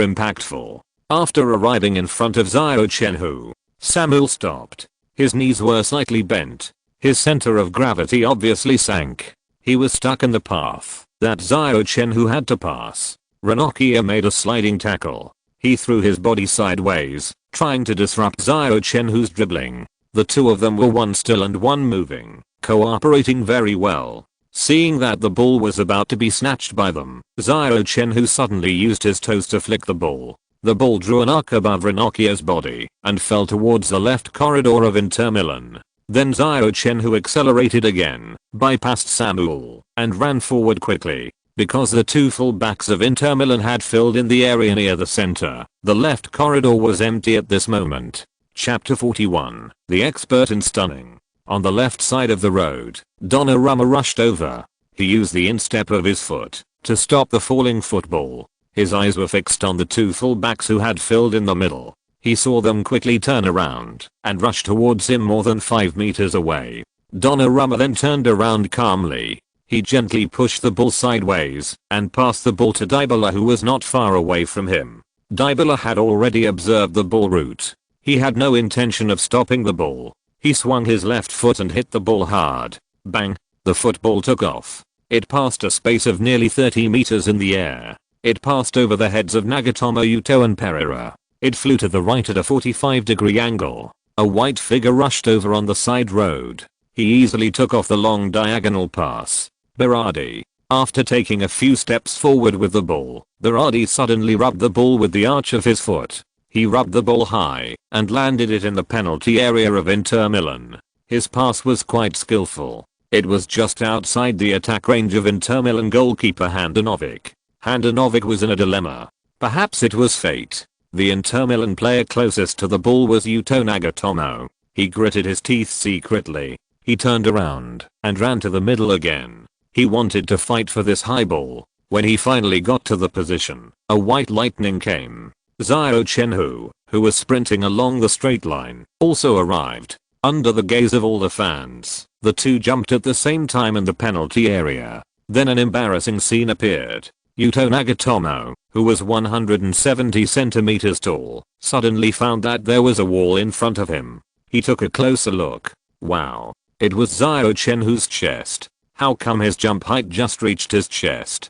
impactful. After arriving in front of Xiao Chenhui, Samuel stopped. His knees were slightly bent. His center of gravity obviously sank. He was stuck in the path that Xiao Chenhui had to pass. Ranocchia made a sliding tackle. He threw his body sideways, trying to disrupt Xiao Chenhui's dribbling. The 2 of them were one still and one moving, cooperating very well. Seeing that the ball was about to be snatched by them, Xiao Chenhui suddenly used his toes to flick the ball. The ball drew an arc above Ranocchia's body and fell towards the left corridor of Inter Milan. Then Xiao Chenhui accelerated again, bypassed Samuel, and ran forward quickly. Because the 2 full-backs of Inter Milan had filled in the area near the center, the left corridor was empty at this moment. Chapter 41, The Expert in Stunning. On the left side of the road, Donnarumma rushed over. He used the instep of his foot to stop the falling football. His eyes were fixed on the 2 full-backs who had filled in the middle. He saw them quickly turn around and rush towards him more than 5 meters away. Donnarumma then turned around calmly. He gently pushed the ball sideways and passed the ball to Dybala, who was not far away from him. Dybala had already observed the ball route. He had no intention of stopping the ball. He swung his left foot and hit the ball hard. Bang! The football took off. It passed a space of nearly 30 meters in the air. It passed over the heads of Nagatomo Yuto and Pereira. It flew to the right at a 45-degree angle. A white figure rushed over on the side road. He easily took off the long diagonal pass. Berardi. After taking a few steps forward with the ball, Berardi suddenly rubbed the ball with the arch of his foot. He rubbed the ball high and landed it in the penalty area of Inter Milan. His pass was quite skillful. It was just outside the attack range of Inter Milan goalkeeper Handanovic. Handanovic was in a dilemma. Perhaps it was fate. The Inter Milan player closest to the ball was Yuto Nagatomo. He gritted his teeth secretly. He turned around and ran to the middle again. He wanted to fight for this high ball. When he finally got to the position, a white lightning came. Xiao Chenhui, who was sprinting along the straight line, also arrived. Under the gaze of all the fans, the 2 jumped at the same time in the penalty area. Then an embarrassing scene appeared. Yuto Nagatomo, who was 170 centimeters tall, suddenly found that there was a wall in front of him. He took a closer look. Wow. It was Xiao Chenhui's chest. How come his jump height just reached his chest?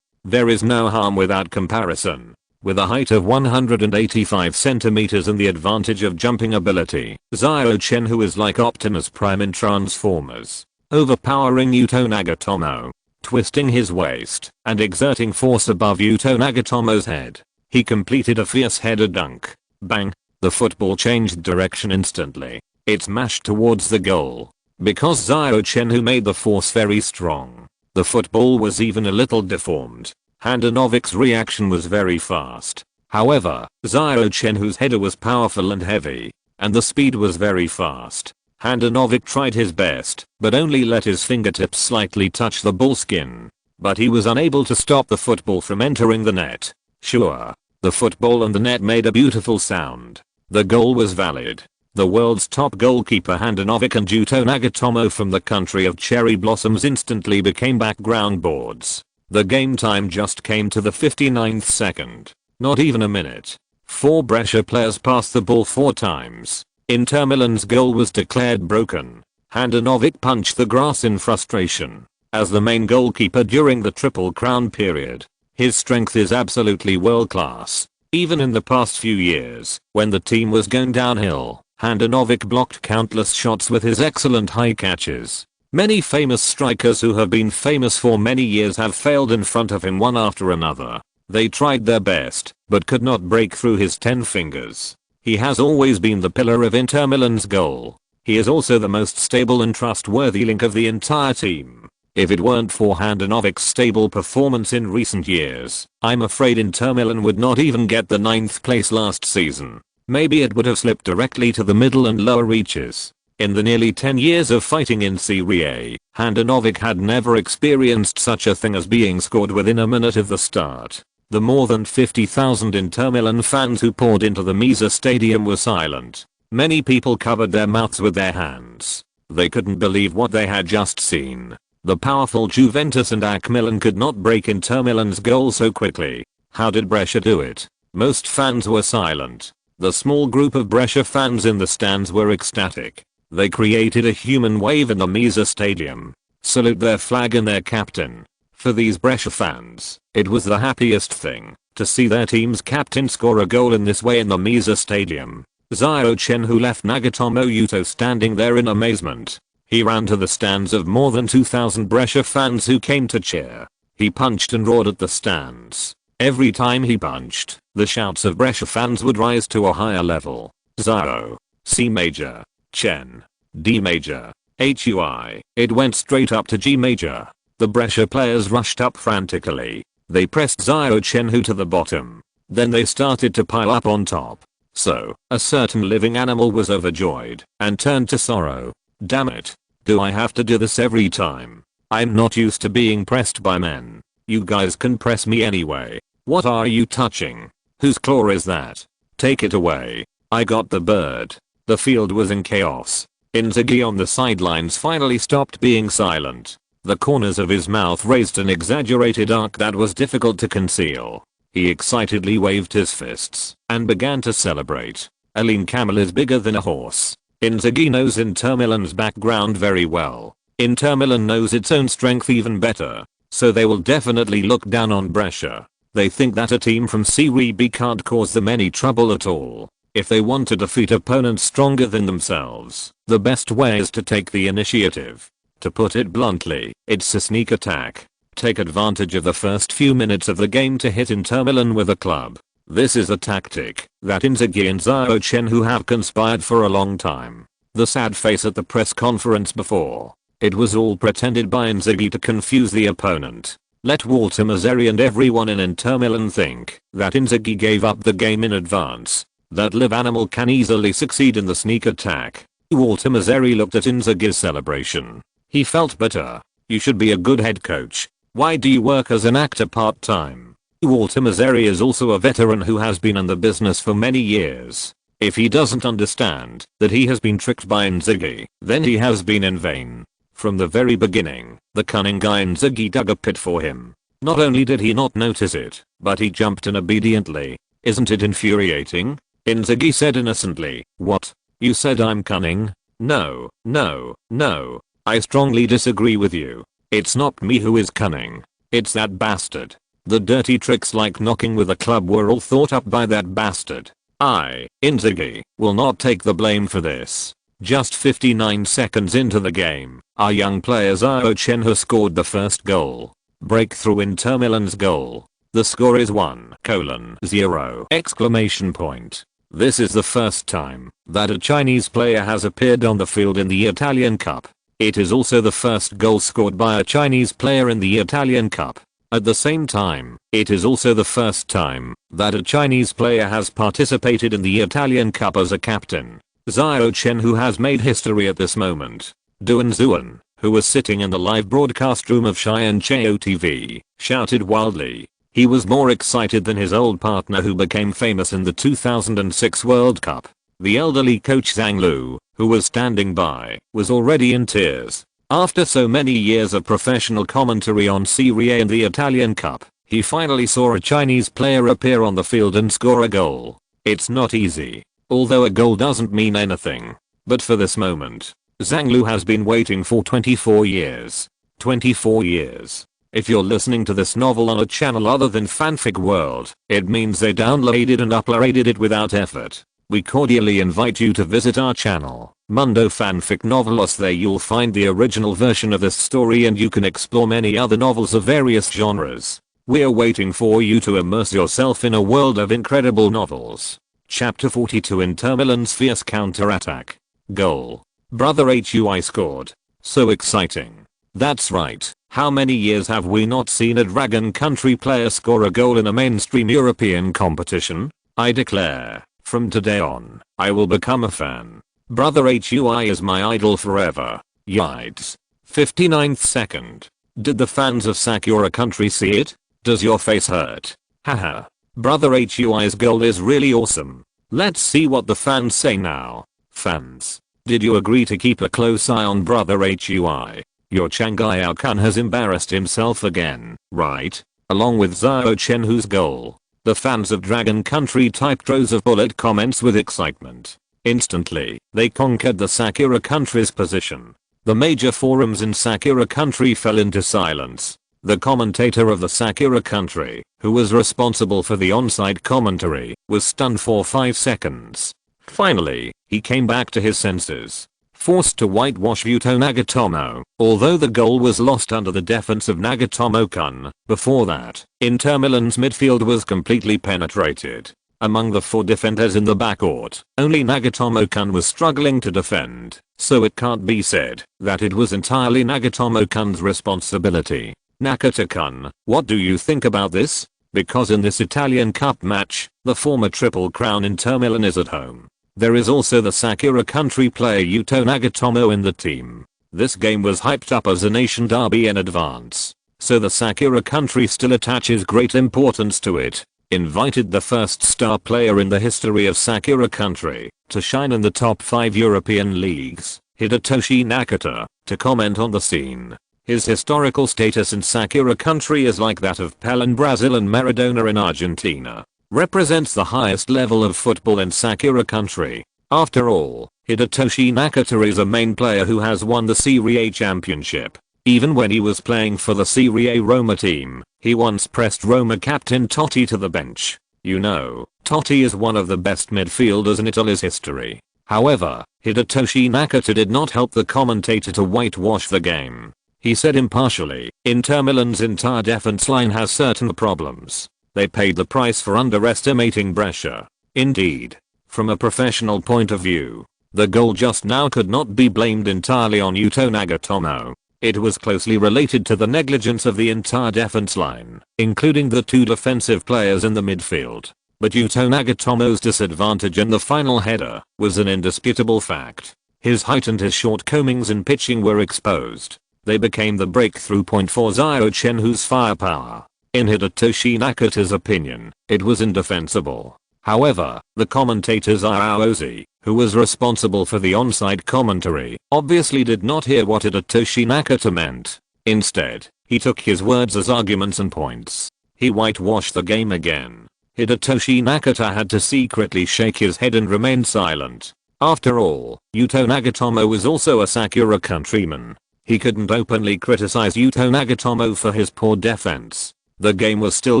There is no harm without comparison. With a height of 185 centimeters and the advantage of jumping ability, Xiao Chenhui is like Optimus Prime in Transformers, overpowering Yuto Nagatomo, twisting his waist and exerting force above Yuto Nagatomo's head. He completed a fierce-headed dunk. Bang! The football changed direction instantly. It smashed towards the goal. Because Xiao Chenhui made the force very strong, the football was even a little deformed. Handanovic's reaction was very fast. However, Xiao Chenhui's header was powerful and heavy, and the speed was very fast. Handanovic tried his best, but only let his fingertips slightly touch the ball skin. But he was unable to stop the football from entering the net. Sure, the football and the net made a beautiful sound. The goal was valid. The world's top goalkeeper Handanovic and Yuto Nagatomo from the country of cherry blossoms instantly became background boards. The game time just came to the 59th second. Not even a minute. 4 Brescia players passed the ball 4 times. Inter Milan's goal was declared broken. Handanovic punched the grass in frustration. As the main goalkeeper during the Triple Crown period, his strength is absolutely world class. Even in the past few years, when the team was going downhill, Handanovic blocked countless shots with his excellent high catches. Many famous strikers who have been famous for many years have failed in front of him one after another. They tried their best, but could not break through his 10 fingers. He has always been the pillar of Inter Milan's goal. He is also the most stable and trustworthy link of the entire team. If it weren't for Handanovic's stable performance in recent years, I'm afraid Inter Milan would not even get the 9th place last season. Maybe it would have slipped directly to the middle and lower reaches. In the nearly 10 years of fighting in Serie A, Handanovic had never experienced such a thing as being scored within a minute of the start. The more than 50,000 Inter Milan fans who poured into the Misa Stadium were silent. Many people covered their mouths with their hands. They couldn't believe what they had just seen. The powerful Juventus and AC Milan could not break Inter Milan's goal so quickly. How did Brescia do it? Most fans were silent. The small group of Brescia fans in the stands were ecstatic. They created a human wave in the Misa Stadium. Salute their flag and their captain. For these Brescia fans, it was the happiest thing to see their team's captain score a goal in this way in the Misa Stadium. Xiao Chenhui left Nagatomo Yuto standing there in amazement. He ran to the stands of more than 2,000 Brescia fans who came to cheer. He punched and roared at the stands. Every time he punched, the shouts of Brescia fans would rise to a higher level. Xiao. C major. Chen. D major. Hui. It went straight up to G major. The Brescia players rushed up frantically. They pressed Xiao Chenhui to the bottom. Then they started to pile up on top. So, a certain living animal was overjoyed and turned to sorrow. Damn it. Do I have to do this every time? I'm not used to being pressed by men. You guys can press me anyway. What are you touching? Whose claw is that? Take it away. I got the bird. The field was in chaos. Inzaghi on the sidelines finally stopped being silent. The corners of his mouth raised an exaggerated arc that was difficult to conceal. He excitedly waved his fists and began to celebrate. A lean camel is bigger than a horse. Inzaghi knows Inter Milan's background very well. Inter Milan knows its own strength even better. So they will definitely look down on Brescia. They think that a team from Serie B can't cause them any trouble at all. If they want to defeat opponents stronger than themselves, the best way is to take the initiative. To put it bluntly, it's a sneak attack. Take advantage of the first few minutes of the game to hit Inter Milan with a club. This is a tactic that Inzaghi and Xiao Chenhui have conspired for a long time. The sad face at the press conference before. It was all pretended by Inzaghi to confuse the opponent. Let Walter Mazzarri and everyone in Inter Milan think that Inzaghi gave up the game in advance. That live animal can easily succeed in the sneak attack. Walter Mazzarri looked at Inzaghi's celebration. He felt bitter. You should be a good head coach. Why do you work as an actor part-time? Walter Mazzarri is also a veteran who has been in the business for many years. If he doesn't understand that he has been tricked by Inzaghi, then he has been in vain. From the very beginning, the cunning guy Inzaghi dug a pit for him. Not only did he not notice it, but he jumped in obediently. Isn't it infuriating? Inzaghi said innocently. What? You said I'm cunning? No, no, no. I strongly disagree with you. It's not me who is cunning. It's that bastard. The dirty tricks like knocking with a club were all thought up by that bastard. I, Inzaghi, will not take the blame for this. Just 59 seconds into the game, our young player Xiao Chenhui scored the first goal. Breakthrough Inter Milan's goal. The score is 1:0! This is the first time that a Chinese player has appeared on the field in the Italian Cup. It is also the first goal scored by a Chinese player in the Italian Cup. At the same time, it is also the first time that a Chinese player has participated in the Italian Cup as a captain. Xiao Chenhui has made history at this moment. Duan Zuan, who was sitting in the live broadcast room of Xianchao TV, shouted wildly. He was more excited than his old partner who became famous in the 2006 World Cup. The elderly coach Zhang Lu, who was standing by, was already in tears. After so many years of professional commentary on Serie A and the Italian Cup, he finally saw a Chinese player appear on the field and score a goal. It's not easy, although a goal doesn't mean anything. But for this moment, Zhang Lu has been waiting for 24 years. 24 years. If you're listening to this novel on a channel other than Fanfic World, it means they downloaded and uploaded it without effort. We cordially invite you to visit our channel, Mundo Fanfic Novelos. There you'll find the original version of this story and you can explore many other novels of various genres. We're waiting for you to immerse yourself in a world of incredible novels. Chapter 42 Inter Milan's fierce counter-attack. Goal. Brother Hui scored. So exciting. That's right. How many years have we not seen a Dragon Country player score a goal in a mainstream European competition? I declare, from today on, I will become a fan. Brother Hui is my idol forever. Yides. 59th second. Did the fans of Sakura Country see it? Does your face hurt? Haha. Brother Hui's goal is really awesome. Let's see what the fans say now. Fans, did you agree to keep a close eye on Brother Hui? Your Changyao-kun has embarrassed himself again, right? Along with Xiao Chenhui's goal. The fans of Dragon Country typed rows of bullet comments with excitement. Instantly, they conquered the Sakura Country's position. The major forums in Sakura Country fell into silence. The commentator of the Sakura Country, who was responsible for the on-site commentary, was stunned for 5 seconds. Finally, he came back to his senses. Forced to whitewash Yuto Nagatomo, although the goal was lost under the defense of Nagatomo-kun. Before that, Inter Milan's midfield was completely penetrated. Among the 4 defenders in the backcourt, only Nagatomo-kun was struggling to defend, so it can't be said that it was entirely Nagatomo-kun's responsibility. Nakata-kun, what do you think about this? Because in this Italian Cup match, the former Triple Crown Inter Milan is at home. There is also the Sakura Country player Yuto Nagatomo in the team. This game was hyped up as a nation derby in advance, so the Sakura Country still attaches great importance to it. Invited the first star player in the history of Sakura Country to shine in the top 5 European leagues, Hidetoshi Nakata, to comment on the scene. His historical status in Sakura Country is like that of Pelé in Brazil and Maradona in Argentina. Represents the highest level of football in Sakura Country. After all, Hidetoshi Nakata is a main player who has won the Serie A championship. Even when he was playing for the Serie A Roma team, he once pressed Roma captain Totti to the bench. You know, Totti is one of the best midfielders in Italy's history. However, Hidetoshi Nakata did not help the commentator to whitewash the game. He said impartially, Inter Milan's entire defense line has certain problems. They paid the price for underestimating Brescia. Indeed. From a professional point of view, the goal just now could not be blamed entirely on Yuto Nagatomo. It was closely related to the negligence of the entire defense line, including the 2 defensive players in the midfield. But Yuto Nagatomo's disadvantage in the final header was an indisputable fact. His height and his shortcomings in pitching were exposed. They became the breakthrough point for Xiao Chenhui's firepower. In Hidetoshi Nakata's opinion, it was indefensible. However, the commentator Xiao, who was responsible for the on-site commentary, obviously did not hear what Hidetoshi Nakata meant. Instead, He took his words as arguments and points. He whitewashed the game again. Hidetoshi Nakata had to secretly shake his head and remain silent. After all, Yuto Nagatomo was also a Sakura countryman. He couldn't openly criticize Yuto Nagatomo for his poor defense. The game was still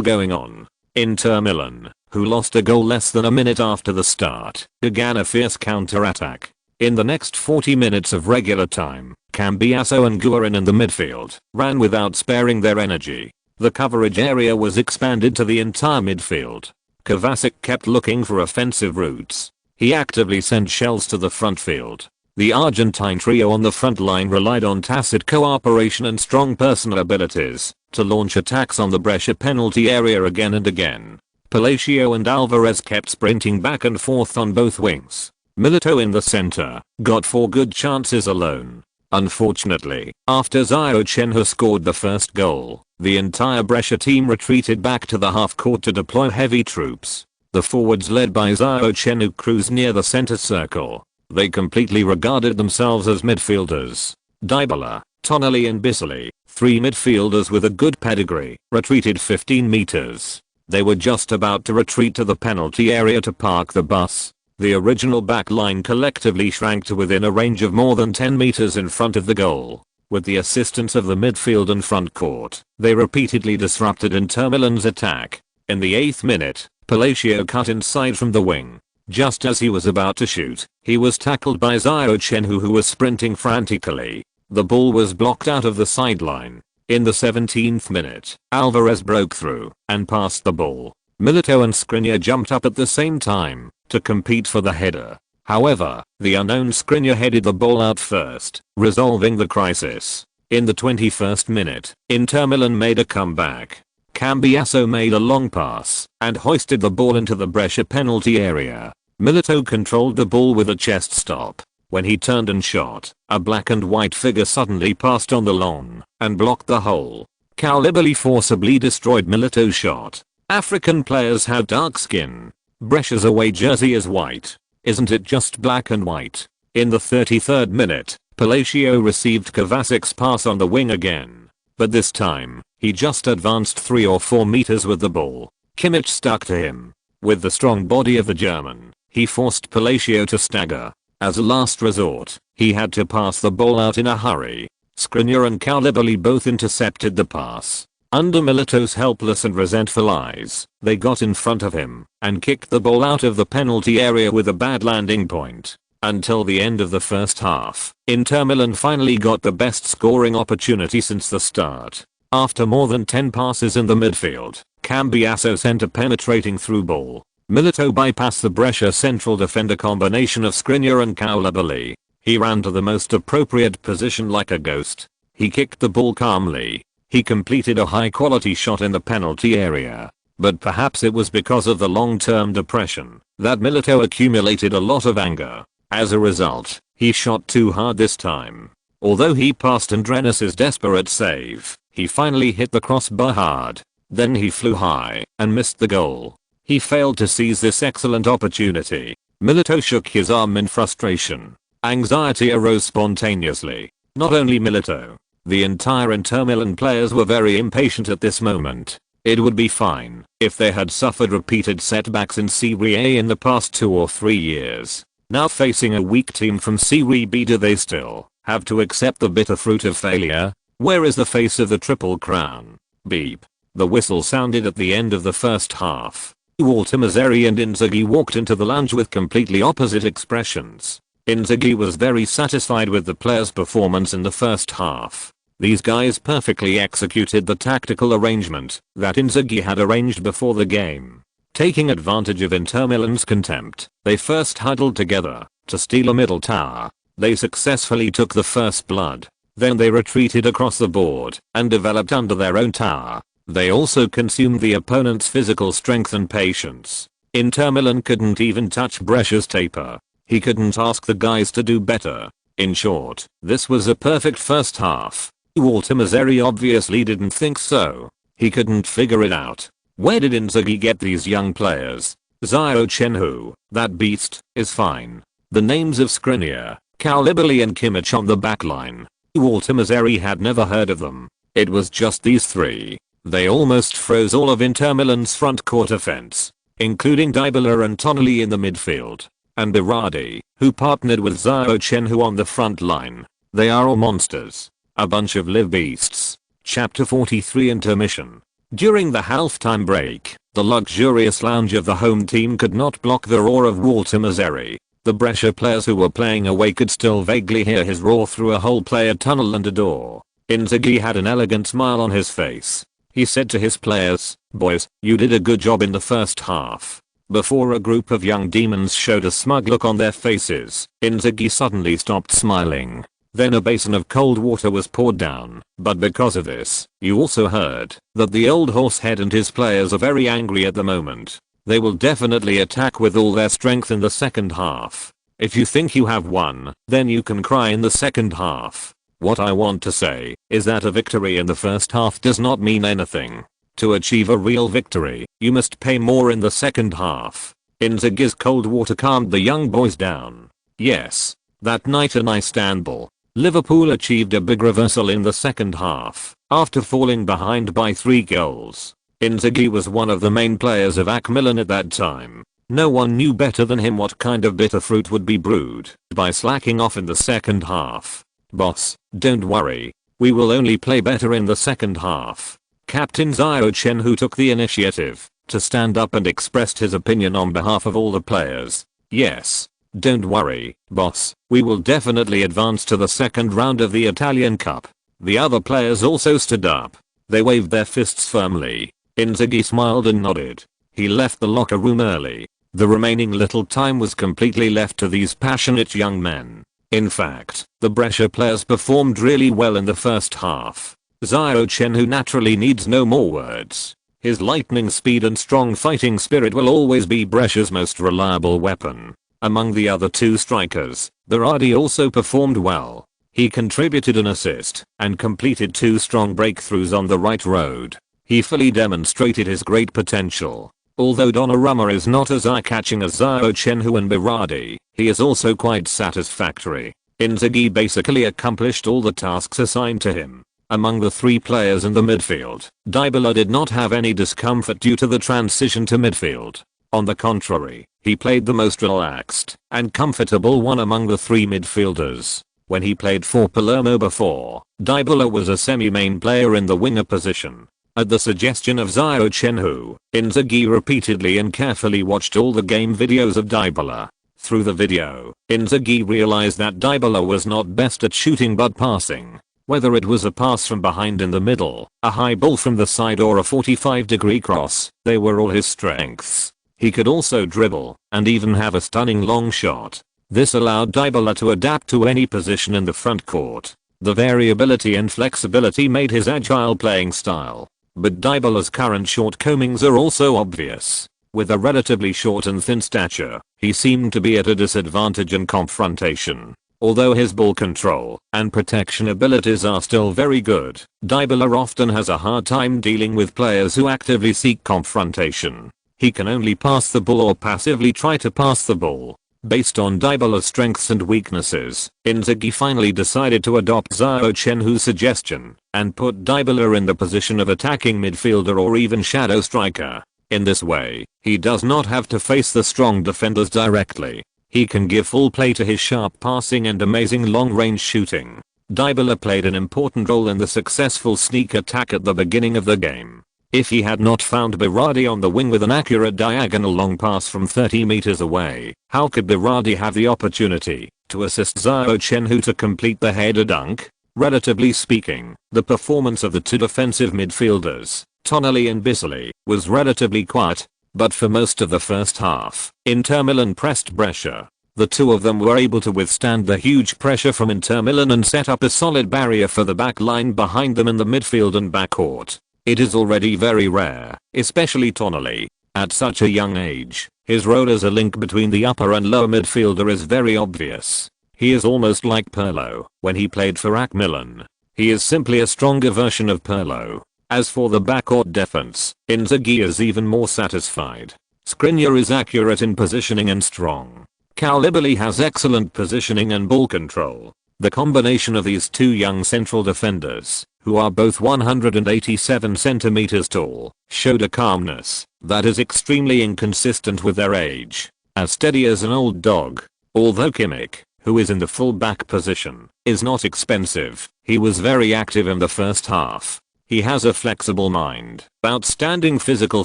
going on. Inter Milan, who lost a goal less than a minute after the start, began a fierce counter-attack. In the next 40 minutes of regular time, Cambiasso and Guarin in the midfield ran without sparing their energy. The coverage area was expanded to the entire midfield. Kovacic kept looking for offensive routes. He actively sent shells to the front field. The Argentine trio on the front line relied on tacit cooperation and strong personal abilities to launch attacks on the Brescia penalty area again and again. Palacio and Alvarez kept sprinting back and forth on both wings. Milito in the center got 4 good chances alone. Unfortunately, after Xiao Chenhui scored the first goal, the entire Brescia team retreated back to the half court to deploy heavy troops. The forwards led by Xiao Chenhui cruised near the center circle. They completely regarded themselves as midfielders. Dybala, Tonelli and Bisoli, 3 midfielders with a good pedigree, retreated 15 meters. They were just about to retreat to the penalty area to park the bus. The original back line collectively shrank to within a range of more than 10 meters in front of the goal. With the assistance of the midfield and front court, they repeatedly disrupted Inter Milan's attack. In the 8th minute, Palacio cut inside from the wing. Just as he was about to shoot, he was tackled by Xiao Chenhui, who was sprinting frantically. The ball was blocked out of the sideline. In the 17th minute, Alvarez broke through and passed the ball. Milito and Skriniar jumped up at the same time to compete for the header. However, the unknown Skriniar headed the ball out first, resolving the crisis. In the 21st minute, Inter Milan made a comeback. Cambiasso made a long pass and hoisted the ball into the Brescia penalty area. Milito controlled the ball with a chest stop. When he turned and shot, a black and white figure suddenly passed on the lawn and blocked the hole. Koulibaly forcibly destroyed Milito's shot. African players have dark skin. Brescia's away jersey is white. Isn't it just black and white? In the 33rd minute, Palacio received Kovacic's pass on the wing again. But this time, he just advanced 3 or 4 meters with the ball. Kimmich stuck to him. With the strong body of the German, he forced Palacio to stagger. As a last resort, he had to pass the ball out in a hurry. Skriniar and Koulibaly both intercepted the pass. Under Milito's helpless and resentful eyes, they got in front of him and kicked the ball out of the penalty area with a bad landing point. Until the end of the first half, Inter Milan finally got the best scoring opportunity since the start. After more than 10 passes in the midfield, Cambiasso sent a penetrating through ball. Milito bypassed the Brescia central defender combination of Skriniar and Koulibaly. He ran to the most appropriate position like a ghost. He kicked the ball calmly. He completed a high-quality shot in the penalty area. But perhaps it was because of the long-term depression that Milito accumulated a lot of anger. As a result, he shot too hard this time. Although he passed Andreas' desperate save, he finally hit the crossbar hard. Then he flew high and missed the goal. He failed to seize this excellent opportunity. Milito shook his arm in frustration. Anxiety arose spontaneously. Not only Milito. The entire Inter Milan players were very impatient at this moment. It would be fine if they had suffered repeated setbacks in Serie A in the past 2 or 3 years. Now facing a weak team from Serie B, do they still have to accept the bitter fruit of failure? Where is the face of the Triple Crown? Beep. The whistle sounded at the end of the first half. Walter Mazzarri and Inzaghi walked into the lounge with completely opposite expressions. Inzaghi was very satisfied with the players' performance in the first half. These guys perfectly executed the tactical arrangement that Inzaghi had arranged before the game. Taking advantage of Inter Milan's contempt, they first huddled together to steal a middle tower. They successfully took the first blood. Then they retreated across the board and developed under their own tower. They also consumed the opponent's physical strength and patience. Inter Milan couldn't even touch Brescia's taper. He couldn't ask the guys to do better. In short, this was a perfect first half. Walter Mazzarri obviously didn't think so. He couldn't figure it out. Where did Inzaghi get these young players? Xiao Chenhui, that beast, is fine. The names of Skriniar, Koulibaly and Kimmich on the backline. Walter Mazzarri had never heard of them. It was just these three. They almost froze all of Inter Milan's front court offense, including Dybala and Tonali in the midfield, and Berardi, who partnered with Xiao Chenhui on the front line. They are all monsters. A bunch of live beasts. Chapter 43 Intermission. During the halftime break, the luxurious lounge of the home team could not block the roar of Walter Mazzarri. The Brescia players who were playing away could still vaguely hear his roar through a whole player tunnel and a door. Inzaghi had an elegant smile on his face. He said to his players, "Boys, you did a good job in the first half." Before a group of young demons showed a smug look on their faces, Inzaghi suddenly stopped smiling. Then a basin of cold water was poured down, but because of this, you also heard that the old horsehead and his players are very angry at the moment. They will definitely attack with all their strength in the second half. If you think you have won, then you can cry in the second half. What I want to say is that a victory in the first half does not mean anything. To achieve a real victory, you must pay more in the second half. Inzaghi's cold water calmed the young boys down. Yes, that night in Istanbul, Liverpool achieved a big reversal in the second half, after falling behind by 3 goals. Inzaghi was one of the main players of AC Milan at that time. No one knew better than him what kind of bitter fruit would be brewed by slacking off in the second half. "Boss, don't worry. We will only play better in the second half." Captain Xiao Chenhui took the initiative to stand up and expressed his opinion on behalf of all the players. "Yes, don't worry, boss. We will definitely advance to the second round of the Italian Cup." The other players also stood up. They waved their fists firmly. Inzaghi smiled and nodded. He left the locker room early. The remaining little time was completely left to these passionate young men. In fact, the Brescia players performed really well in the first half. Xiao Chenhui naturally needs no more words. His lightning speed and strong fighting spirit will always be Brescia's most reliable weapon. Among the other two strikers, Berardi also performed well. He contributed an assist and completed 2 strong breakthroughs on the right road. He fully demonstrated his great potential. Although Donnarumma is not as eye-catching as Xiao Chenhui and Berardi, he is also quite satisfactory. Inzaghi basically accomplished all the tasks assigned to him. Among the 3 players in the midfield, Dybala did not have any discomfort due to the transition to midfield. On the contrary, he played the most relaxed and comfortable one among the 3 midfielders. When he played for Palermo before, Dybala was a semi-main player in the winger position. At the suggestion of Xiao Chenhui, Inzaghi repeatedly and carefully watched all the game videos of Dybala. Through the video, Inzaghi realized that Dybala was not best at shooting but passing. Whether it was a pass from behind in the middle, a high ball from the side or a 45-degree cross, they were all his strengths. He could also dribble and even have a stunning long shot. This allowed Dybala to adapt to any position in the front court. The variability and flexibility made his agile playing style. But Dybala's current shortcomings are also obvious. With a relatively short and thin stature, he seemed to be at a disadvantage in confrontation. Although his ball control and protection abilities are still very good, Dybala often has a hard time dealing with players who actively seek confrontation. He can only pass the ball or passively try to pass the ball. Based on Dybala's strengths and weaknesses, Inzaghi finally decided to adopt Xiao Chenhui's suggestion and put Dybala in the position of attacking midfielder or even shadow striker. In this way, he does not have to face the strong defenders directly. He can give full play to his sharp passing and amazing long-range shooting. Dybala played an important role in the successful sneak attack at the beginning of the game. If he had not found Berardi on the wing with an accurate diagonal long pass from 30 meters away, how could Berardi have the opportunity to assist Xiao Chenhui to complete the header dunk? Relatively speaking, the performance of the 2 defensive midfielders, Tonali and Bisoli, was relatively quiet. But for most of the first half, Inter Milan pressed Brescia. The 2 of them were able to withstand the huge pressure from Inter Milan and set up a solid barrier for the back line behind them in the midfield and backcourt. It is already very rare, especially Tonali. At such a young age, his role as a link between the upper and lower midfielder is very obvious. He is almost like Pirlo when he played for AC Milan. He is simply a stronger version of Pirlo. As for the backcourt defense, Inzaghi is even more satisfied. Skriniar is accurate in positioning and strong. Koulibaly has excellent positioning and ball control. The combination of these 2 young central defenders who are both 187 centimeters tall, showed a calmness that is extremely inconsistent with their age, as steady as an old dog. Although Kimmich, who is in the full-back position, is not expensive, he was very active in the first half. He has a flexible mind, outstanding physical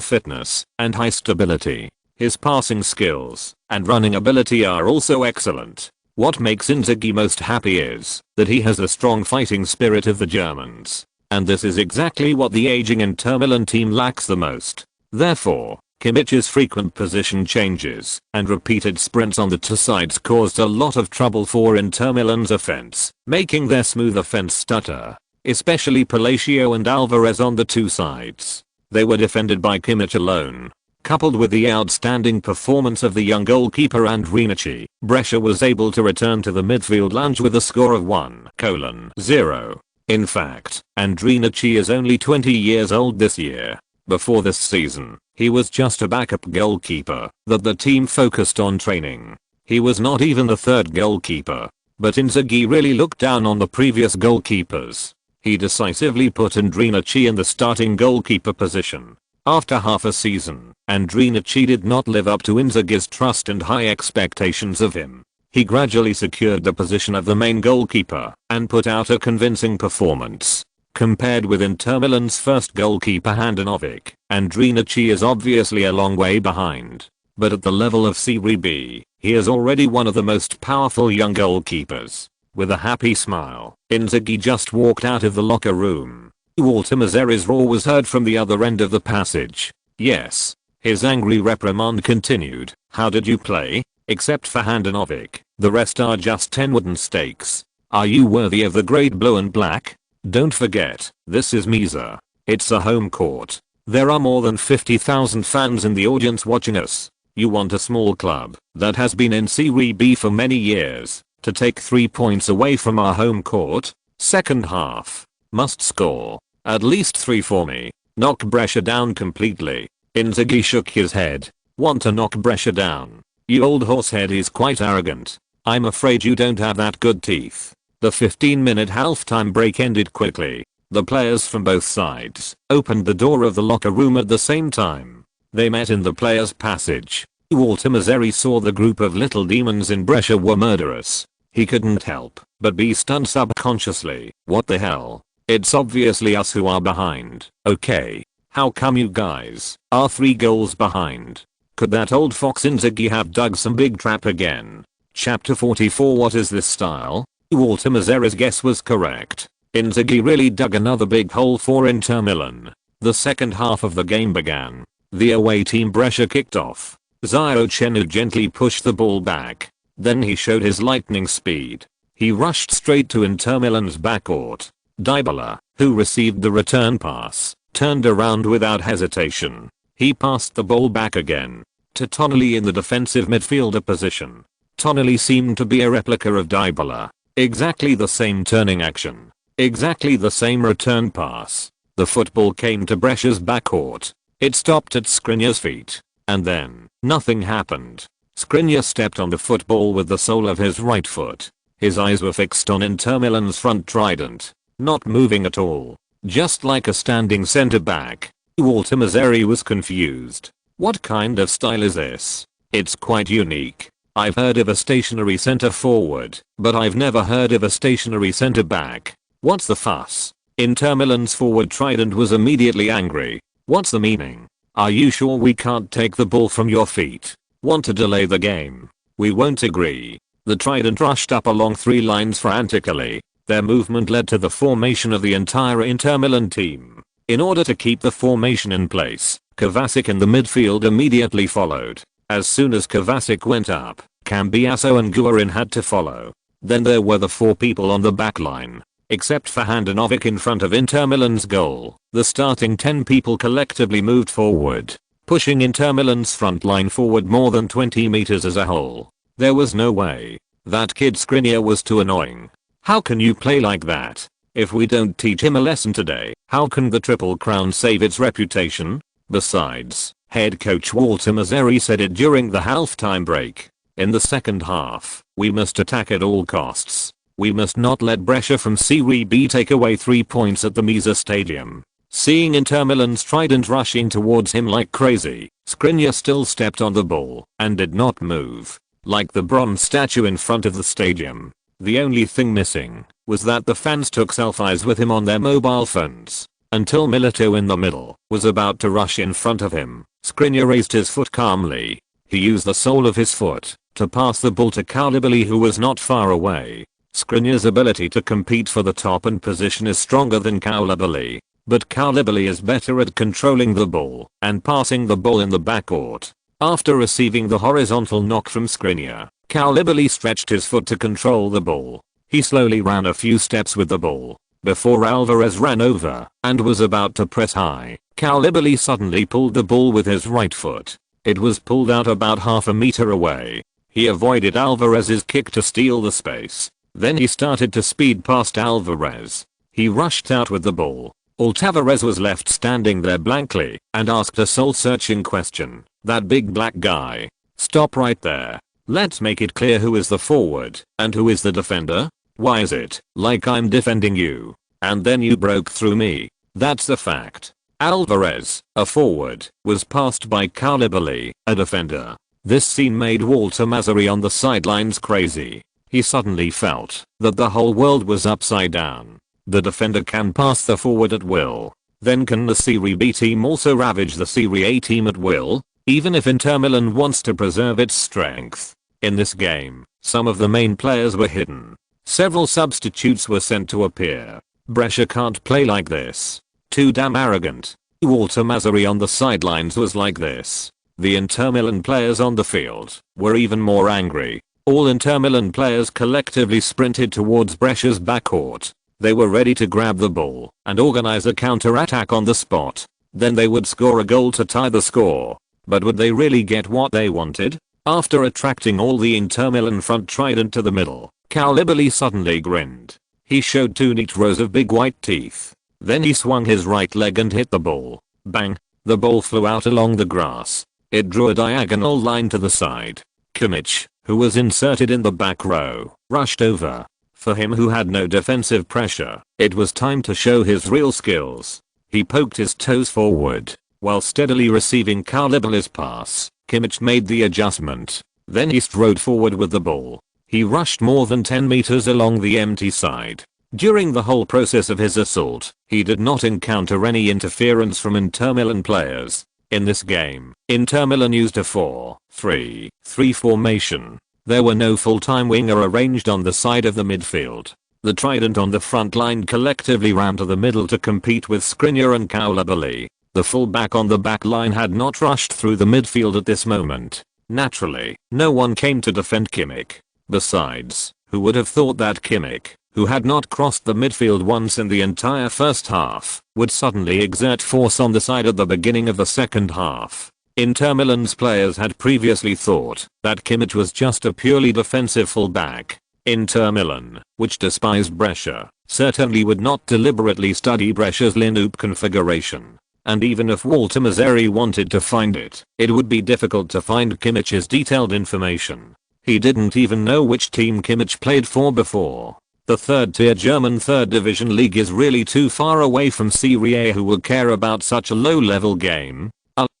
fitness, and high stability. His passing skills and running ability are also excellent. What makes Inzaghi most happy is that he has the strong fighting spirit of the Germans, and this is exactly what the aging Inter Milan team lacks the most. Therefore, Kimmich's frequent position changes and repeated sprints on the two sides caused a lot of trouble for Inter Milan's offense, making their smooth offense stutter, especially Palacio and Alvarez on the two sides. They were defended by Kimmich alone. Coupled with the outstanding performance of the young goalkeeper Ibrahimović, Brescia was able to return to the midfield lounge with a score of 1-0. In fact, Ibrahimović is only 20 years old this year. Before this season, he was just a backup goalkeeper that the team focused on training. He was not even the third goalkeeper, but Inzaghi really looked down on the previous goalkeepers. He decisively put Ibrahimović in the starting goalkeeper position. After half a season, Ibrahimović did not live up to Inzaghi's trust and high expectations of him. He gradually secured the position of the main goalkeeper and put out a convincing performance. Compared with Inter Milan's first goalkeeper Handanovic, Ibrahimović is obviously a long way behind. But at the level of Serie B, he is already one of the most powerful young goalkeepers. With a happy smile, Inzaghi just walked out of the locker room. Walter Mazzari's roar was heard from the other end of the passage. Yes. His angry reprimand continued. How did you play? Except for Handanovic, the rest are just 10 wooden stakes. Are you worthy of the great blue and black? Don't forget, this is Misa. It's a home court. There are more than 50,000 fans in the audience watching us. You want a small club that has been in Serie B for many years to take 3 points away from our home court? Second half. Must score. At least 3 for me. Knock Brescia down completely. Inzaghi shook his head. Want to knock Brescia down? You old horsehead is quite arrogant. I'm afraid you don't have that good teeth. The 15-minute halftime break ended quickly. The players from both sides opened the door of the locker room at the same time. They met in the players' passage. Walter Mazzari saw the group of little demons in Brescia were murderous. He couldn't help but be stunned subconsciously. What the hell? It's obviously us who are behind. Okay. How come you guys are 3 goals behind? Could that old fox Inzaghi have dug some big trap again? Chapter 44. What is this style? Walter Mazzari's guess was correct. Inzaghi really dug another big hole for Inter Milan. The second half of the game began. The away team Brescia kicked off. Xiao Chenhui gently pushed the ball back. Then he showed his lightning speed. He rushed straight to Inter Milan's backcourt. Dybala, who received the return pass, turned around without hesitation. He passed the ball back again to Tonali in the defensive midfielder position. Tonali seemed to be a replica of Dybala. Exactly the same turning action. Exactly the same return pass. The football came to Brescia's backcourt. It stopped at Skriniar's feet. And then, nothing happened. Skriniar stepped on the football with the sole of his right foot. His eyes were fixed on Inter Milan's front trident. Not moving at all. Just like a standing centre back. Walter Mazzari was confused. What kind of style is this? It's quite unique. I've heard of a stationary centre forward, but I've never heard of a stationary centre back. What's the fuss? Inter Milan's forward trident was immediately angry. What's the meaning? Are you sure we can't take the ball from your feet? Want to delay the game? We won't agree. The trident rushed up along 3 lines frantically. Their movement led to the formation of the entire Inter Milan team. In order to keep the formation in place, Kovacic in the midfield immediately followed. As soon as Kovacic went up, Cambiaso and Guarin had to follow. Then there were the 4 people on the back line. Except for Handanovic in front of Inter Milan's goal, the starting 10 people collectively moved forward, pushing Inter Milan's front line forward more than 20 meters as a whole. There was no way. That kid Skriniar was too annoying. How can you play like that? If we don't teach him a lesson today, how can the Triple Crown save its reputation? Besides, head coach Walter Mazzari said it during the halftime break. In the second half, we must attack at all costs. We must not let Brescia from Serie B take away 3 points at the Misa Stadium. Seeing Inter Milan's trident rushing towards him like crazy, Skriniar still stepped on the ball and did not move, like the bronze statue in front of the stadium. The only thing missing was that the fans took selfies with him on their mobile phones. Until Milito in the middle was about to rush in front of him, Skriniar raised his foot calmly. He used the sole of his foot to pass the ball to Koulibaly, who was not far away. Skriniar's ability to compete for the top and position is stronger than Koulibaly, but Koulibaly is better at controlling the ball and passing the ball in the backcourt. After receiving the horizontal knock from Skriniar, Koulibaly stretched his foot to control the ball. He slowly ran a few steps with the ball before Alvarez ran over and was about to press high. Koulibaly suddenly pulled the ball with his right foot. It was pulled out about half a meter away. He avoided Alvarez's kick to steal the space. Then he started to speed past Alvarez. He rushed out with the ball. Tavares was left standing there blankly and asked a soul-searching question. That big black guy. Stop right there. Let's make it clear who is the forward and who is the defender. Why is it like I'm defending you and then you broke through me? That's the fact. Alvarez, a forward, was passed by Koulibaly, a defender. This scene made Walter Mazzarri on the sidelines crazy. He suddenly felt that the whole world was upside down. The defender can pass the forward at will. Then can the Serie B team also ravage the Serie A team at will? Even if Inter Milan wants to preserve its strength. In this game, some of the main players were hidden. Several substitutes were sent to appear. Brescia can't play like this. Too damn arrogant. Walter Mazzarri on the sidelines was like this. The Inter Milan players on the field were even more angry. All Inter Milan players collectively sprinted towards Brescia's backcourt. They were ready to grab the ball and organize a counter-attack on the spot. Then they would score a goal to tie the score. But would they really get what they wanted? After attracting all the Inter Milan front trident to the middle, Koulibaly suddenly grinned. He showed 2 neat rows of big white teeth. Then he swung his right leg and hit the ball. Bang! The ball flew out along the grass. It drew a diagonal line to the side. Kimmich, who was inserted in the back row, rushed over. For him, who had no defensive pressure, it was time to show his real skills. He poked his toes forward while steadily receiving Koulibaly's pass. Kimmich made the adjustment. Then he strode forward with the ball. He rushed more than 10 meters along the empty side. During the whole process of his assault, he did not encounter any interference from Inter Milan players. In this game, Inter Milan used a 4-3-3 formation. There were no full-time winger arranged on the side of the midfield. The trident on the front line collectively ran to the middle to compete with Skriniar and Koulibaly. The full-back on the back line had not rushed through the midfield at this moment. Naturally, no one came to defend Kimmich. Besides, who would have thought that Kimmich, who had not crossed the midfield once in the entire first half, would suddenly exert force on the side at the beginning of the second half? Inter Milan's players had previously thought that Kimmich was just a purely defensive fullback. Inter Milan, which despised Brescia, certainly would not deliberately study Brescia's lineup configuration. And even if Walter Mazzarri wanted to find it, it would be difficult to find Kimmich's detailed information. He didn't even know which team Kimmich played for before. The third-tier German third division league is really too far away from Serie A, who will care about such a low-level game.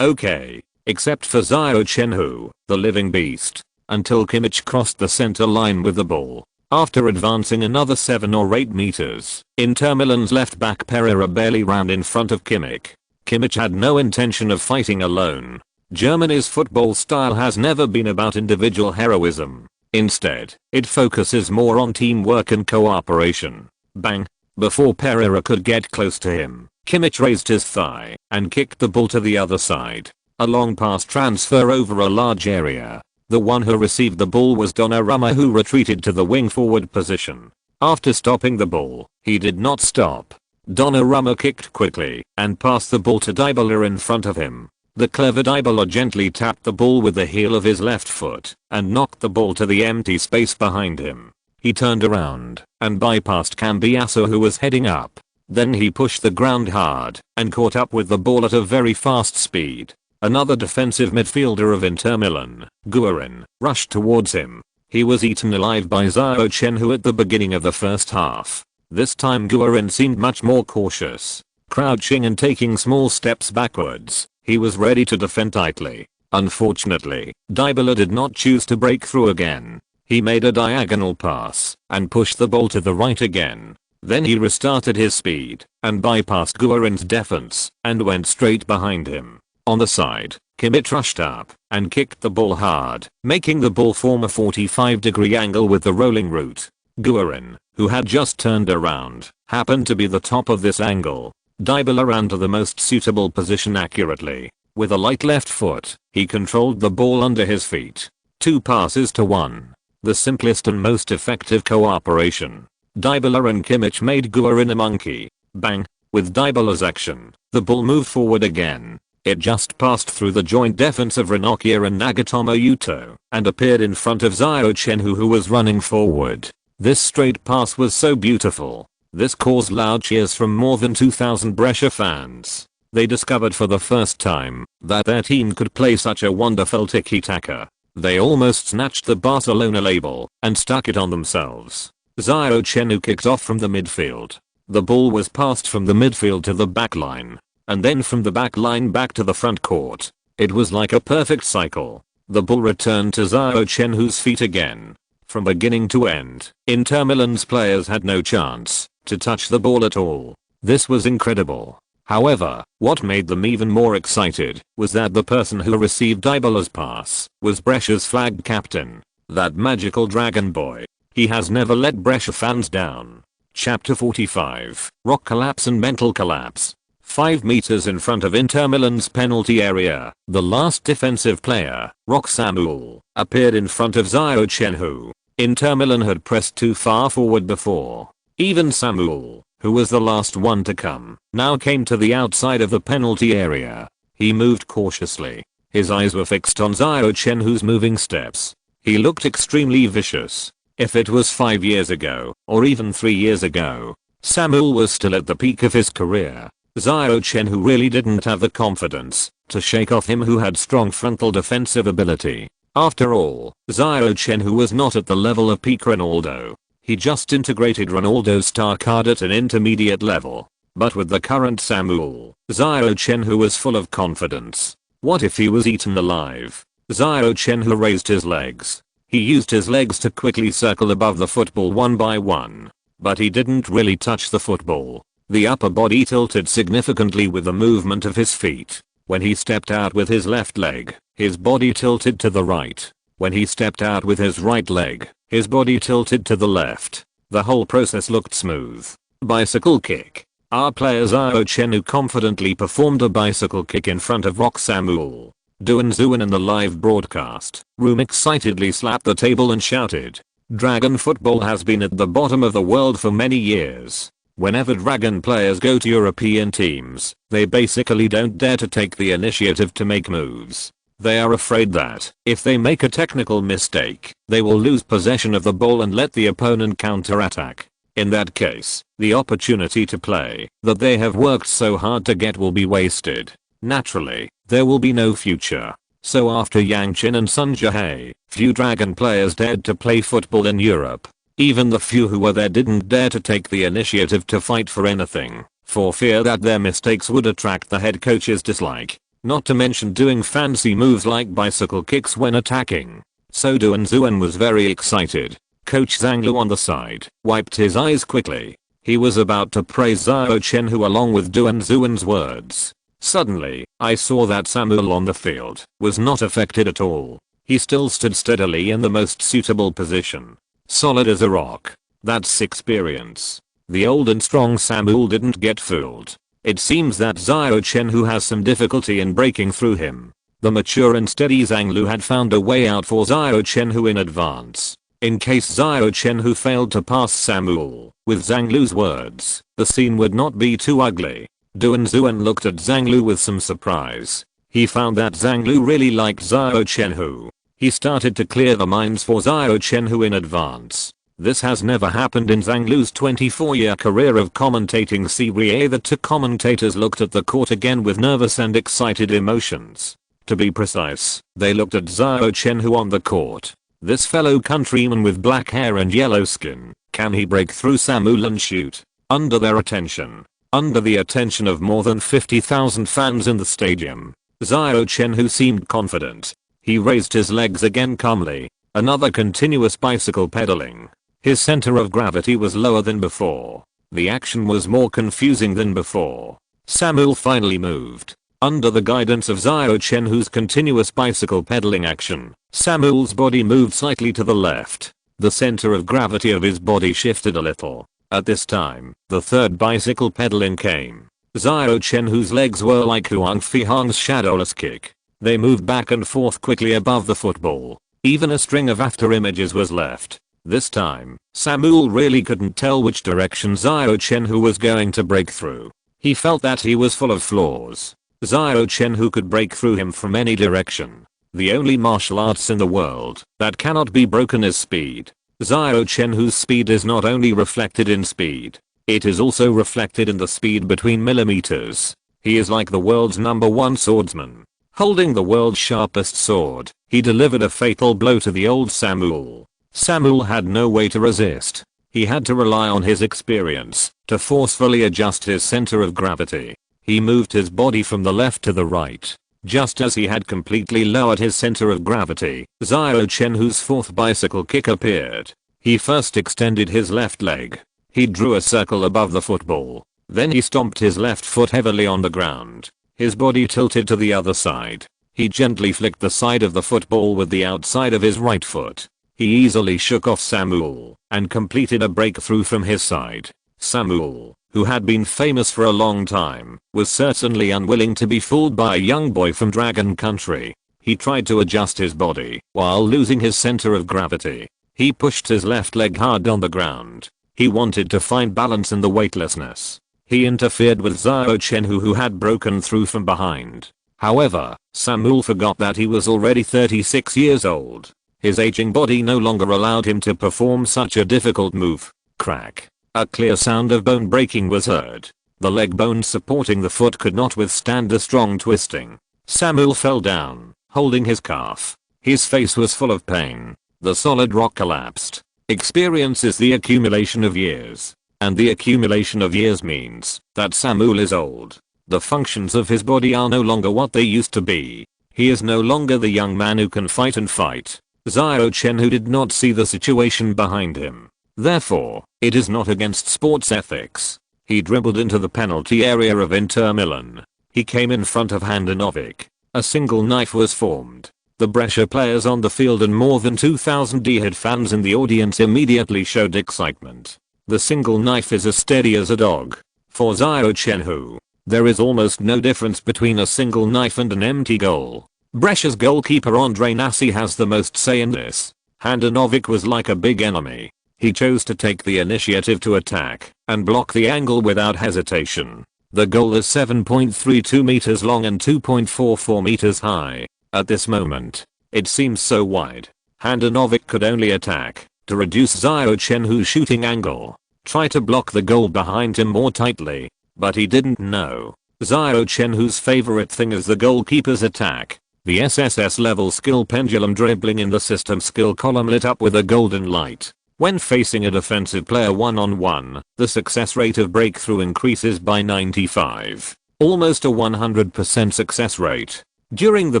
Okay, except for Xiao Chenhui, the living beast, until Kimmich crossed the center line with the ball. After advancing another 7 or 8 meters, Inter Milan's left back Pereira barely ran in front of Kimmich. Kimmich had no intention of fighting alone. Germany's football style has never been about individual heroism. Instead, it focuses more on teamwork and cooperation. Bang! Before Pereira could get close to him, Kimmich raised his thigh and kicked the ball to the other side. A long pass transfer over a large area. The one who received the ball was Donnarumma, who retreated to the wing forward position. After stopping the ball, he did not stop. Donnarumma kicked quickly and passed the ball to Dybala in front of him. The clever Dybala gently tapped the ball with the heel of his left foot and knocked the ball to the empty space behind him. He turned around and bypassed Cambiasso, who was heading up. Then he pushed the ground hard and caught up with the ball at a very fast speed. Another defensive midfielder of Inter Milan, Guarin, rushed towards him. He was eaten alive by Xiao Chenhui at the beginning of the first half. This time Guerin seemed much more cautious, crouching and taking small steps backwards. He was ready to defend tightly. Unfortunately, Dybala did not choose to break through again. He made a diagonal pass and pushed the ball to the right again. Then he restarted his speed and bypassed Guerin's defense and went straight behind him. On the side, Kimmich rushed up and kicked the ball hard, making the ball form a 45-degree angle with the rolling route. Guerin, who had just turned around, happened to be the top of this angle. Dybala ran to the most suitable position accurately. With a light left foot, he controlled the ball under his feet. 2 passes to 1. The simplest and most effective cooperation. Dybala and Kimmich made Guerin a monkey. Bang! With Dybala's action, the ball moved forward again. It just passed through the joint defense of Ranocchia and Nagatomo Yuto and appeared in front of Xiao Chenhui, who was running forward. This straight pass was so beautiful. This caused loud cheers from more than 2,000 Brescia fans. They discovered for the first time that their team could play such a wonderful tiki-taka. They almost snatched the Barcelona label and stuck it on themselves. Xiao Chenhui kicked off from the midfield. The ball was passed from the midfield to the back line, and then from the back line back to the front court. It was like a perfect cycle. The ball returned to Xiao Chenhui's feet again. From beginning to end, Inter Milan's players had no chance to touch the ball at all. This was incredible. However, what made them even more excited was that the person who received Dybala's pass was Brescia's flag captain, that magical dragon boy. He has never let Brescia fans down. Chapter 45, Rock Collapse and Mental Collapse. 5 meters in front of Inter Milan's penalty area, the last defensive player, Roque Samuel, appeared in front of Xiao Chenhui. Inter Milan had pressed too far forward before. Even Samuel, who was the last one to come, now came to the outside of the penalty area. He moved cautiously. His eyes were fixed on Xiao Chenhui's moving steps. He looked extremely vicious. If it was 5 years ago, or even 3 years ago, Samuel was still at the peak of his career. Xiao Chenhui really didn't have the confidence to shake off him, who had strong frontal defensive ability. After all, Xiao Chenhui was not at the level of peak Ronaldo. He just integrated Ronaldo's star card at an intermediate level. But with the current Samuel, Xiao Chenhui was full of confidence. What if he was eaten alive? Xiao Chenhui raised his legs. He used his legs to quickly circle above the football one by one. But he didn't really touch the football. The upper body tilted significantly with the movement of his feet. When he stepped out with his left leg, his body tilted to the right. When he stepped out with his right leg, his body tilted to the left. The whole process looked smooth. Bicycle kick. Our player Xiao Chenhui confidently performed a bicycle kick in front of Roque Samuel. Duan Zuan in the live broadcast room excitedly slapped the table and shouted, "Dragon football has been at the bottom of the world for many years. Whenever Dragon players go to European teams, they basically don't dare to take the initiative to make moves. They are afraid that, if they make a technical mistake, they will lose possession of the ball and let the opponent counterattack. In that case, the opportunity to play that they have worked so hard to get will be wasted. Naturally, there will be no future." So after Yang Qin and Sun Jihei, few Dragon players dared to play football in Europe. Even the few who were there didn't dare to take the initiative to fight for anything, for fear that their mistakes would attract the head coach's dislike. Not to mention doing fancy moves like bicycle kicks when attacking. So Duan Zuan was very excited. Coach Zhang Lu on the side wiped his eyes quickly. He was about to praise Xiao Chenhui along with Duan Zuan's words. Suddenly, I saw that Samuel on the field was not affected at all. He still stood steadily in the most suitable position. Solid as a rock. That's experience. The old and strong Samuel didn't get fooled. It seems that Xiao Chenhui has some difficulty in breaking through him. The mature and steady Zhang Lu had found a way out for Xiao Chenhui in advance. In case Xiao Chenhui failed to pass Samuel, with Zhang Lu's words, the scene would not be too ugly. Duan Zuan looked at Zhang Lu with some surprise. He found that Zhang Lu really liked Xiao Chenhui. He started to clear the minds for Xiao Chenhui in advance. This has never happened in Zhang Lu's 24-year career of commentating Serie A. The two commentators looked at the court again with nervous and excited emotions. To be precise, they looked at Xiao Chenhui on the court. This fellow countryman with black hair and yellow skin, can he break through Samuel and shoot? Under their attention. Under the attention of more than 50,000 fans in the stadium, Xiao Chenhui seemed confident. He raised his legs again calmly. Another continuous bicycle pedaling. His center of gravity was lower than before. The action was more confusing than before. Samuel finally moved. Under the guidance of Xiao Chenhui's continuous bicycle pedaling action, Samuel's body moved slightly to the left. The center of gravity of his body shifted a little. At this time, the third bicycle pedaling came. Xiao Chenhui's legs were like Huang Fihang's shadowless kick. They moved back and forth quickly above the football. Even a string of after images was left. This time, Samuel really couldn't tell which direction Xiao Chenhui was going to break through. He felt that he was full of flaws. Xiao Chenhui could break through him from any direction. The only martial arts in the world that cannot be broken is speed. Xiao Chenhui's speed is not only reflected in speed, it is also reflected in the speed between millimeters. He is like the world's #1 swordsman. Holding the world's sharpest sword, he delivered a fatal blow to the old Samuel. Samuel had no way to resist. He had to rely on his experience to forcefully adjust his center of gravity. He moved his body from the left to the right. Just as he had completely lowered his center of gravity, Xiao Chenhui's fourth bicycle kick appeared. He first extended his left leg. He drew a circle above the football. Then he stomped his left foot heavily on the ground. His body tilted to the other side. He gently flicked the side of the football with the outside of his right foot. He easily shook off Samuel and completed a breakthrough from his side. Samuel, who had been famous for a long time, was certainly unwilling to be fooled by a young boy from Dragon Country. He tried to adjust his body while losing his center of gravity. He pushed his left leg hard on the ground. He wanted to find balance in the weightlessness. He interfered with Xiao Chenhui, who had broken through from behind. However, Samuel forgot that he was already 36 years old. His aging body no longer allowed him to perform such a difficult move. Crack. A clear sound of bone breaking was heard. The leg bones supporting the foot could not withstand the strong twisting. Samuel fell down, holding his calf. His face was full of pain. The solid rock collapsed. Experience is the accumulation of years. And the accumulation of years means that Samuel is old. The functions of his body are no longer what they used to be. He is no longer the young man who can fight and fight. Xiao Chenhui did not see the situation behind him. Therefore, it is not against sports ethics. He dribbled into the penalty area of Inter Milan. He came in front of Handanovic. A single knife was formed. The Brescia players on the field and more than 2,000 Dihad fans in the audience immediately showed excitement. The single knife is as steady as a dog. For Xiao Chenhui, there is almost no difference between a single knife and an empty goal. Brescia's goalkeeper Andre Nassi has the most say in this. Handanovic was like a big enemy. He chose to take the initiative to attack and block the angle without hesitation. The goal is 7.32 meters long and 2.44 meters high. At this moment, it seems so wide. Handanovic could only attack to reduce Xiao Chenhui's shooting angle. Try to block the goal behind him more tightly. But he didn't know. Xiao Chenhui's favorite thing is the goalkeeper's attack. The SSS level skill pendulum dribbling in the system skill column lit up with a golden light. When facing a defensive player one-on-one, the success rate of breakthrough increases by 95. Almost a 100% success rate. During the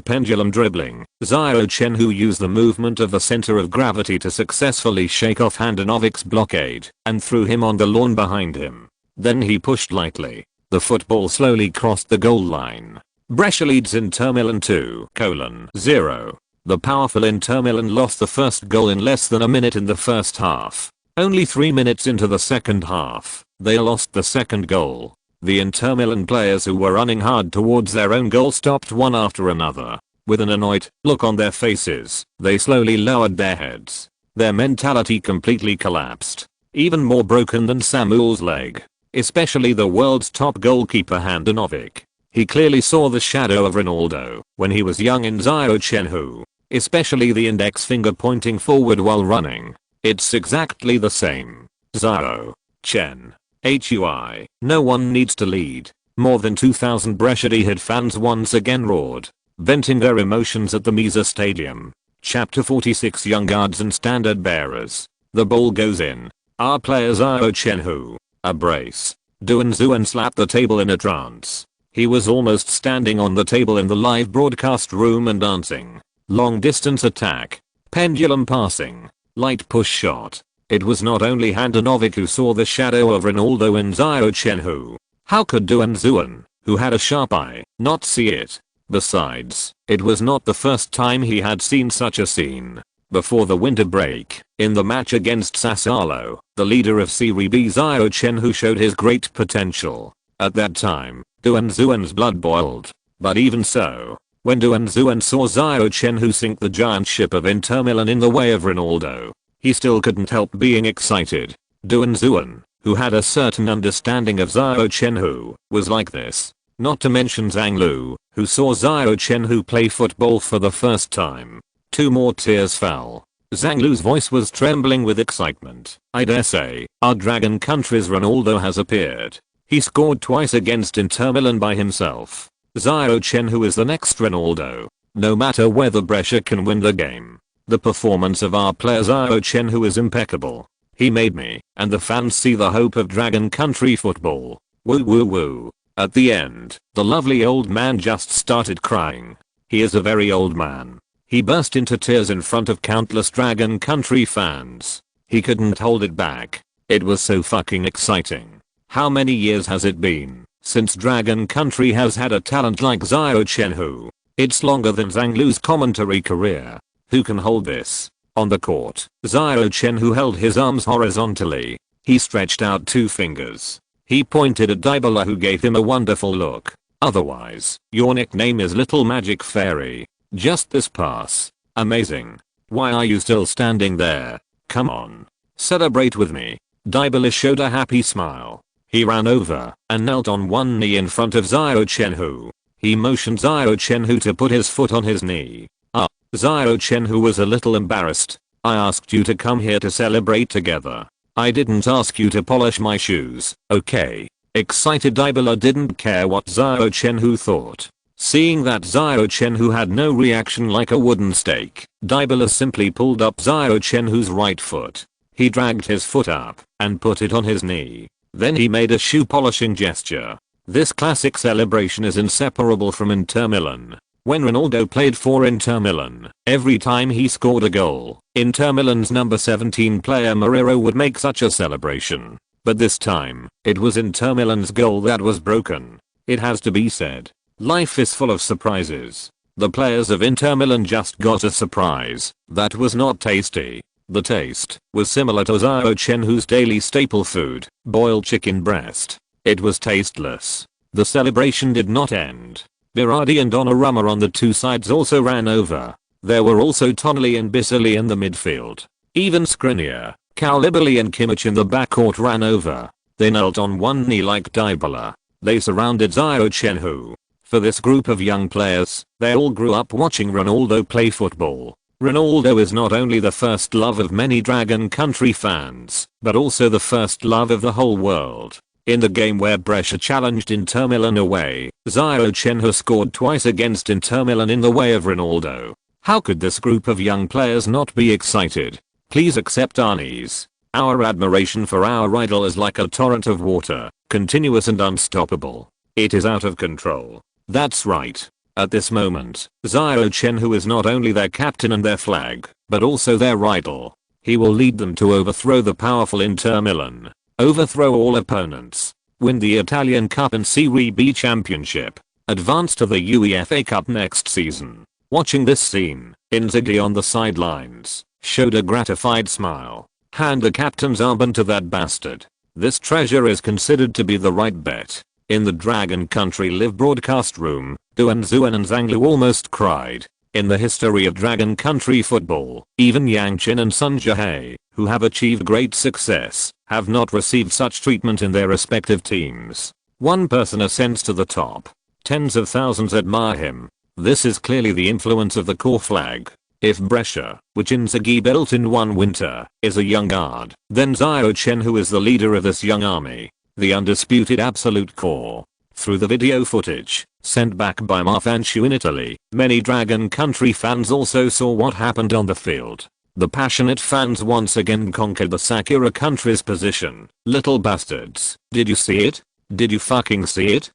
pendulum dribbling, Xiao Chenhui used the movement of the center of gravity to successfully shake off Handanovic's blockade and threw him on the lawn behind him. Then he pushed lightly. The football slowly crossed the goal line. Brescia leads Inter Milan 2:0. The powerful Inter Milan lost the first goal in less than a minute in the first half. Only 3 minutes into the second half, they lost the second goal. The Inter Milan players who were running hard towards their own goal stopped one after another. With an annoyed look on their faces, they slowly lowered their heads. Their mentality completely collapsed. Even more broken than Samuel's leg. Especially the world's top goalkeeper Handanovic. He clearly saw the shadow of Ronaldo when he was young in Xiao Chenhui. Especially the index finger pointing forward while running. It's exactly the same. Xiao Chenhui. No one needs to lead. More than 2,000 Brescia Dihad fans once again roared, venting their emotions at the Misa Stadium. Chapter 46 Young Guards and Standard Bearers. The ball goes in. Our player Xiao Chenhui. A brace. Duan Zuan slapped the table in a trance. He was almost standing on the table in the live broadcast room and dancing. Long distance attack. Pendulum passing. Light push shot. It was not only Handanovic who saw the shadow of Ronaldo in Xiao Chenhui. How could Duan Zuan, who had a sharp eye, not see it? Besides, it was not the first time he had seen such a scene. Before the winter break, in the match against Sassuolo, the leader of Serie B Xiao Chenhui showed his great potential. At that time, Duan Zuan's blood boiled. But even so, when Duan Zuan saw Xiao Chenhui sink the giant ship of Inter Milan in the way of Ronaldo, he still couldn't help being excited. Duan Zuan, who had a certain understanding of Xiao Chenhui, was like this. Not to mention Zhang Lu, who saw Xiao Chenhui play football for the first time. 2 more tears fell. Zhang Lu's voice was trembling with excitement. I dare say, our dragon country's Ronaldo has appeared. He scored twice against Inter Milan by himself. Xiao Chenhui is the next Ronaldo. No matter whether Brescia can win the game. The performance of our player Xiao Chenhui is impeccable. He made me and the fans see the hope of dragon country football. Woo woo woo. At the end, the lovely old man just started crying. He is a very old man. He burst into tears in front of countless Dragon Country fans. He couldn't hold it back. It was so fucking exciting. How many years has it been since Dragon Country has had a talent like Xiao Chenhui? It's longer than Zhang Lu's commentary career. Who can hold this? On the court, Xiao Chenhui held his arms horizontally. He stretched out 2 fingers. He pointed at Dybala, who gave him a wonderful look. Otherwise, your nickname is Little Magic Fairy. Just this pass. Amazing. Why are you still standing there? Come on. Celebrate with me. Dybala showed a happy smile. He ran over and knelt on one knee in front of Xiao Chenhui. He motioned Xiao Chenhui to put his foot on his knee. Xiao Chenhui was a little embarrassed. I asked you to come here to celebrate together. I didn't ask you to polish my shoes, okay? Excited Dybala didn't care what Xiao Chenhui thought. Seeing that Xiao Chenhui had no reaction like a wooden stake, Dybala simply pulled up Xiao Chenhui's right foot. He dragged his foot up and put it on his knee. Then he made a shoe polishing gesture. This classic celebration is inseparable from Inter Milan. When Ronaldo played for Inter Milan, every time he scored a goal, Inter Milan's number 17 player Mourinho would make such a celebration. But this time, it was Inter Milan's goal that was broken. It has to be said. Life is full of surprises. The players of Inter Milan just got a surprise that was not tasty. The taste was similar to Xiao Chenhui's daily staple food, boiled chicken breast. It was tasteless. The celebration did not end. Berardi and Donnarumma on the 2 sides also ran over. There were also Tonali and Biselli in the midfield. Even Skriniar, Koulibaly and Kimmich in the backcourt ran over. They knelt on one knee like Dybala. They surrounded Xiao Chenhui. For this group of young players, they all grew up watching Ronaldo play football. Ronaldo is not only the first love of many Dragon Country fans, but also the first love of the whole world. In the game where Brescia challenged Inter Milan away, Xiao Chenhui scored twice against Inter Milan in the way of Ronaldo. How could this group of young players not be excited? Please accept our knees. Our admiration for our idol is like a torrent of water, continuous and unstoppable. It is out of control. That's right. At this moment, Xiao Chenhui is not only their captain and their flag, but also their idol. He will lead them to overthrow the powerful Inter Milan. Overthrow all opponents, win the Italian Cup and Serie B Championship, advance to the UEFA Cup next season. Watching this scene, Inzaghi on the sidelines showed a gratified smile. Hand the captain's armband to that bastard. This treasure is considered to be the right bet. In the Dragon Country live broadcast room, Duan Zuan and Zhang Lu almost cried. In the history of Dragon Country football, even Yang Qin and Sun Jiahe, who have achieved great success, have not received such treatment in their respective teams. One person ascends to the top. Tens of thousands admire him. This is clearly the influence of the core flag. If Brescia, which Inzaghi built in one winter, is a young guard, then Xiao Chenhui is the leader of this young army. The undisputed absolute core. Through the video footage, sent back by Marfanchu in Italy, many Dragon Country fans also saw what happened on the field. The passionate fans once again conquered the Sakura country's position. Little bastards, did you see it? Did you fucking see it?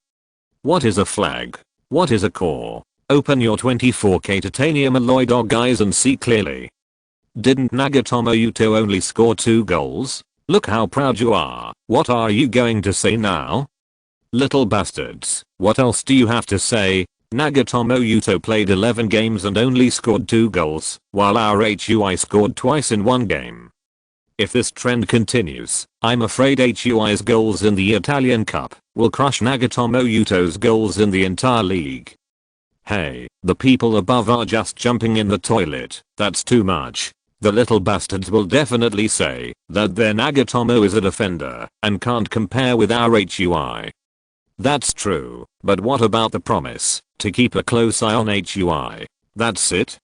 What is a flag? What is a core? Open your 24K titanium alloy dog eyes and see clearly. Didn't Nagatomo Yuto only score 2 goals? Look how proud you are. What are you going to say now? Little bastards, what else do you have to say? Nagatomo Yuto played 11 games and only scored 2 goals, while our HUI scored twice in 1 game. If this trend continues, I'm afraid HUI's goals in the Italian Cup will crush Nagatomo Yuto's goals in the entire league. Hey, the people above are just jumping in the toilet, that's too much. The little bastards will definitely say that their Nagatomo is a defender and can't compare with our HUI. That's true, but what about the promise to keep a close eye on HUI? That's it?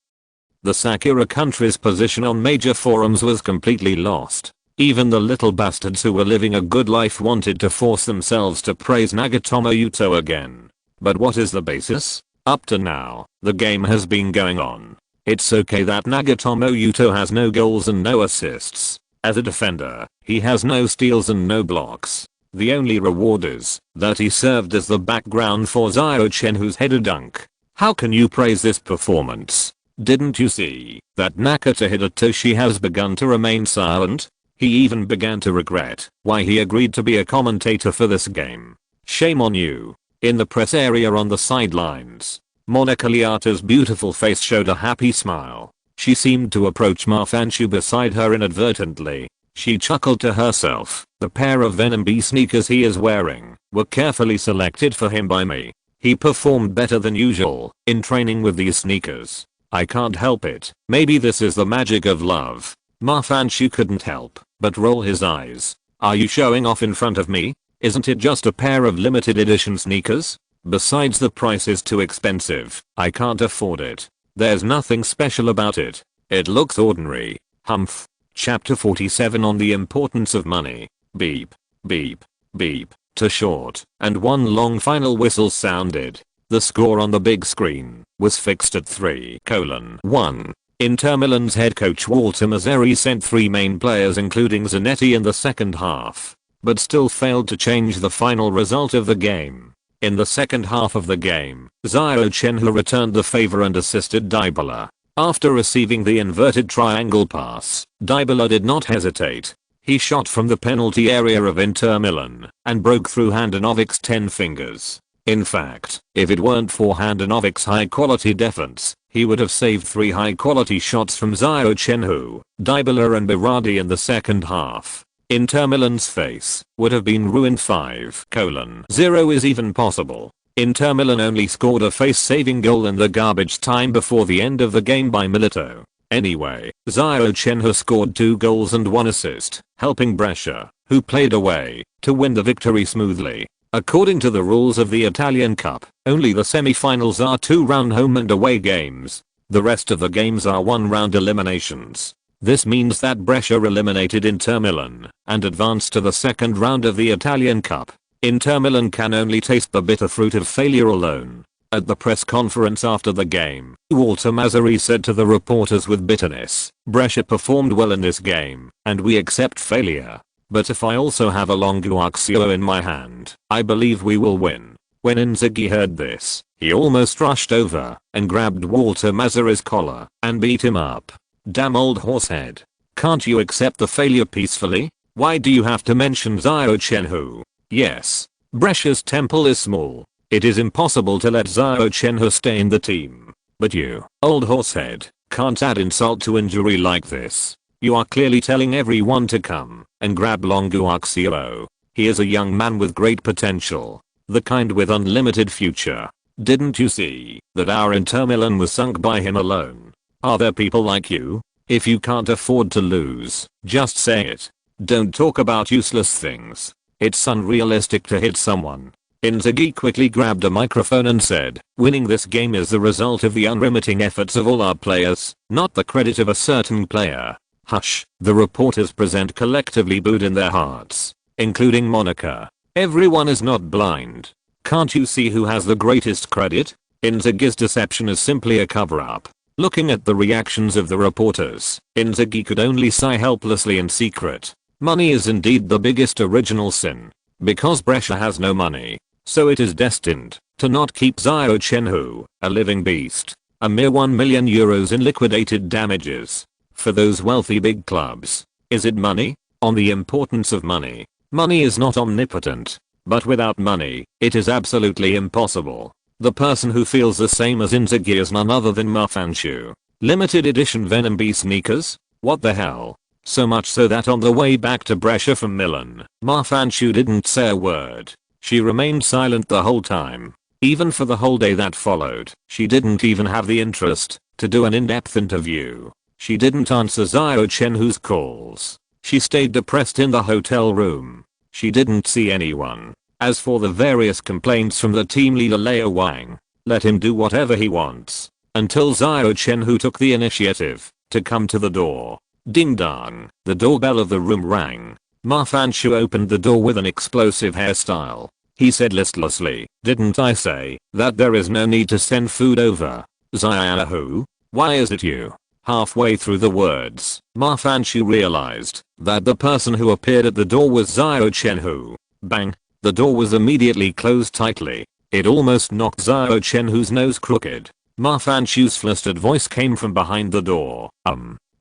The Sakura country's position on major forums was completely lost. Even the little bastards who were living a good life wanted to force themselves to praise Nagatomo Yuto again. But what is the basis? Up to now, the game has been going on. It's okay that Nagatomo Yuto has no goals and no assists. As a defender, he has no steals and no blocks. The only reward is that he served as the background for Xiao Chenhui's header dunk. How can you praise this performance? Didn't you see that Nakata Hidetoshi has begun to remain silent? He even began to regret why he agreed to be a commentator for this game. Shame on you. In the press area on the sidelines, Monica Liata's beautiful face showed a happy smile. She seemed to approach Marfanchu beside her inadvertently. She chuckled to herself. The pair of Venom B sneakers he is wearing were carefully selected for him by me. He performed better than usual in training with these sneakers. I can't help it. Maybe this is the magic of love. Marfanchu couldn't help but roll his eyes. Are you showing off in front of me? Isn't it just a pair of limited edition sneakers? Besides, the price is too expensive. I can't afford it. There's nothing special about it. It looks ordinary. Humph. Chapter 47 on the importance of money. Beep. Beep. Beep. Too short. And one long final whistle sounded. The score on the big screen was fixed at 3:1. Inter Milan's head coach Walter Mazzarri sent 3 main players including Zanetti in the second half, but still failed to change the final result of the game. In the second half of the game, Xiao Chenhui returned the favor and assisted Dybala. After receiving the inverted triangle pass, Dybala did not hesitate. He shot from the penalty area of Inter Milan and broke through Handanovic's 10 fingers. In fact, if it weren't for Handanovic's high-quality defense, he would have saved 3 high-quality shots from Xiao Chenhui, Dybala and Berardi in the second half. Inter Milan's face would have been ruined. 5:0 is even possible. Inter Milan only scored a face-saving goal in the garbage time before the end of the game by Milito. Anyway, Xiao Chenhui scored 2 goals and 1 assist, helping Brescia, who played away, to win the victory smoothly. According to the rules of the Italian Cup, only the semi-finals are 2-round home and away games. The rest of the games are 1-round eliminations. This means that Brescia eliminated Inter Milan and advanced to the second round of the Italian Cup. Inter Milan can only taste the bitter fruit of failure alone. At the press conference after the game, Walter Mazzarri said to the reporters with bitterness, "Brescia performed well in this game, and we accept failure. But if I also have a Longguo in my hand, I believe we will win." When Inzaghi heard this, he almost rushed over and grabbed Walter Mazzarri's collar and beat him up. Damn old horsehead. Can't you accept the failure peacefully? Why do you have to mention Xiao Chenhui? Yes, Brescia's temple is small. It is impossible to let Xiao Chenhui stay in the team. But you, old horsehead, can't add insult to injury like this. You are clearly telling everyone to come and grab Longguo. He is a young man with great potential. The kind with unlimited future. Didn't you see that our Inter Milan was sunk by him alone? Are there people like you? If you can't afford to lose, just say it. Don't talk about useless things. It's unrealistic to hit someone. Inzaghi quickly grabbed a microphone and said, "Winning this game is the result of the unremitting efforts of all our players, not the credit of a certain player." Hush, the reporters present collectively booed in their hearts, including Monica. Everyone is not blind. Can't you see who has the greatest credit? Inzaghi's deception is simply a cover-up. Looking at the reactions of the reporters, Inzaghi could only sigh helplessly in secret. Money is indeed the biggest original sin. Because Brescia has no money, so it is destined to not keep Xiao Chenhui, a living beast. A mere 1 million euros in liquidated damages. For those wealthy big clubs. Is it money? On the importance of money. Money is not omnipotent. But without money, it is absolutely impossible. The person who feels the same as Inzaghi is none other than Marfanchu. Limited edition Venom B sneakers? What the hell? So much so that on the way back to Brescia from Milan, Marfanchu didn't say a word. She remained silent the whole time. Even for the whole day that followed, she didn't even have the interest to do an in-depth interview. She didn't answer Xiao Chenhui's calls. She stayed depressed in the hotel room. She didn't see anyone. As for the various complaints from the team leader Leo Wang, let him do whatever he wants. Until Xiao Chenhui took the initiative to come to the door. Ding dong, the doorbell of the room rang. Marfanchu opened the door with an explosive hairstyle. He said listlessly, "Didn't I say that there is no need to send food over? Xiao, why is it you?" Halfway through the words, Marfanchu realized that the person who appeared at the door was Xiao Chenhui. Bang! The door was immediately closed tightly. It almost knocked Xiao Chenhui's nose crooked. Marfanchu's flustered voice came from behind the door.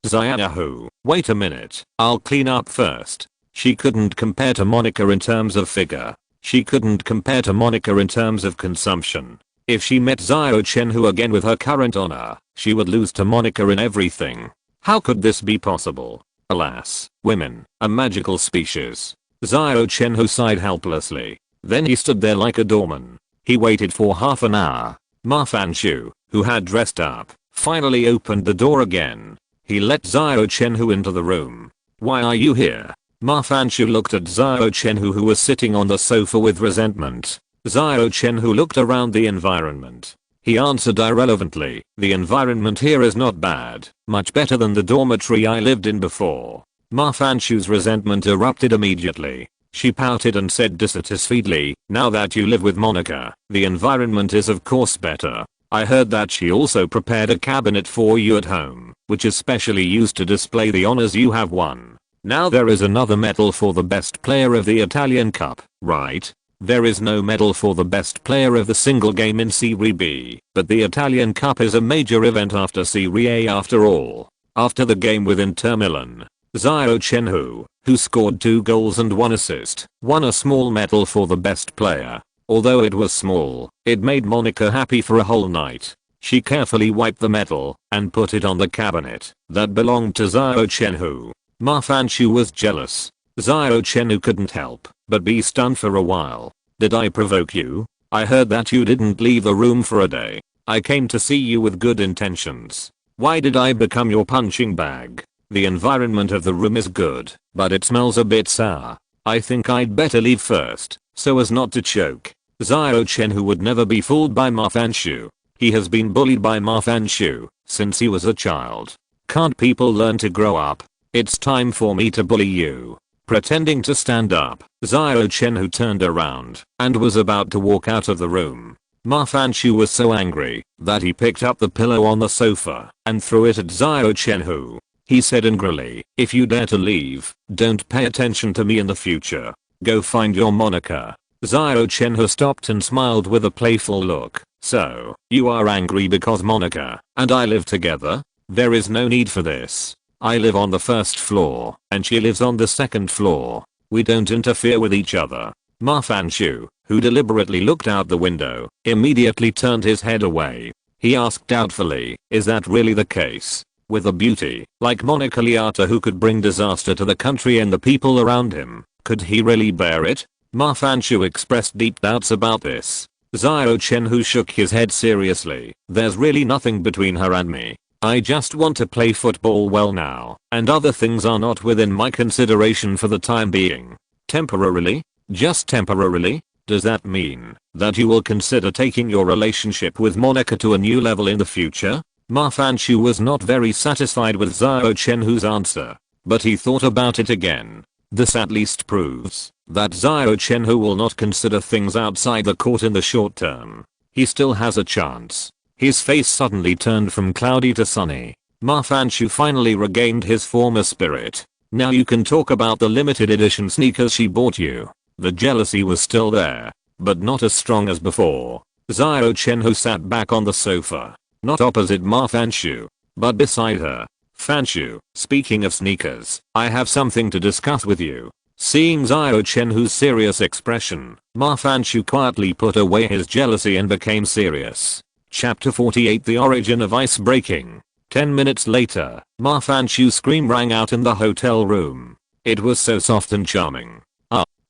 Xiao, wait a minute, I'll clean up first. She couldn't compare to Monica in terms of figure. She couldn't compare to Monica in terms of consumption. If she met Xiao Chenhui again with her current honor, she would lose to Monica in everything. How could this be possible? Alas, women, a magical species. Xiao Chenhui sighed helplessly. Then he stood there like a doorman. He waited for half an hour. Marfanchu, who had dressed up, finally opened the door again. He let Xiao Chenhui into the room. "Why are you here?" Marfanchu looked at Xiao Chenhui, who was sitting on the sofa with resentment. Xiao Chenhui looked around the environment. He answered irrelevantly, "The environment here is not bad, much better than the dormitory I lived in before." Marfanchu's resentment erupted immediately. She pouted and said dissatisfiedly, "Now that you live with Monica, the environment is of course better. I heard that she also prepared a cabinet for you at home, which is specially used to display the honors you have won. Now there is another medal for the best player of the Italian Cup, right? There is no medal for the best player of the single game in Serie B, but the Italian Cup is a major event after Serie A after all." After the game with Inter Milan, Xiao Chenhui, who scored 2 goals and 1 assist, won a small medal for the best player. Although it was small, it made Monica happy for a whole night. She carefully wiped the medal and put it on the cabinet that belonged to Xiao Chenhui. Marfanchu was jealous. Xiao Chenhui couldn't help but be stunned for a while. "Did I provoke you? I heard that you didn't leave the room for a day. I came to see you with good intentions. Why did I become your punching bag? The environment of the room is good, but it smells a bit sour. I think I'd better leave first, so as not to choke." Xiao Chenhui would never be fooled by Marfanchu. He has been bullied by Marfanchu since he was a child. Can't people learn to grow up? "It's time for me to bully you." Pretending to stand up, Xiao Chenhui turned around and was about to walk out of the room. Marfanchu was so angry that he picked up the pillow on the sofa and threw it at Xiao Chenhui. He said angrily, "If you dare to leave, don't pay attention to me in the future. Go find your Monica." Xiao Chenhui stopped and smiled with a playful look. "So, you are angry because Monica and I live together? There is no need for this. I live on the first floor, and she lives on the second floor. We don't interfere with each other." Marfanchu, who deliberately looked out the window, immediately turned his head away. He asked doubtfully, "Is that really the case? With a beauty like Monica Liata who could bring disaster to the country and the people around him, could he really bear it?" Marfanchu expressed deep doubts about this. Xiao Chenhui shook his head seriously. "There's really nothing between her and me. I just want to play football well now, and other things are not within my consideration for the time being." "Temporarily? Just temporarily? Does that mean that you will consider taking your relationship with Monica to a new level in the future?" Marfanchu was not very satisfied with Xiao Chenhui's answer, but he thought about it again. "This at least proves that Xiao Chenhui will not consider things outside the court in the short term. He still has a chance. His face suddenly turned from cloudy to sunny. Ma Fanchu finally regained his former spirit. Now you can talk about the limited edition sneakers she bought you. The jealousy was still there, but not as strong as before. Xiao Chenhui sat back on the sofa, not opposite Ma Fanchu, but beside her. Fanchu, speaking of sneakers, I have something to discuss with you. Seeing Xiao Chenhui's serious expression, Ma Fanchu quietly put away his jealousy and became serious. Chapter 48 The Origin of Ice Breaking. 10 minutes later, Ma Fanchu's scream rang out in the hotel room. It was so soft and charming.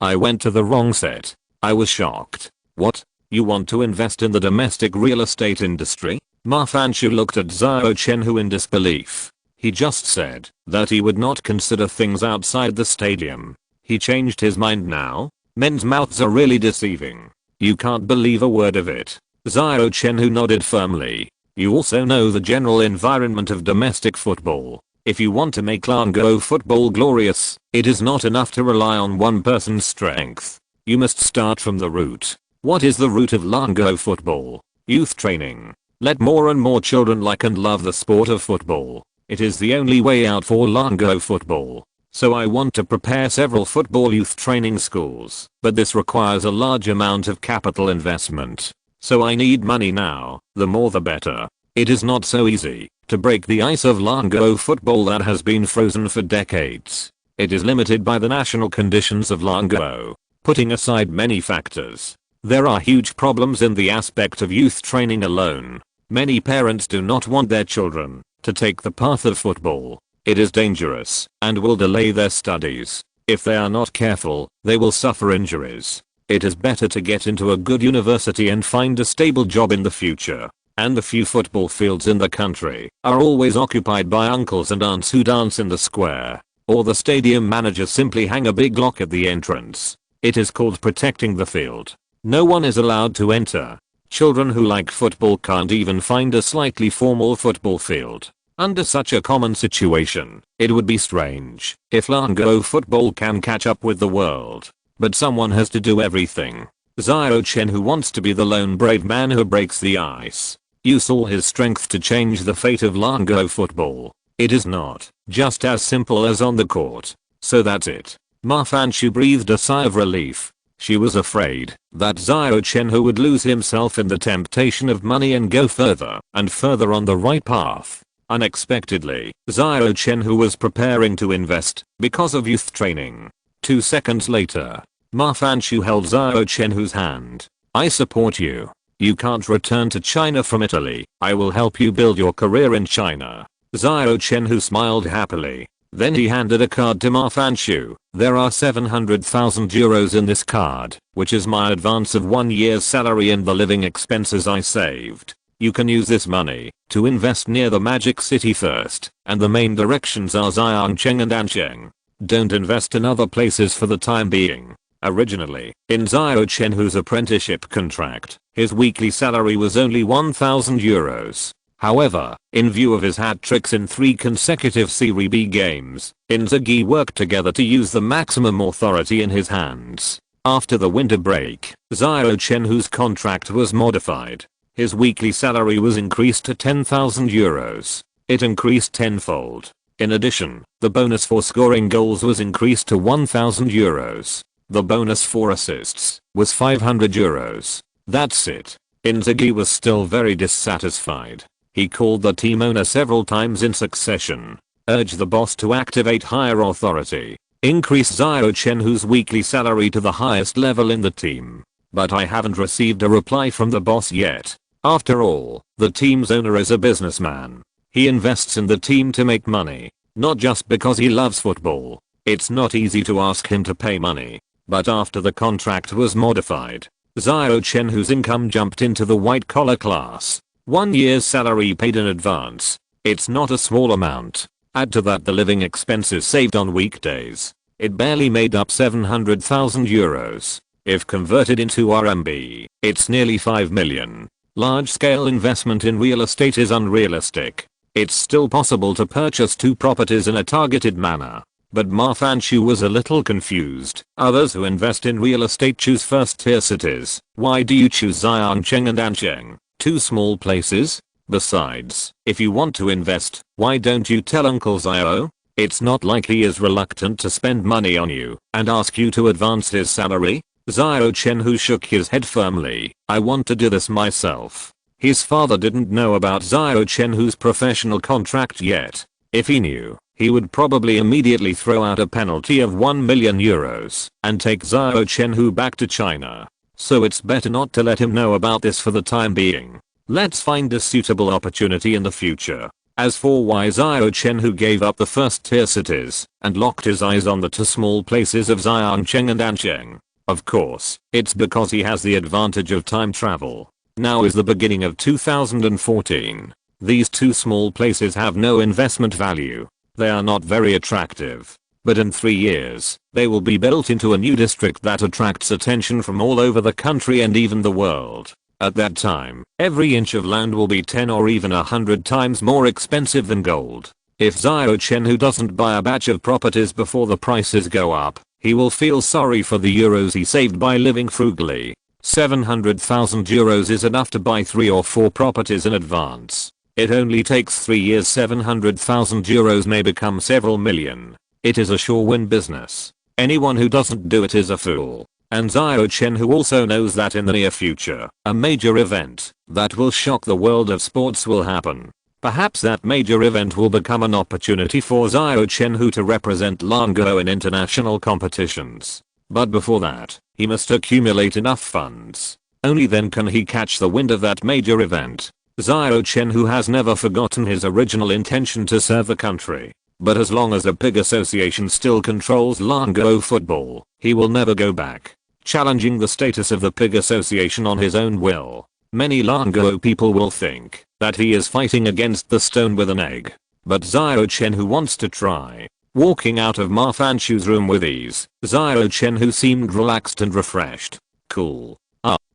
I went to the wrong set. I was shocked. What? You want to invest in the domestic real estate industry? Ma Fanchu looked at Xiao Chenhui in disbelief. He just said that he would not consider things outside the stadium. He changed his mind now? Men's mouths are really deceiving. You can't believe a word of it. Xiao Chenhui nodded firmly. You also know the general environment of domestic football. If you want to make Longguo football glorious, it is not enough to rely on one person's strength. You must start from the root. What is the root of Longguo football? Youth training. Let more and more children like and love the sport of football. It is the only way out for Longguo football. So I want to prepare several football youth training schools, but this requires a large amount of capital investment. So I need money now, the more the better. It is not so easy to break the ice of Longguo football that has been frozen for decades. It is limited by the national conditions of Longguo. Putting aside many factors, there are huge problems in the aspect of youth training alone. Many parents do not want their children to take the path of football. It is dangerous and will delay their studies. If they are not careful, they will suffer injuries. It is better to get into a good university and find a stable job in the future. And the few football fields in the country are always occupied by uncles and aunts who dance in the square. Or the stadium managers simply hang a big lock at the entrance. It is called protecting the field. No one is allowed to enter. Children who like football can't even find a slightly formal football field. Under such a common situation, it would be strange if Longguo football can catch up with the world. But someone has to do everything. Xiao Chenhui wants to be the lone brave man who breaks the ice. You saw his strength to change the fate of Longguo football. It is not just as simple as on the court. So that's it. Ma Fanchu breathed a sigh of relief. She was afraid that Xiao Chenhui would lose himself in the temptation of money and go further and further on the right path. Unexpectedly, Xiao Chenhui was preparing to invest because of youth training. 2 seconds later, Ma Fanchu held Xiao Chenhui's hand. I support you. You can't return to China from Italy. I will help you build your career in China. Xiao Chenhui smiled happily. Then he handed a card to Ma Fanchu. There are 700,000 euros in this card, which is my advance of 1 year's salary and the living expenses I saved. You can use this money to invest near the Magic City first, and the main directions are Xiangcheng and Ansheng. Don't invest in other places for the time being. Originally, in Xiao Chenhui's apprenticeship contract, his weekly salary was only 1,000 euros. However, in view of his hat tricks in 3 consecutive Serie B games, Inzaghi worked together to use the maximum authority in his hands. After the winter break, Xiao Chenhui's contract was modified. His weekly salary was increased to 10,000 euros. It increased tenfold. In addition, the bonus for scoring goals was increased to 1,000 euros. The bonus for assists was 500 euros. That's it. Inzaghi was still very dissatisfied. He called the team owner several times in succession, urged the boss to activate higher authority, increase Xiao Chenhui's weekly salary to the highest level in the team. But I haven't received a reply from the boss yet. After all, the team's owner is a businessman. He invests in the team to make money, not just because he loves football. It's not easy to ask him to pay money. But after the contract was modified, Xiao Chenhui's income jumped into the white-collar class. 1 year's salary paid in advance. It's not a small amount. Add to that the living expenses saved on weekdays. It barely made up 700,000 euros. If converted into RMB, it's nearly 5 million. Large-scale investment in real estate is unrealistic. It's still possible to purchase 2 properties in a targeted manner. But Ma Fanchu was a little confused. Others who invest in real estate choose first tier cities. Why do you choose Xiangcheng and Ansheng? Two small places? Besides, if you want to invest, why don't you tell Uncle Xiao? It's not like he is reluctant to spend money on you and ask you to advance his salary. Xiao Chenhui shook his head firmly. I want to do this myself. His father didn't know about Xiao Chenhui's professional contract yet. If he knew, he would probably immediately throw out a penalty of 1 million euros and take Xiao Chenhui back to China. So it's better not to let him know about this for the time being. Let's find a suitable opportunity in the future. As for why Xiao Chenhui gave up the first tier cities and locked his eyes on the two small places of Xiangcheng and Ansheng. Of course, it's because he has the advantage of time travel. Now is the beginning of 2014. These two small places have no investment value. They are not very attractive. But in 3 years, they will be built into a new district that attracts attention from all over the country and even the world. At that time, every inch of land will be 10 or even 100 times more expensive than gold. If Xiao Chenhui doesn't buy a batch of properties before the prices go up, he will feel sorry for the euros he saved by living frugally. 700,000 euros is enough to buy 3 or 4 properties in advance. It only takes 3 years. 700,000 euros may become several million. It is a sure win business. Anyone who doesn't do it is a fool. And Xiao Chenhui also knows that in the near future, a major event that will shock the world of sports will happen. Perhaps that major event will become an opportunity for Xiao Chenhui to represent Longguo in international competitions. But before that, he must accumulate enough funds. Only then can he catch the wind of that major event. Xiao Chenhui has never forgotten his original intention to serve the country. But as long as a big association still controls Longguo football, he will never go back, challenging the status of the pig association on his own will. Many Longguo people will think that he is fighting against the stone with an egg. But Xiao Chenhui wants to try. Walking out of Ma Fanchu's room with ease, Xiao Chenhui seemed relaxed and refreshed. Cool.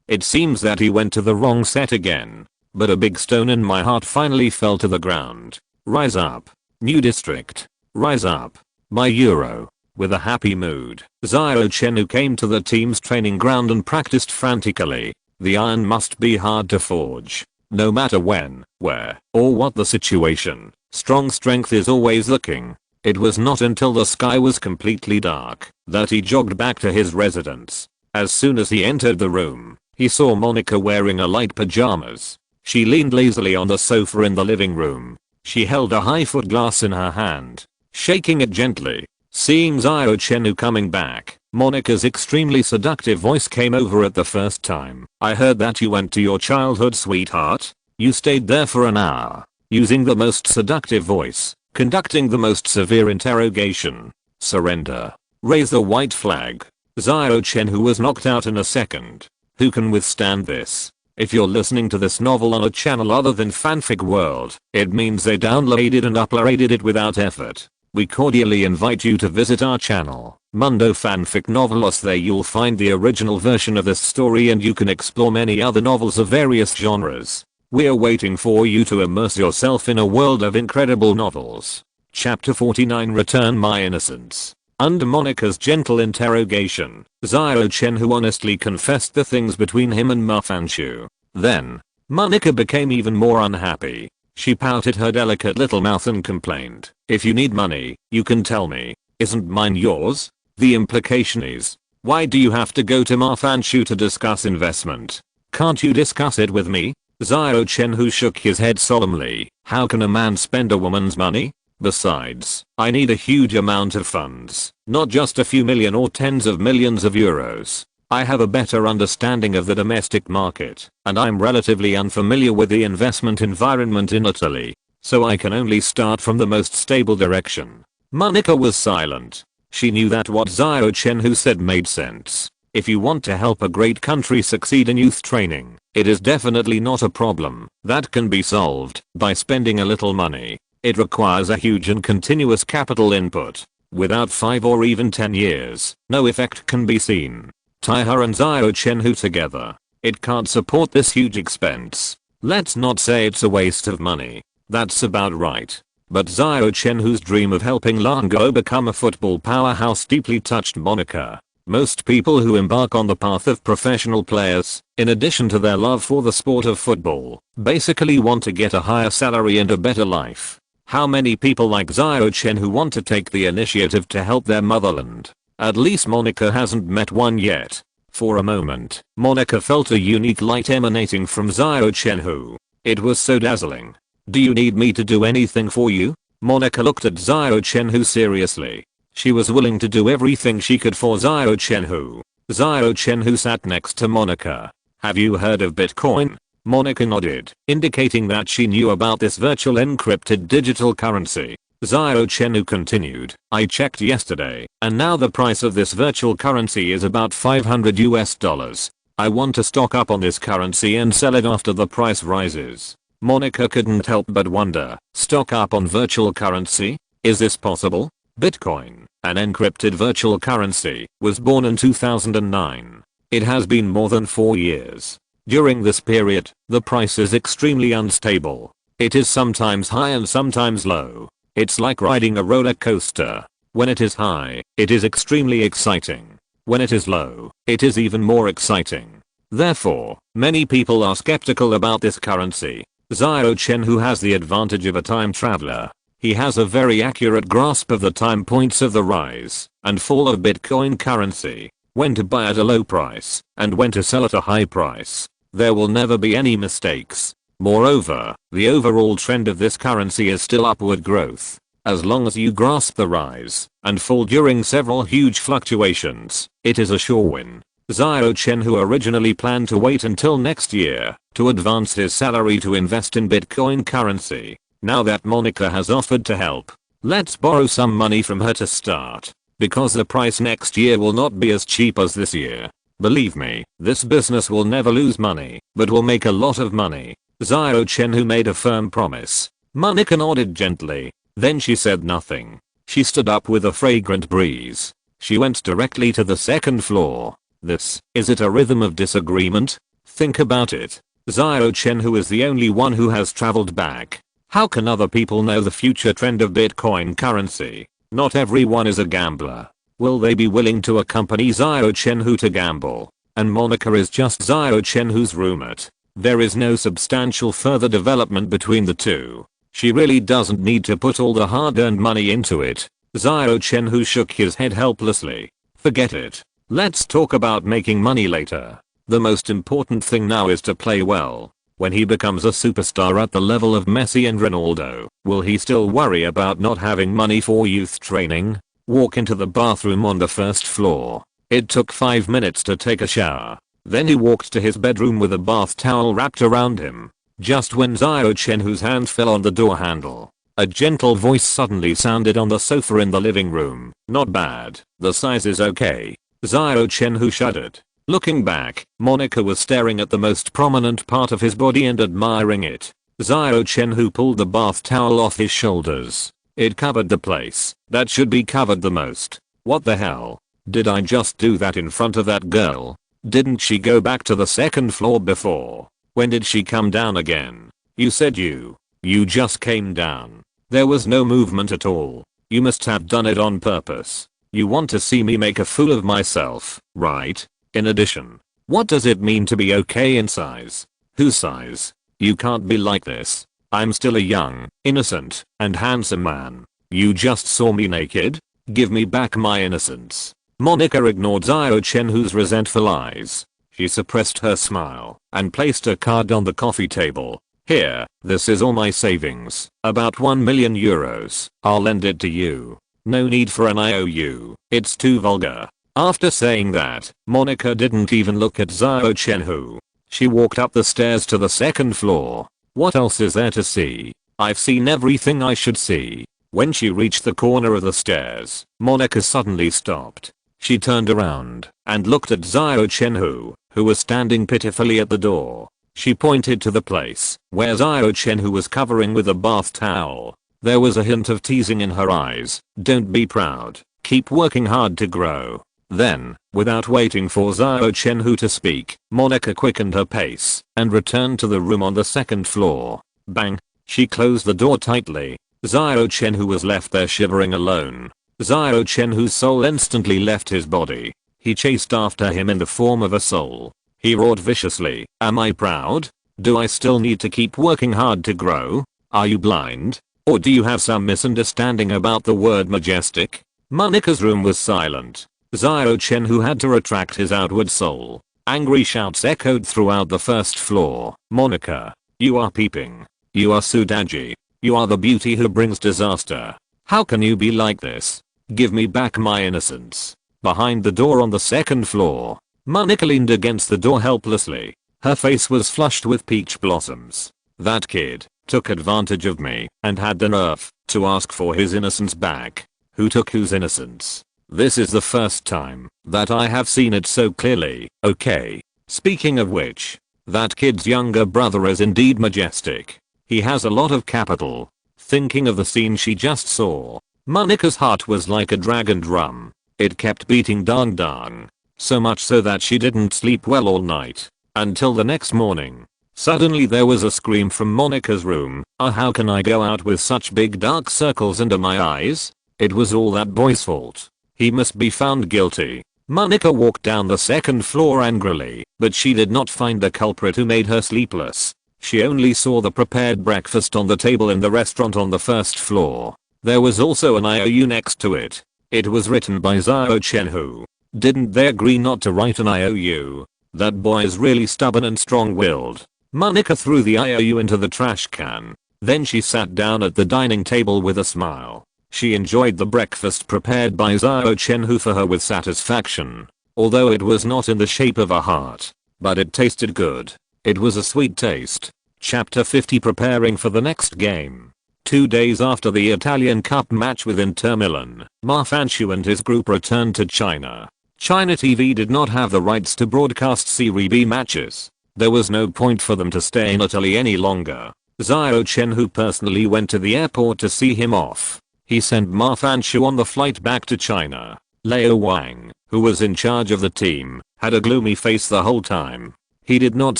It seems that he went to the wrong set again. But a big stone in my heart finally fell to the ground. Rise up. New district. Rise up. My euro. With a happy mood, Xiao Chenhui came to the team's training ground and practiced frantically. The iron must be hard to forge. No matter when, where, or what the situation, strong strength is always the king. It was not until the sky was completely dark that he jogged back to his residence. As soon as he entered the room, he saw Monica wearing a light pajamas. She leaned lazily on the sofa in the living room. She held a high-foot glass in her hand, shaking it gently. Seeing Xiao Chenhui coming back, Monica's extremely seductive voice came over at the first time. I heard that you went to your childhood sweetheart. You stayed there for an hour, using the most seductive voice, conducting the most severe interrogation. Surrender. Raise the white flag. Xiao Chenhui was knocked out in a second. Who can withstand this? If you're listening to this novel on a channel other than Fanfic World, it means they downloaded and uploaded it without effort. We cordially invite you to visit our channel, Mundo Fanfic Novelos. There you'll find the original version of this story and you can explore many other novels of various genres. We're waiting for you to immerse yourself in a world of incredible novels. Chapter 49 Return My Innocence. Under Monica's gentle interrogation, Xiao Chenhui honestly confessed the things between him and Ma Fanchu. Then, Monica became even more unhappy. She pouted her delicate little mouth and complained, if you need money, you can tell me. Isn't mine yours? The implication is, why do you have to go to Ma Fanchu to discuss investment? Can't you discuss it with me? Xiao Chenhui shook his head solemnly. How can a man spend a woman's money? Besides, I need a huge amount of funds, not just a few million or tens of millions of euros. I have a better understanding of the domestic market, and I'm relatively unfamiliar with the investment environment in Italy, so I can only start from the most stable direction. Monica was silent. She knew that what Xiao Chenhui said made sense. If you want to help a great country succeed in youth training, it is definitely not a problem that can be solved by spending a little money. It requires a huge and continuous capital input. Without 5 or even 10 years, no effect can be seen. Tie her and Xiao Chenhui together. It can't support this huge expense. Let's not say it's a waste of money. That's about right. But Xiao Chenhui's dream of helping Longguo become a football powerhouse deeply touched Monica. Most people who embark on the path of professional players, in addition to their love for the sport of football, basically want to get a higher salary and a better life. How many people like Xiao Chenhui want to take the initiative to help their motherland? At least Monica hasn't met one yet. For a moment, Monica felt a unique light emanating from Xiao Chenhui. It was so dazzling. "Do you need me to do anything for you?" Monica looked at Xiao Chenhui seriously. She was willing to do everything she could for Xiao Chenhui. Xiao Chenhui sat next to Monica. "Have you heard of Bitcoin?" Monica nodded, indicating that she knew about this virtual encrypted digital currency. Xiao Chenhui continued, "I checked yesterday, and now the price of this virtual currency is about $500. I want to stock up on this currency and sell it after the price rises." Monica couldn't help but wonder, stock up on virtual currency? Is this possible? Bitcoin, an encrypted virtual currency, was born in 2009. It has been more than 4 years. During this period, the price is extremely unstable. It is sometimes high and sometimes low. It's like riding a roller coaster. When it is high, it is extremely exciting. When it is low, it is even more exciting. Therefore, many people are skeptical about this currency. Xiao Chenhui has the advantage of a time traveler. He has a very accurate grasp of the time points of the rise and fall of Bitcoin currency, when to buy at a low price and when to sell at a high price. There will never be any mistakes. Moreover, the overall trend of this currency is still upward growth. As long as you grasp the rise and fall during several huge fluctuations, it is a sure win. Xiao Chenhui originally planned to wait until next year to advance his salary to invest in Bitcoin currency. Now that Monica has offered to help, let's borrow some money from her to start, because the price next year will not be as cheap as this year. Believe me, this business will never lose money, but will make a lot of money. Xiao Chenhui made a firm promise. Monica nodded gently, then she said nothing. She stood up with a fragrant breeze. She went directly to the second floor. Is it a rhythm of disagreement? Think about it. Xiao Chenhui is the only one who has traveled back. How can other people know the future trend of Bitcoin currency? Not everyone is a gambler. Will they be willing to accompany Xiao Chenhui to gamble? And Monica is just Xiao Chenhui's roommate. There is no substantial further development between the two. She really doesn't need to put all the hard-earned money into it. Xiao Chenhui shook his head helplessly. Forget it. Let's talk about making money later. The most important thing now is to play well. When he becomes a superstar at the level of Messi and Ronaldo, will he still worry about not having money for youth training? Walk into the bathroom on the first floor. It took 5 minutes to take a shower. Then he walked to his bedroom with a bath towel wrapped around him. Just when Xiao Chenhui's hand fell on the door handle, a gentle voice suddenly sounded on the sofa in the living room. "Not bad. The size is okay." Xiao Chenhui shuddered. Looking back, Monica was staring at the most prominent part of his body and admiring it. Xiao Chenhui pulled the bath towel off his shoulders. It covered the place that should be covered the most. What the hell? Did I just do that in front of that girl? Didn't she go back to the second floor before? When did she come down again? You said you just came down. There was no movement at all. You must have done it on purpose. You want to see me make a fool of myself, right? In addition, what does it mean to be okay in size? Whose size? You can't be like this. I'm still a young, innocent, and handsome man. You just saw me naked? Give me back my innocence. Monica ignored Xiao Chenhui's resentful eyes. She suppressed her smile and placed a card on the coffee table. "Here, this is all my savings. About 1 million euros. I'll lend it to you. No need for an IOU. It's too vulgar." After saying that, Monica didn't even look at Xiao Chenhui. She walked up the stairs to the second floor. What else is there to see? I've seen everything I should see. When she reached the corner of the stairs, Monica suddenly stopped. She turned around and looked at Xiao Chenhui, who was standing pitifully at the door. She pointed to the place where Xiao Chenhui was covering with a bath towel. There was a hint of teasing in her eyes. "Don't be proud. Keep working hard to grow." Then, without waiting for Xiao Chenhui to speak, Monica quickened her pace and returned to the room on the second floor. Bang! She closed the door tightly. Xiao Chenhui was left there shivering alone. Xiao Chenhui's soul instantly left his body. He chased after him in the form of a soul. He roared viciously, "Am I proud? Do I still need to keep working hard to grow? Are you blind? Or do you have some misunderstanding about the word majestic?" Monika's room was silent. Xiao Chenhui had to retract his outward soul. Angry shouts echoed throughout the first floor. "Monica, you are peeping. You are Sudaji. You are the beauty who brings disaster. How can you be like this? Give me back my innocence." Behind the door on the second floor, Monica leaned against the door helplessly. Her face was flushed with peach blossoms. "That kid took advantage of me and had the nerve to ask for his innocence back. Who took whose innocence? This is the first time that I have seen it so clearly. Okay. Speaking of which, that kid's younger brother is indeed majestic. He has a lot of capital." Thinking of the scene she just saw, Monika's heart was like a dragon drum. It kept beating dang dang. So much so that she didn't sleep well all night. Until the next morning. Suddenly there was a scream from Monika's room. How can I go out with such big dark circles under my eyes? It was all that boy's fault. He must be found guilty." Monika walked down the second floor angrily, but she did not find the culprit who made her sleepless. She only saw the prepared breakfast on the table in the restaurant on the first floor. There was also an IOU next to it. It was written by Xiao Chenhui. Didn't they agree not to write an IOU? That boy is really stubborn and strong-willed. Monika threw the IOU into the trash can. Then she sat down at the dining table with a smile. She enjoyed the breakfast prepared by Xiao Chenhui for her with satisfaction. Although it was not in the shape of a heart. But it tasted good. It was a sweet taste. Chapter 50. Preparing for the next game. 2 days after the Italian Cup match with Inter Milan, Marfanciu and his group returned to China. China TV did not have the rights to broadcast Serie B matches. There was no point for them to stay in Italy any longer. Xiao Chenhui personally went to the airport to see him off. He sent Marfanciu on the flight back to China. Leo Wang, who was in charge of the team, had a gloomy face the whole time. He did not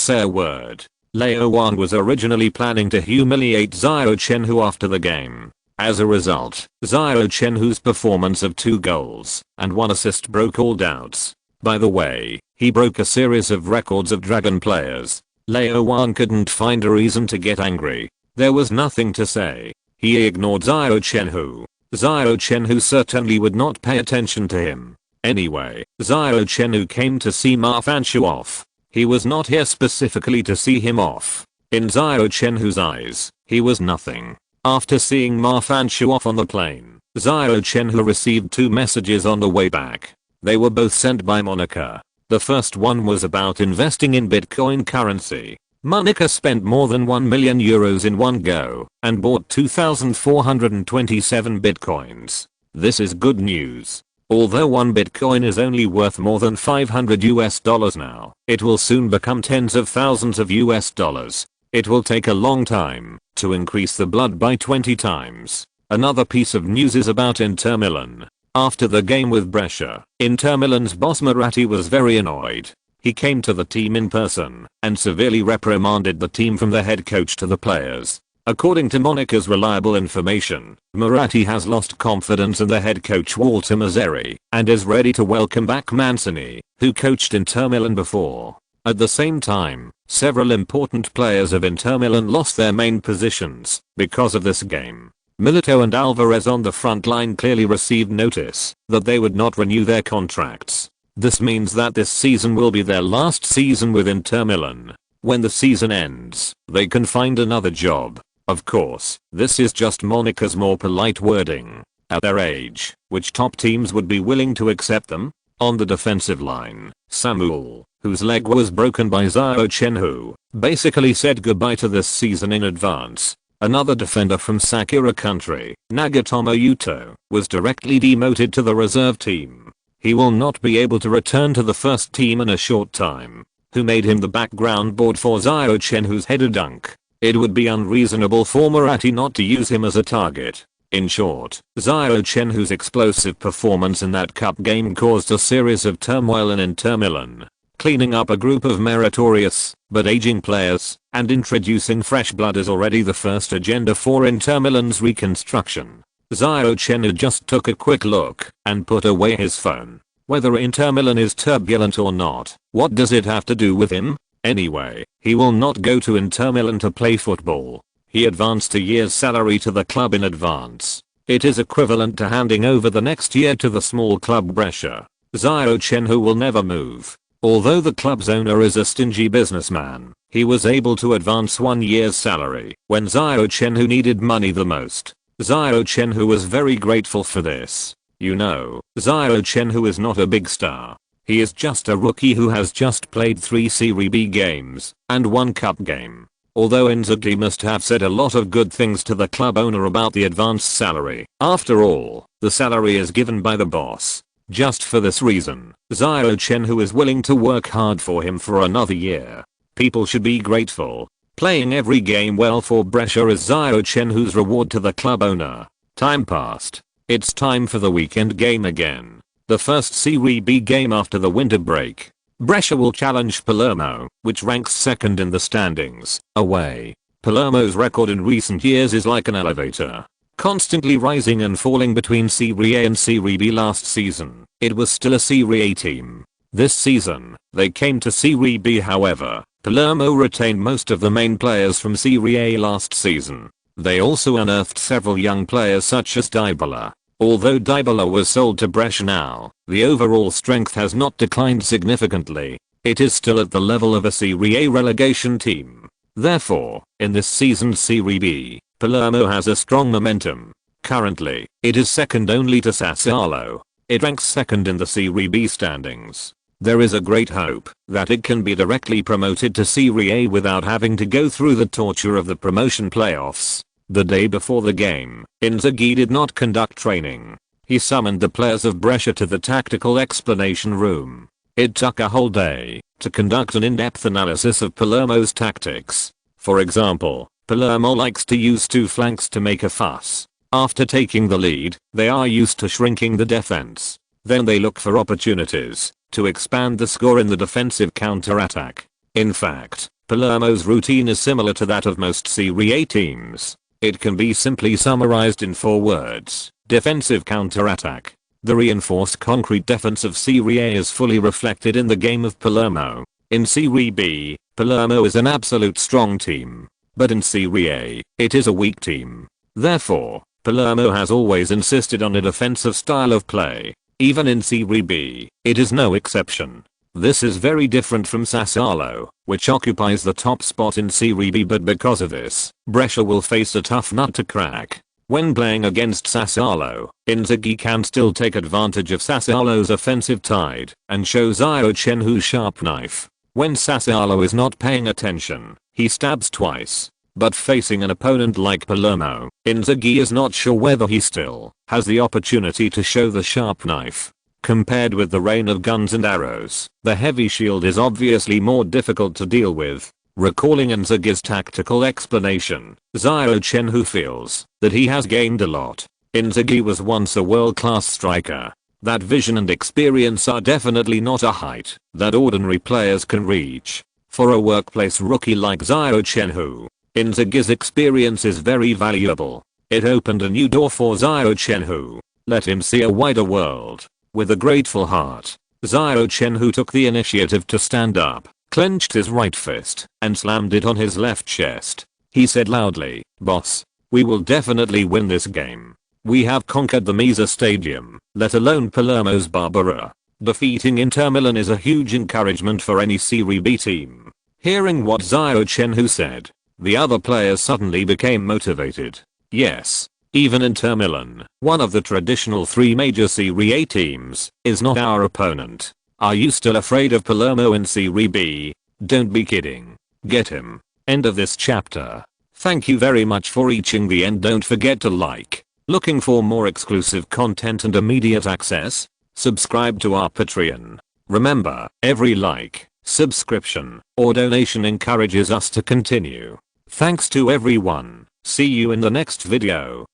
say a word. Leo Wang was originally planning to humiliate Xiao Chenhui after the game. As a result, Xiao Chenhui's performance of 2 goals and 1 assist broke all doubts. By the way, he broke a series of records of Dragon players. Leo Wang couldn't find a reason to get angry. There was nothing to say. He ignored Xiao Chenhui. Xiao Chenhui certainly would not pay attention to him. Anyway, Xiao Chenhui came to see Marfanciu off. He was not here specifically to see him off. In Xiao Chenhui's eyes, he was nothing. After seeing Marfanciu off on the plane, Xiao Chenhui received 2 messages on the way back. They were both sent by Monika. The first one was about investing in Bitcoin currency. Monika spent more than 1 million euros in one go and bought 2,427 bitcoins. This is good news. Although 1 bitcoin is only worth more than $500 now, it will soon become tens of thousands of $. It will take a long time to increase the blood by 20 times. Another piece of news is about Inter Milan. After the game with Brescia, Inter Milan's boss Moratti was very annoyed. He came to the team in person and severely reprimanded the team from the head coach to the players. According to Monika's reliable information, Moratti has lost confidence in the head coach Walter Mazzarri and is ready to welcome back Mancini, who coached Inter Milan before. At the same time, several important players of Inter Milan lost their main positions because of this game. Milito and Alvarez on the front line clearly received notice that they would not renew their contracts. This means that this season will be their last season with Inter Milan. When the season ends, they can find another job. Of course, this is just Monika's more polite wording. At their age, which top teams would be willing to accept them? On the defensive line, Samuel, whose leg was broken by Xiao Chenhui, basically said goodbye to this season in advance. Another defender from Sakura country, Nagatomo Yuto, was directly demoted to the reserve team. He will not be able to return to the first team in a short time. Who made him the background board for Xiao Chenhui's header dunk? It would be unreasonable for Moratti not to use him as a target. In short, Xiao Chenhui's explosive performance in that cup game caused a series of turmoil in Inter Milan. Cleaning up a group of meritorious but aging players and introducing fresh blood is already the first agenda for Inter Milan's reconstruction. Xiao Chenhui just took a quick look and put away his phone. Whether Inter Milan is turbulent or not, what does it have to do with him? Anyway, he will not go to Inter Milan to play football. He advanced a year's salary to the club in advance. It is equivalent to handing over the next year to the small club Brescia. Xiao Chenhui will never move. Although the club's owner is a stingy businessman, he was able to advance 1 year's salary when Xiao Chenhui needed money the most. Xiao Chenhui was very grateful for this. You know, Xiao Chenhui is not a big star. He is just a rookie who has just played 3 Serie B games and 1 cup game. Although Inzaghi must have said a lot of good things to the club owner about the advanced salary. After all, the salary is given by the boss. Just for this reason, Xiao Chenhui is willing to work hard for him for another year. People should be grateful. Playing every game well for Brescia is Xiao Chenhui's reward to the club owner. Time passed. It's time for the weekend game again. The first Serie B game after the winter break. Brescia will challenge Palermo, which ranks second in the standings, away. Palermo's record in recent years is like an elevator, constantly rising and falling between Serie A and Serie B. Last season, it was still a Serie A team. This season, they came to Serie B. However, Palermo retained most of the main players from Serie A last season. They also unearthed several young players such as Dybala. Although Dybala was sold to Brescia now, the overall strength has not declined significantly. It is still at the level of a Serie A relegation team. Therefore, in this season's Serie B, Palermo has a strong momentum. Currently, it is second only to Sassuolo. It ranks second in the Serie B standings. There is a great hope that it can be directly promoted to Serie A without having to go through the torture of the promotion playoffs. The day before the game, Inzaghi did not conduct training. He summoned the players of Brescia to the tactical explanation room. It took a whole day to conduct an in-depth analysis of Palermo's tactics. For example, Palermo likes to use 2 flanks to make a fuss. After taking the lead, they are used to shrinking the defense. Then they look for opportunities to expand the score in the defensive counter-attack. In fact, Palermo's routine is similar to that of most Serie A teams. It can be simply summarized in 4 words: defensive counter-attack. The reinforced concrete defense of Serie A is fully reflected in the game of Palermo. In Serie B, Palermo is an absolute strong team. But in Serie A, it is a weak team. Therefore, Palermo has always insisted on a defensive style of play. Even in Serie B, it is no exception. This is very different from Sassuolo, which occupies the top spot in Serie B, but because of this, Brescia will face a tough nut to crack. When playing against Sassuolo, Inzaghi can still take advantage of Sassuolo's offensive tide and show Xiao Chenhui's sharp knife. When Sassuolo is not paying attention, he stabs twice. But facing an opponent like Palermo, Inzaghi is not sure whether he still has the opportunity to show the sharp knife. Compared with the rain of guns and arrows, the heavy shield is obviously more difficult to deal with. Recalling Inzaghi's tactical explanation, Xiao Chenhui feels that he has gained a lot. Inzaghi was once a world-class striker. That vision and experience are definitely not a height that ordinary players can reach. For a workplace rookie like Xiao Chenhui, Inzaghi's experience is very valuable. It opened a new door for Xiao Chenhui. Let him see a wider world. With a grateful heart, Xiao Chenhui took the initiative to stand up, clenched his right fist, and slammed it on his left chest. He said loudly, "Boss, we will definitely win this game. We have conquered the Mesa Stadium, let alone Palermo's Barbara. Defeating Inter Milan is a huge encouragement for any Serie B team." Hearing what Xiao Chenhui said, the other players suddenly became motivated. Yes, even Inter Milan, one of the traditional 3 major Serie A teams, is not our opponent. Are you still afraid of Palermo in Serie B? Don't be kidding. Get him. End of this chapter. Thank you very much for reaching the end. Don't forget to like. Looking for more exclusive content and immediate access? Subscribe to our Patreon. Remember, every like, subscription, or donation encourages us to continue. Thanks to everyone. See you in the next video.